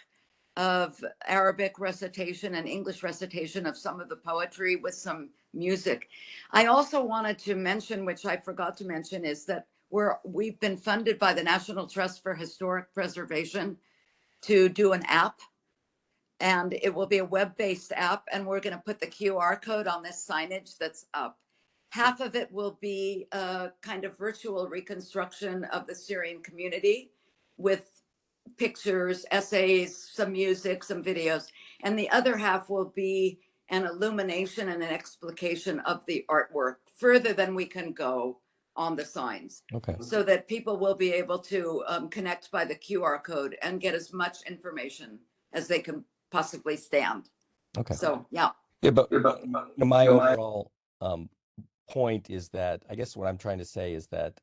of Arabic recitation and English recitation of some of the poetry with some music. I also wanted to mention, which I forgot to mention, is that we've been funded by the National Trust for Historic Preservation to do an app, and it will be a web-based app, and we're going to put the QR code on this signage that's up. Half of it will be a kind of virtual reconstruction of the Syrian community with pictures, essays, some music, some videos. And the other half will be an illumination and an explication of the artwork further than we can go on the signs. Okay. So that people will be able to connect by the QR code and get as much information as they can possibly stand. Okay. So, yeah. Yeah, but my overall point is that, I guess what I'm trying to say is that,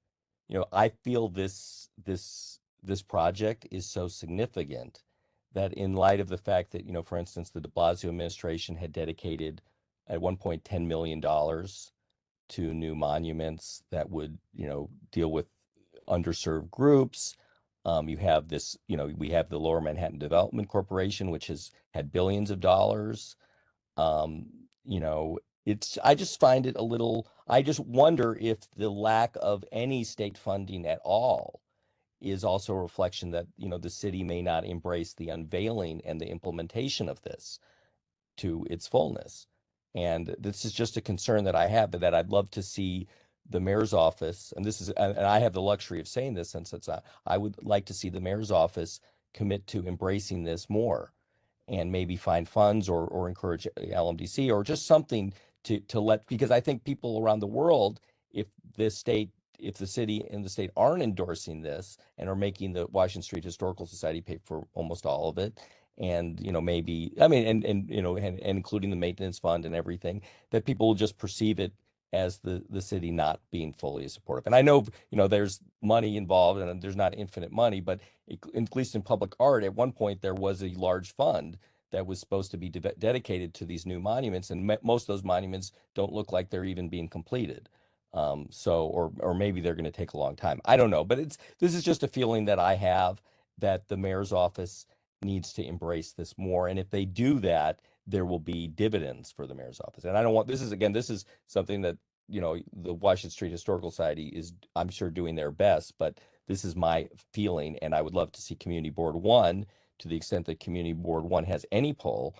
I feel this project is so significant that, in light of the fact that, for instance, the de Blasio administration had dedicated at one point $10 million to new monuments that would, deal with underserved groups. You have this, we have the Lower Manhattan Development Corporation, which has had billions of dollars. I just find it a little, I just wonder if the lack of any state funding at all is also a reflection that, the city may not embrace the unveiling and the implementation of this to its fullness. And this is just a concern that I have, that I'd love to see the mayor's office, and I have the luxury of saying this, since I would like to see the mayor's office commit to embracing this more, and maybe find funds or encourage LMDC or just something to let, because I think people around the world, if the city and the state aren't endorsing this and are making the Washington Street Historical Society pay for almost all of it, and maybe, I mean, and including the maintenance fund and everything, that people will just perceive it as the city not being fully supportive. And I know, there's money involved and there's not infinite money, but at least in public art, at one point there was a large fund that was supposed to be dedicated to these new monuments, and most of those monuments don't look like they're even being completed. Or maybe they're going to take a long time. I don't know, but this is just a feeling that I have, that the mayor's office needs to embrace this more. And if they do that, there will be dividends for the mayor's office. And I don't want, this is something that, the Washington Street Historical Society is, I'm sure, doing their best, but this is my feeling. And I would love to see Community Board 1, to the extent that Community Board 1 has any pull,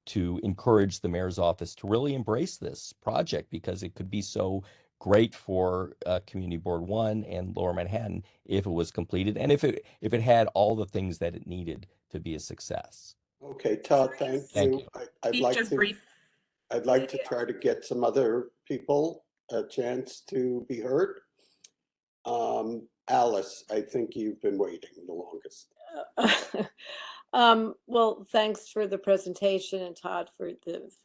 to encourage the mayor's office to really embrace this project, because it could be so great for Community Board 1 and Lower Manhattan if it was completed, and if it had all the things that it needed to be a success. Okay, Todd, thank you. I'd like to try to get some other people a chance to be heard. Alice, I think you've been waiting the longest. Well, thanks for the presentation, and Todd for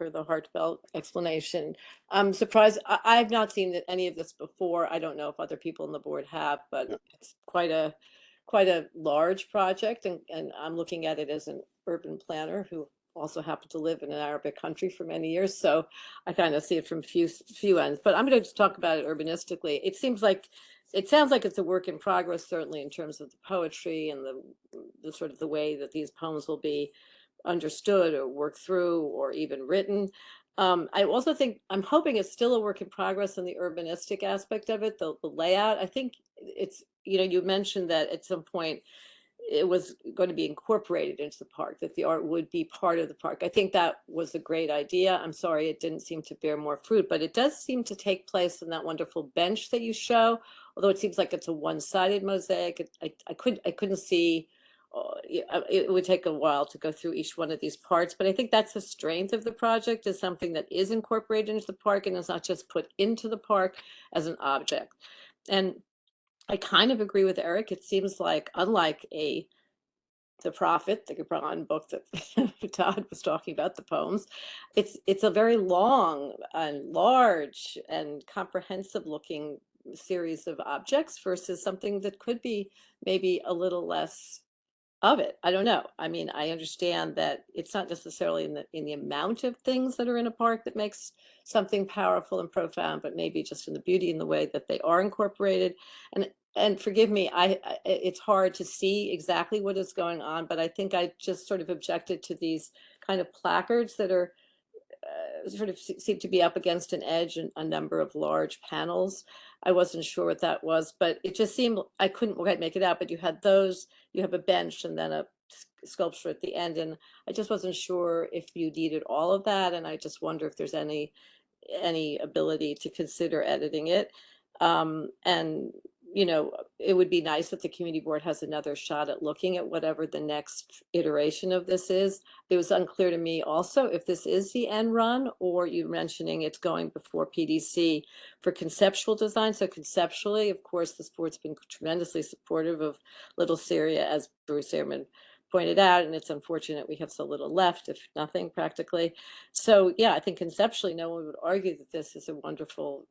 the heartfelt explanation. I'm surprised. I've not seen any of this before. I don't know if other people on the board have, but it's quite a large project, and I'm looking at it as an urban planner who also happened to live in an Arabic country for many years, so I kind of see it from few ends. But I'm going to just talk about it urbanistically. It sounds like it's a work in progress, certainly in terms of the poetry and the sort of the way that these poems will be understood or worked through or even written. I also think, I'm hoping it's still a work in progress in the urbanistic aspect of it, the layout. I think it's, you mentioned that at some point it was going to be incorporated into the park, that the art would be part of the park. I think that was a great idea. I'm sorry it didn't seem to bear more fruit, but it does seem to take place in that wonderful bench that you show, although it seems like it's a one-sided mosaic. I couldn't see, it would take a while to go through each one of these parts, but I think that's the strength of the project, is something that is incorporated into the park and is not just put into the park as an object. And I kind of agree with Eric. It seems like, unlike The Prophet, the Gibran book that Todd was talking about, the poems, it's a very long and large and comprehensive looking series of objects versus something that could be maybe a little less of it. I don't know. I mean, I understand that it's not necessarily in the amount of things that are in a park that makes something powerful and profound, but maybe just in the beauty and the way that they are incorporated. And forgive me, it's hard to see exactly what is going on, but I think I just sort of objected to these kind of placards that are sort of seem to be up against an edge and a number of large panels. I wasn't sure what that was, but it just seemed, I couldn't quite make it out, but you had those, you have a bench and then a sculpture at the end. And I just wasn't sure if you needed all of that. And I just wonder if there's any ability to consider editing it. And it would be nice if the community board has another shot at looking at whatever the next iteration of this is. It was unclear to me also if this is the end run, or you're mentioning it's going before PDC for conceptual design. So conceptually, of course, this board's been tremendously supportive of Little Syria, as Bruce Ehrman pointed out, and it's unfortunate we have so little left, if nothing, practically. So yeah, I think conceptually no one would argue that this is a wonderful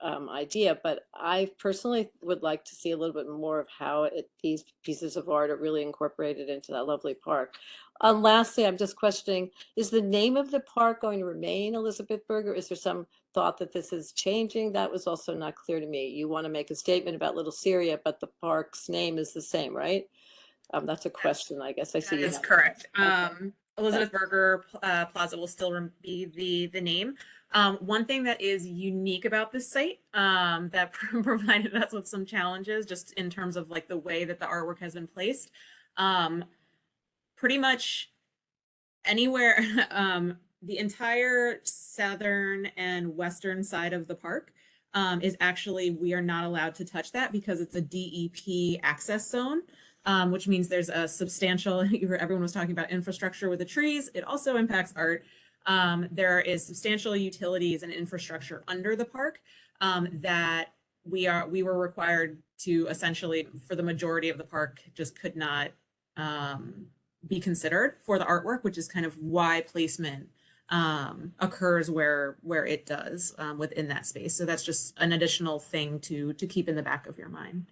idea, but I personally would like to see a little bit more of how these pieces of art are really incorporated into that lovely park. Lastly, I'm just questioning, is the name of the park going to remain Elizabethburg, or is there some thought that this is changing? That was also not clear to me. You want to make a statement about Little Syria, but the park's name is the same, right? That's a question, I guess. I see that is correct. Elizabeth Berger Plaza will still be the name. One thing that is unique about this site that provided us with some challenges, just in terms of like the way that the artwork has been placed, pretty much anywhere, the entire southern and western side of the park is actually, we are not allowed to touch that because it's a DEP access zone. Which means there's a substantial, everyone was talking about infrastructure with the trees. It also impacts art. There is substantial utilities and infrastructure under the park that we were required to essentially, for the majority of the park, just could not be considered for the artwork, which is kind of why placement occurs where it does within that space. So that's just an additional thing to keep in the back of your mind.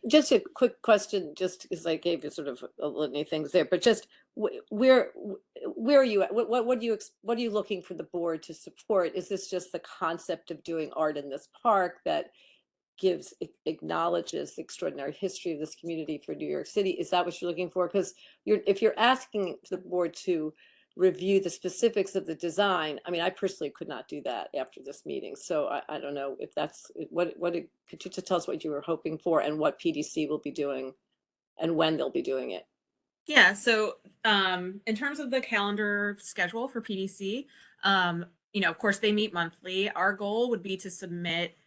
Just a quick question, just because I gave you sort of a litany of things there, but just where are you at? What are you looking for the board to support? Is this just the concept of doing art in this park that acknowledges the extraordinary history of this community for New York City? Is that what you're looking for? Because if you're asking the board to review the specifics of the design, I mean, I personally could not do that after this meeting. So I don't know if that's could you just tell us what you were hoping for and what PDC will be doing and when they'll be doing it? Yeah, so in terms of the calendar schedule for PDC, of course they meet monthly. Our goal would be to submit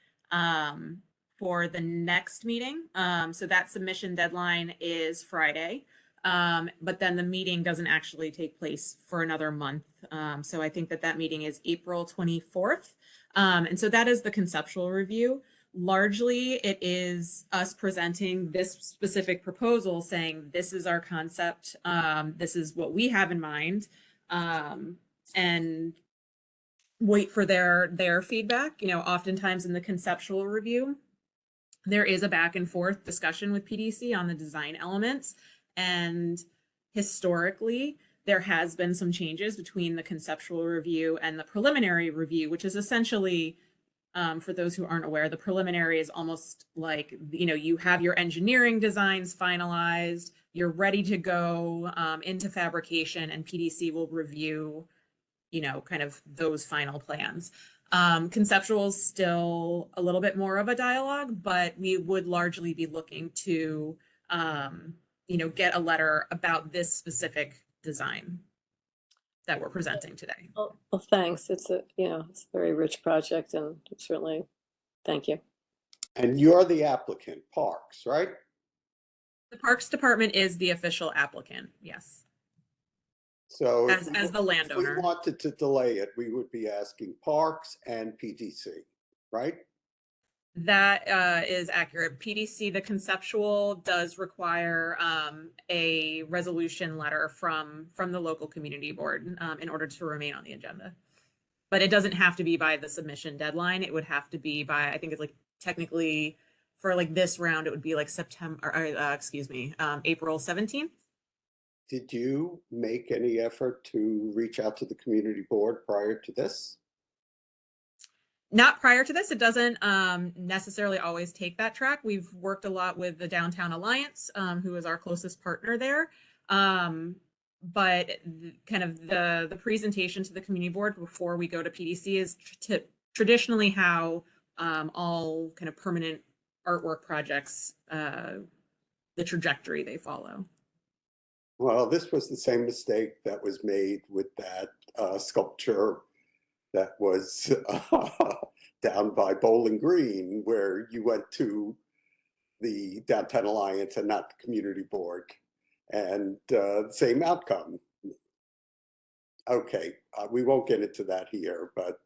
for the next meeting. So that submission deadline is Friday. But then the meeting doesn't actually take place for another month. So I think that meeting is April 24th. And so that is the conceptual review. Largely, it is us presenting this specific proposal saying, this is our concept, this is what we have in mind, and wait for their feedback. Oftentimes in the conceptual review, there is a back and forth discussion with PDC on the design elements. And historically, there has been some changes between the conceptual review and the preliminary review, which is essentially, for those who aren't aware, the preliminary is almost like, you have your engineering designs finalized, you're ready to go into fabrication, and PDC will review, kind of those final plans. Conceptual is still a little bit more of a dialogue, but we would largely be looking to, get a letter about this specific design that we're presenting today. Well, thanks. It's a very rich project, and certainly thank you. And you're the applicant, Parks, right? The Parks Department is the official applicant, yes. So as the landowner. If we wanted to delay it, we would be asking Parks and PDC, right? That is accurate. PDC, the conceptual, does require a resolution letter from the local community board in order to remain on the agenda. But it doesn't have to be by the submission deadline. It would have to be by, I think it's like technically for like this round, it would be like April 17th. Did you make any effort to reach out to the community board prior to this? Not prior to this. It doesn't necessarily always take that track. We've worked a lot with the Downtown Alliance, who is our closest partner there. But kind of the presentation to the community board before we go to PDC is traditionally how all kind of permanent artwork projects, the trajectory they follow. Well, this was the same mistake that was made with that sculpture that was down by Bowling Green, where you went to the Downtown Alliance and not the community board, and same outcome. Okay, we won't get into that here, but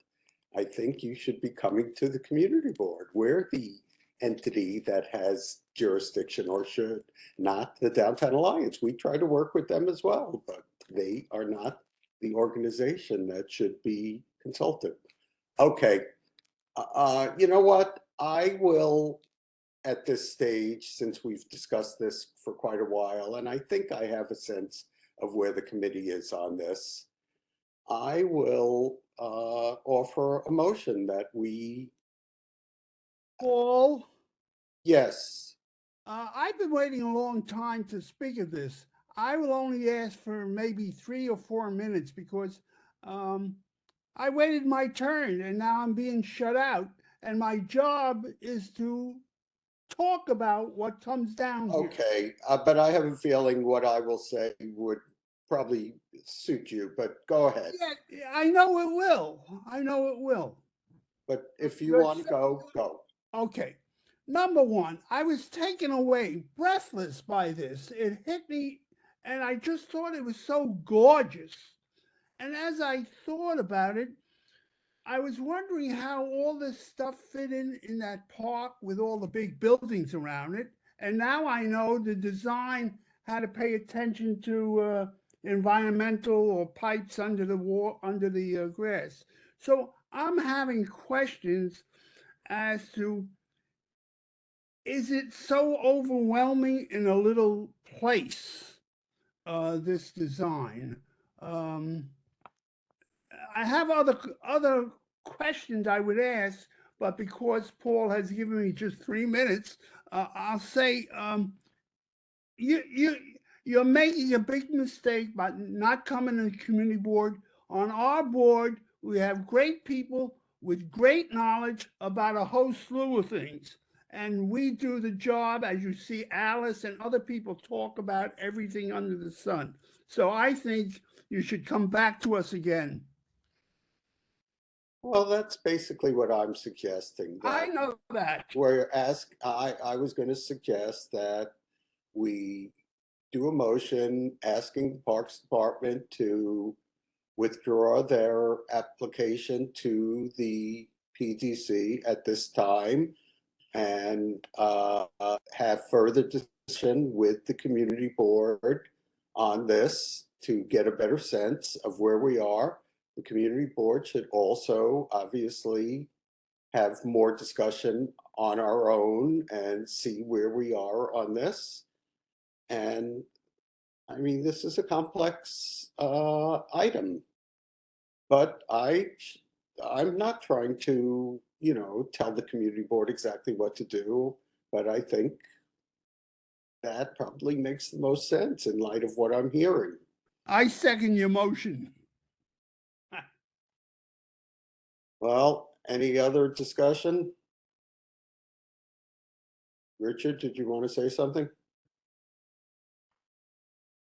I think you should be coming to the community board. We're the entity that has jurisdiction, or should, not the Downtown Alliance. We try to work with them as well, but they are not the organization that should be consulted. Okay, you know what? I will, at this stage, since we've discussed this for quite a while, and I think I have a sense of where the committee is on this, I will offer a motion that we... Paul? Yes. I've been waiting a long time to speak of this. I will only ask for maybe 3 or 4 minutes because I waited my turn and now I'm being shut out. And my job is to talk about what comes down here. Okay, but I have a feeling what I will say would probably suit you, but go ahead. Yeah, I know it will. I know it will. But if you want to go, go. Okay. Number one, I was taken away, breathless by this. It hit me, and I just thought it was so gorgeous. And as I thought about it, I was wondering how all this stuff fit in that park with all the big buildings around it. And now I know the design, how to pay attention to environmental or pipes under the grass. So I'm having questions as to, is it so overwhelming in a little place, this design? I have other questions I would ask, but because Paul has given me just 3 minutes, I'll say, you're making a big mistake by not coming to the community board. On our board, we have great people with great knowledge about a whole slew of things. And we do the job, as you see Alice and other people talk about everything under the sun. So I think you should come back to us again. Well, that's basically what I'm suggesting. I know that. I was going to suggest that we do a motion asking the Parks Department to withdraw their application to the PDC at this time and have further discussion with the community board on this to get a better sense of where we are. The community board should also obviously have more discussion on our own and see where we are on this. And I mean, this is a complex item, but I'm not trying to, tell the community board exactly what to do, but I think that probably makes the most sense in light of what I'm hearing. I second your motion. Well, any other discussion? Richard, did you want to say something?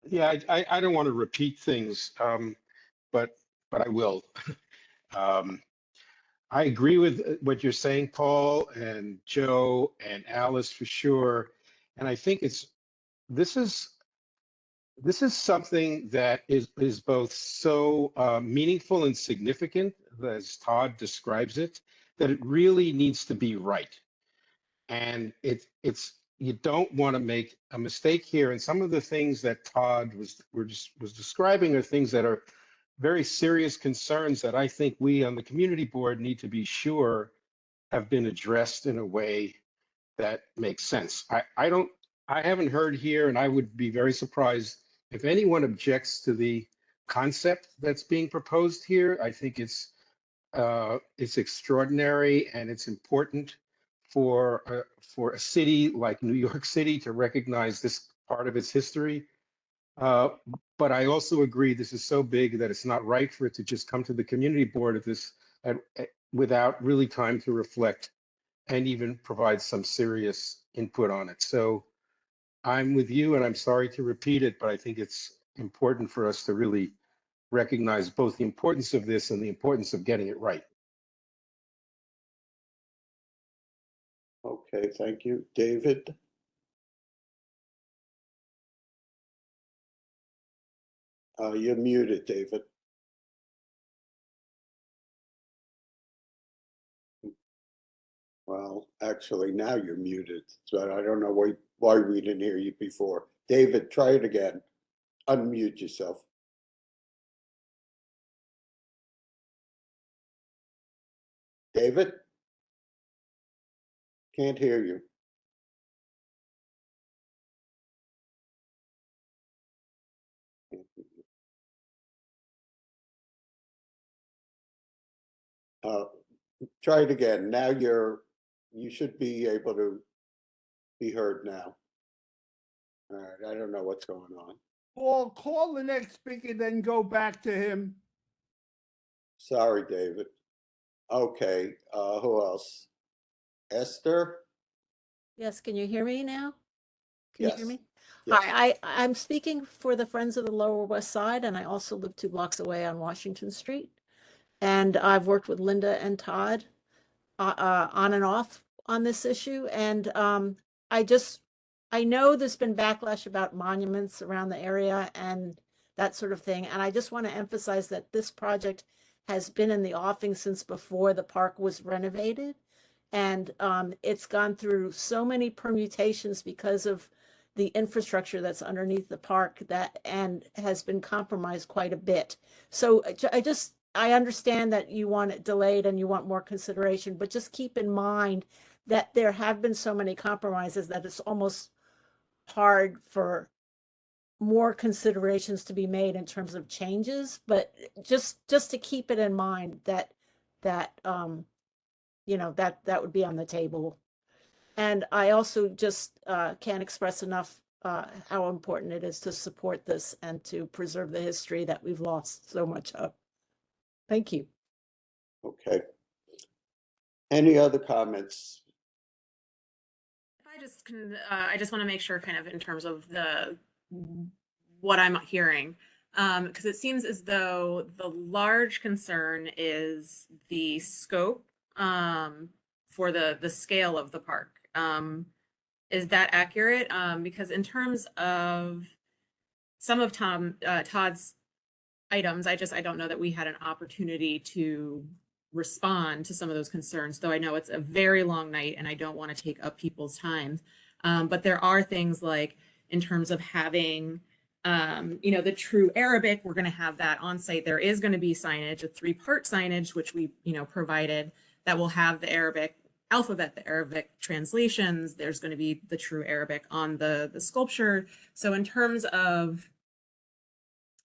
Yeah, I don't want to repeat things, but I will. I agree with what you're saying, Paul and Joe and Alice for sure. And I think this is something that is both so meaningful and significant, as Todd describes it, that it really needs to be right. And you don't want to make a mistake here. And some of the things that Todd was describing are things that are very serious concerns that I think we on the community board need to be sure have been addressed in a way that makes sense. I haven't heard here, and I would be very surprised if anyone objects to the concept that's being proposed here. I think it's extraordinary, and it's important for a city like New York City to recognize this part of its history. But I also agree this is so big that it's not right for it to just come to the community board without really time to reflect and even provide some serious input on it. So I'm with you, and I'm sorry to repeat it, but I think it's important for us to really recognize both the importance of this and the importance of getting it right. Okay, thank you. David? You're muted, David. Well, actually, now you're muted, so I don't know why we didn't hear you before. David, try it again. Unmute yourself. David? Can't hear you. Try it again. Now you should be able to be heard now. All right, I don't know what's going on. Paul, call the next speaker, then go back to him. Sorry, David. Okay, who else? Esther? Yes, can you hear me now? Can you hear Yes. me? Yes. Hi, I'm speaking for the Friends of the Lower West Side, and I also live 2 blocks away on Washington Street. And I've worked with Linda and Todd on and off on this issue. And I know there's been backlash about monuments around the area and that sort of thing. And I just want to emphasize that this project has been in the offing since before the park was renovated. And it's gone through so many permutations because of the infrastructure that's underneath the park that and has been compromised quite a bit. So I understand that you want it delayed and you want more consideration, but just keep in mind that there have been so many compromises that it's almost hard for more considerations to be made in terms of changes. But just to keep it in mind that that would be on the table. And I also just can't express enough how important it is to support this and to preserve the history that we've lost so much of. Thank you. Okay. Any other comments? If I just can, I just want to make sure kind of in terms of what I'm hearing, because it seems as though the large concern is the scope for the scale of the park. Is that accurate? Because in terms of some of Todd's items, I don't know that we had an opportunity to respond to some of those concerns, though I know it's a very long night and I don't want to take up people's time. But there are things like in terms of having, the true Arabic, we're going to have that on site. There is going to be signage, a 3-part signage, which we, provided, that will have the Arabic alphabet, the Arabic translations. There's going to be the true Arabic on the sculpture. So in terms of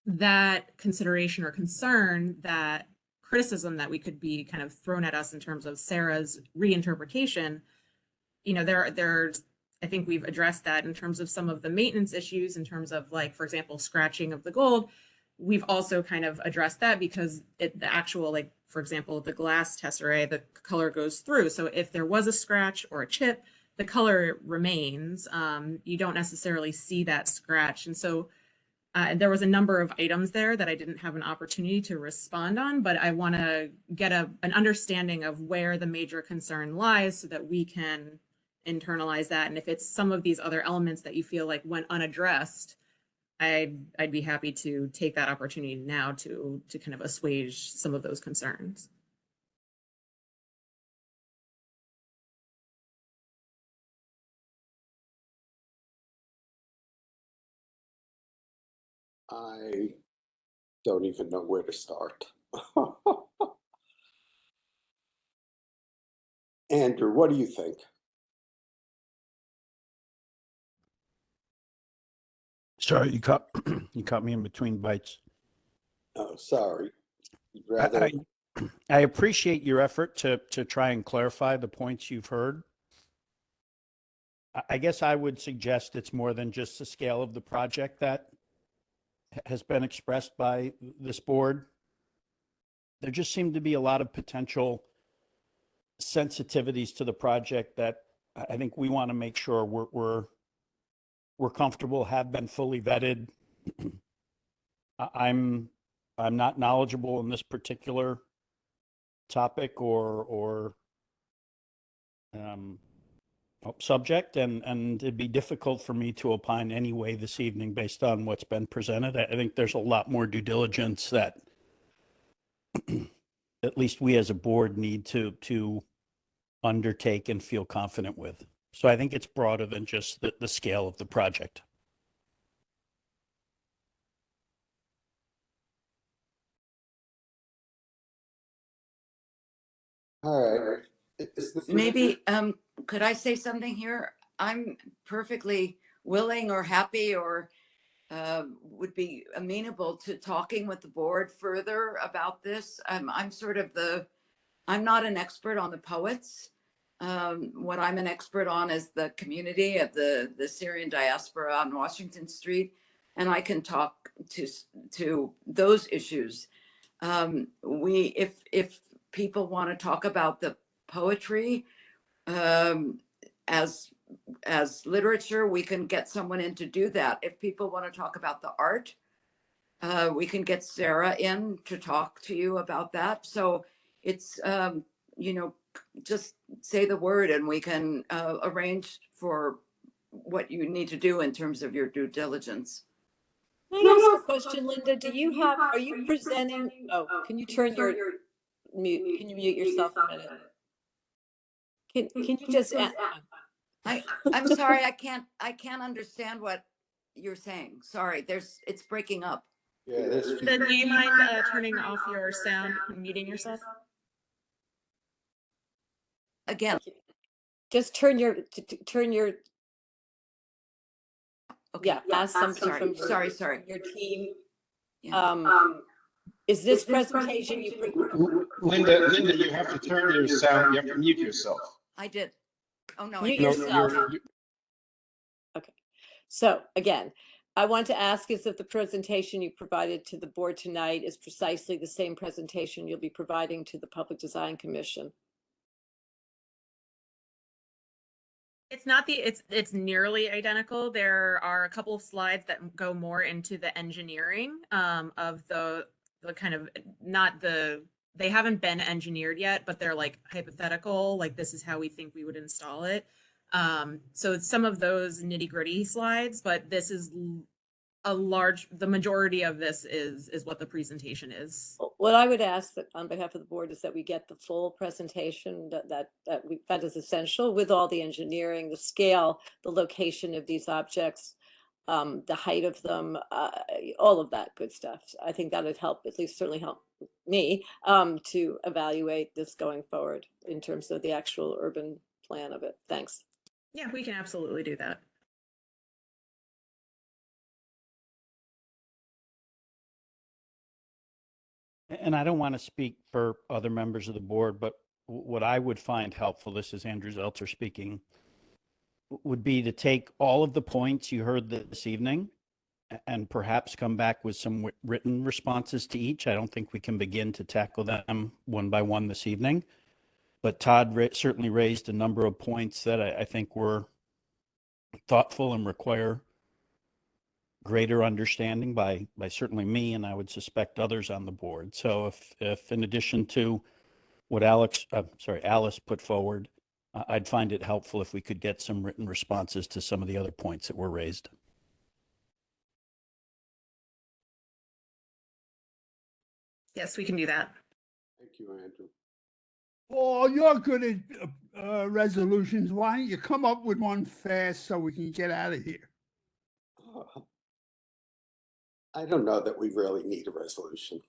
that consideration or concern, that criticism that we could be kind of thrown at us in terms of Sarah's reinterpretation, there's I think we've addressed that in terms of some of the maintenance issues, in terms of, like, for example, scratching of the gold. We've also kind of addressed that because the actual, like, for example, the glass tesserae, the color goes through. So if there was a scratch or a chip, the color remains. You don't necessarily see that scratch. And so there was a number of items there that I didn't have an opportunity to respond on, but I want to get an understanding of where the major concern lies so that we can internalize that. And if it's some of these other elements that you feel like went unaddressed, I'd be happy to take that opportunity now to kind of assuage some of those concerns. I don't even know where to start. Andrew, what do you think? Sorry, you caught you caught me in between bites. Oh, sorry. Rather, I appreciate your effort to try and clarify the points you've heard. I guess I would suggest it's more than just the scale of the project that has been expressed by this board. There just seem to be a lot of potential sensitivities to the project that I think we want to make sure we're comfortable, have been fully vetted. I'm not knowledgeable in this particular topic or subject, and it'd be difficult for me to opine anyway this evening based on what's been presented. I think there's a lot more due diligence that at least we as a board need to undertake and feel confident with. So I think it's broader than just the scale of the project. all right. Maybe, could I say something here? I'm perfectly willing or happy or would be amenable to talking with the board further about this. I'm not an expert on the poets. What I'm an expert on is the community of the Syrian diaspora on Washington Street, and I can talk to those issues. If people want to talk about the poetry as literature, we can get someone in to do that. If people want to talk about the art, we can get Sarah in to talk to you about that. So it's just say the word and we can arrange for what you need to do in terms of your due diligence. Can I ask a question, Linda? Are you presenting? Oh, can you turn your mute? Can you mute yourself a minute? Can you just I'm sorry, I can't understand what you're saying. Sorry, it's breaking up. Yeah, there's Then do you mind turning off your sound and muting yourself? Again. Just turn your, Okay. yeah, ask somebody from Sorry. your team. Yeah. Is this presentation you? Linda, you have to turn your sound, you have to mute yourself. I did. Oh, no. Mute No, yourself. Okay. So again, I want to ask is if the presentation you provided to the board tonight is precisely the same presentation you'll be providing to the Public Design Commission. It's not it's nearly identical. There are a couple of slides that go more into the engineering of the kind of they haven't been engineered yet, but they're like hypothetical, like this is how we think we would install it. So it's some of those nitty-gritty slides, but this is the majority of this is what the presentation is. What I would ask that on behalf of the board is that we get the full presentation that is essential with all the engineering, the scale, the location of these objects, the height of them, all of that good stuff. I think that would help, at least certainly help me to evaluate this going forward in terms of the actual urban plan of it. Thanks. Yeah, we can absolutely do that. And I don't want to speak for other members of the board, but what I would find helpful, this is Andrew Zeltzer speaking, would be to take all of the points you heard this evening and perhaps come back with some written responses to each. I don't think we can begin to tackle them one by one this evening, but Todd certainly raised a number of points that I think were thoughtful and require greater understanding by certainly me, and I would suspect others on the board. So if in addition to what Alice put forward, I'd find it helpful if we could get some written responses to some of the other points that were raised. Yes, we can do that. Thank you, Andrew. Oh, you're good at resolutions. Why don't you come up with one fast so we can get out of here? I don't know that we really need a resolution.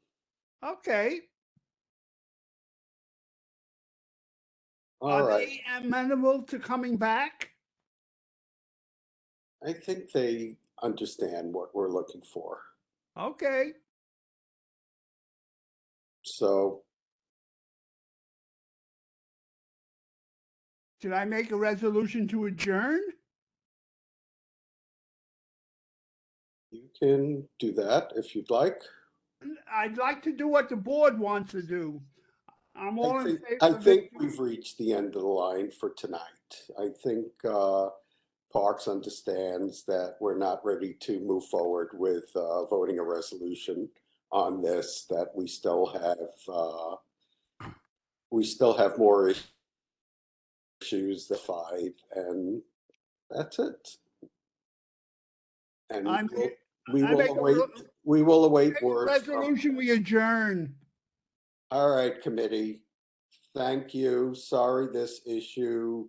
Okay. All right. Are they amenable to coming back? I think they understand what we're looking for. Okay. So Should I make a resolution to adjourn? you can do that if you'd like. I'd like to do what the board wants to do. I'm all in favor I of think it. we've reached the end of the line for tonight. I think Parks understands that we're not ready to move forward with voting a resolution on this, that we still have more issues to fight, and that's it. And we will await word. Resolution, we adjourn. All right, committee. Thank you. Sorry this issue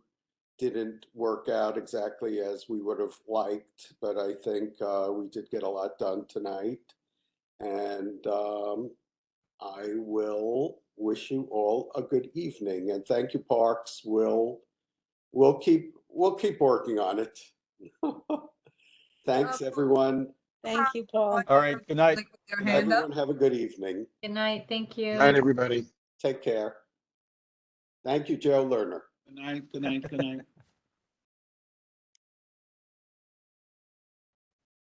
didn't work out exactly as we would have liked, but I think we did get a lot done tonight. And I will wish you all a good evening. And thank you, Parks. We'll keep working on it. Thanks, everyone. Thank you, Paul. All right. Good night. Everyone have a good evening. Good night. Thank you. Good night, everybody. Take care. Thank you, Joe Lerner. Good night, good night, good night.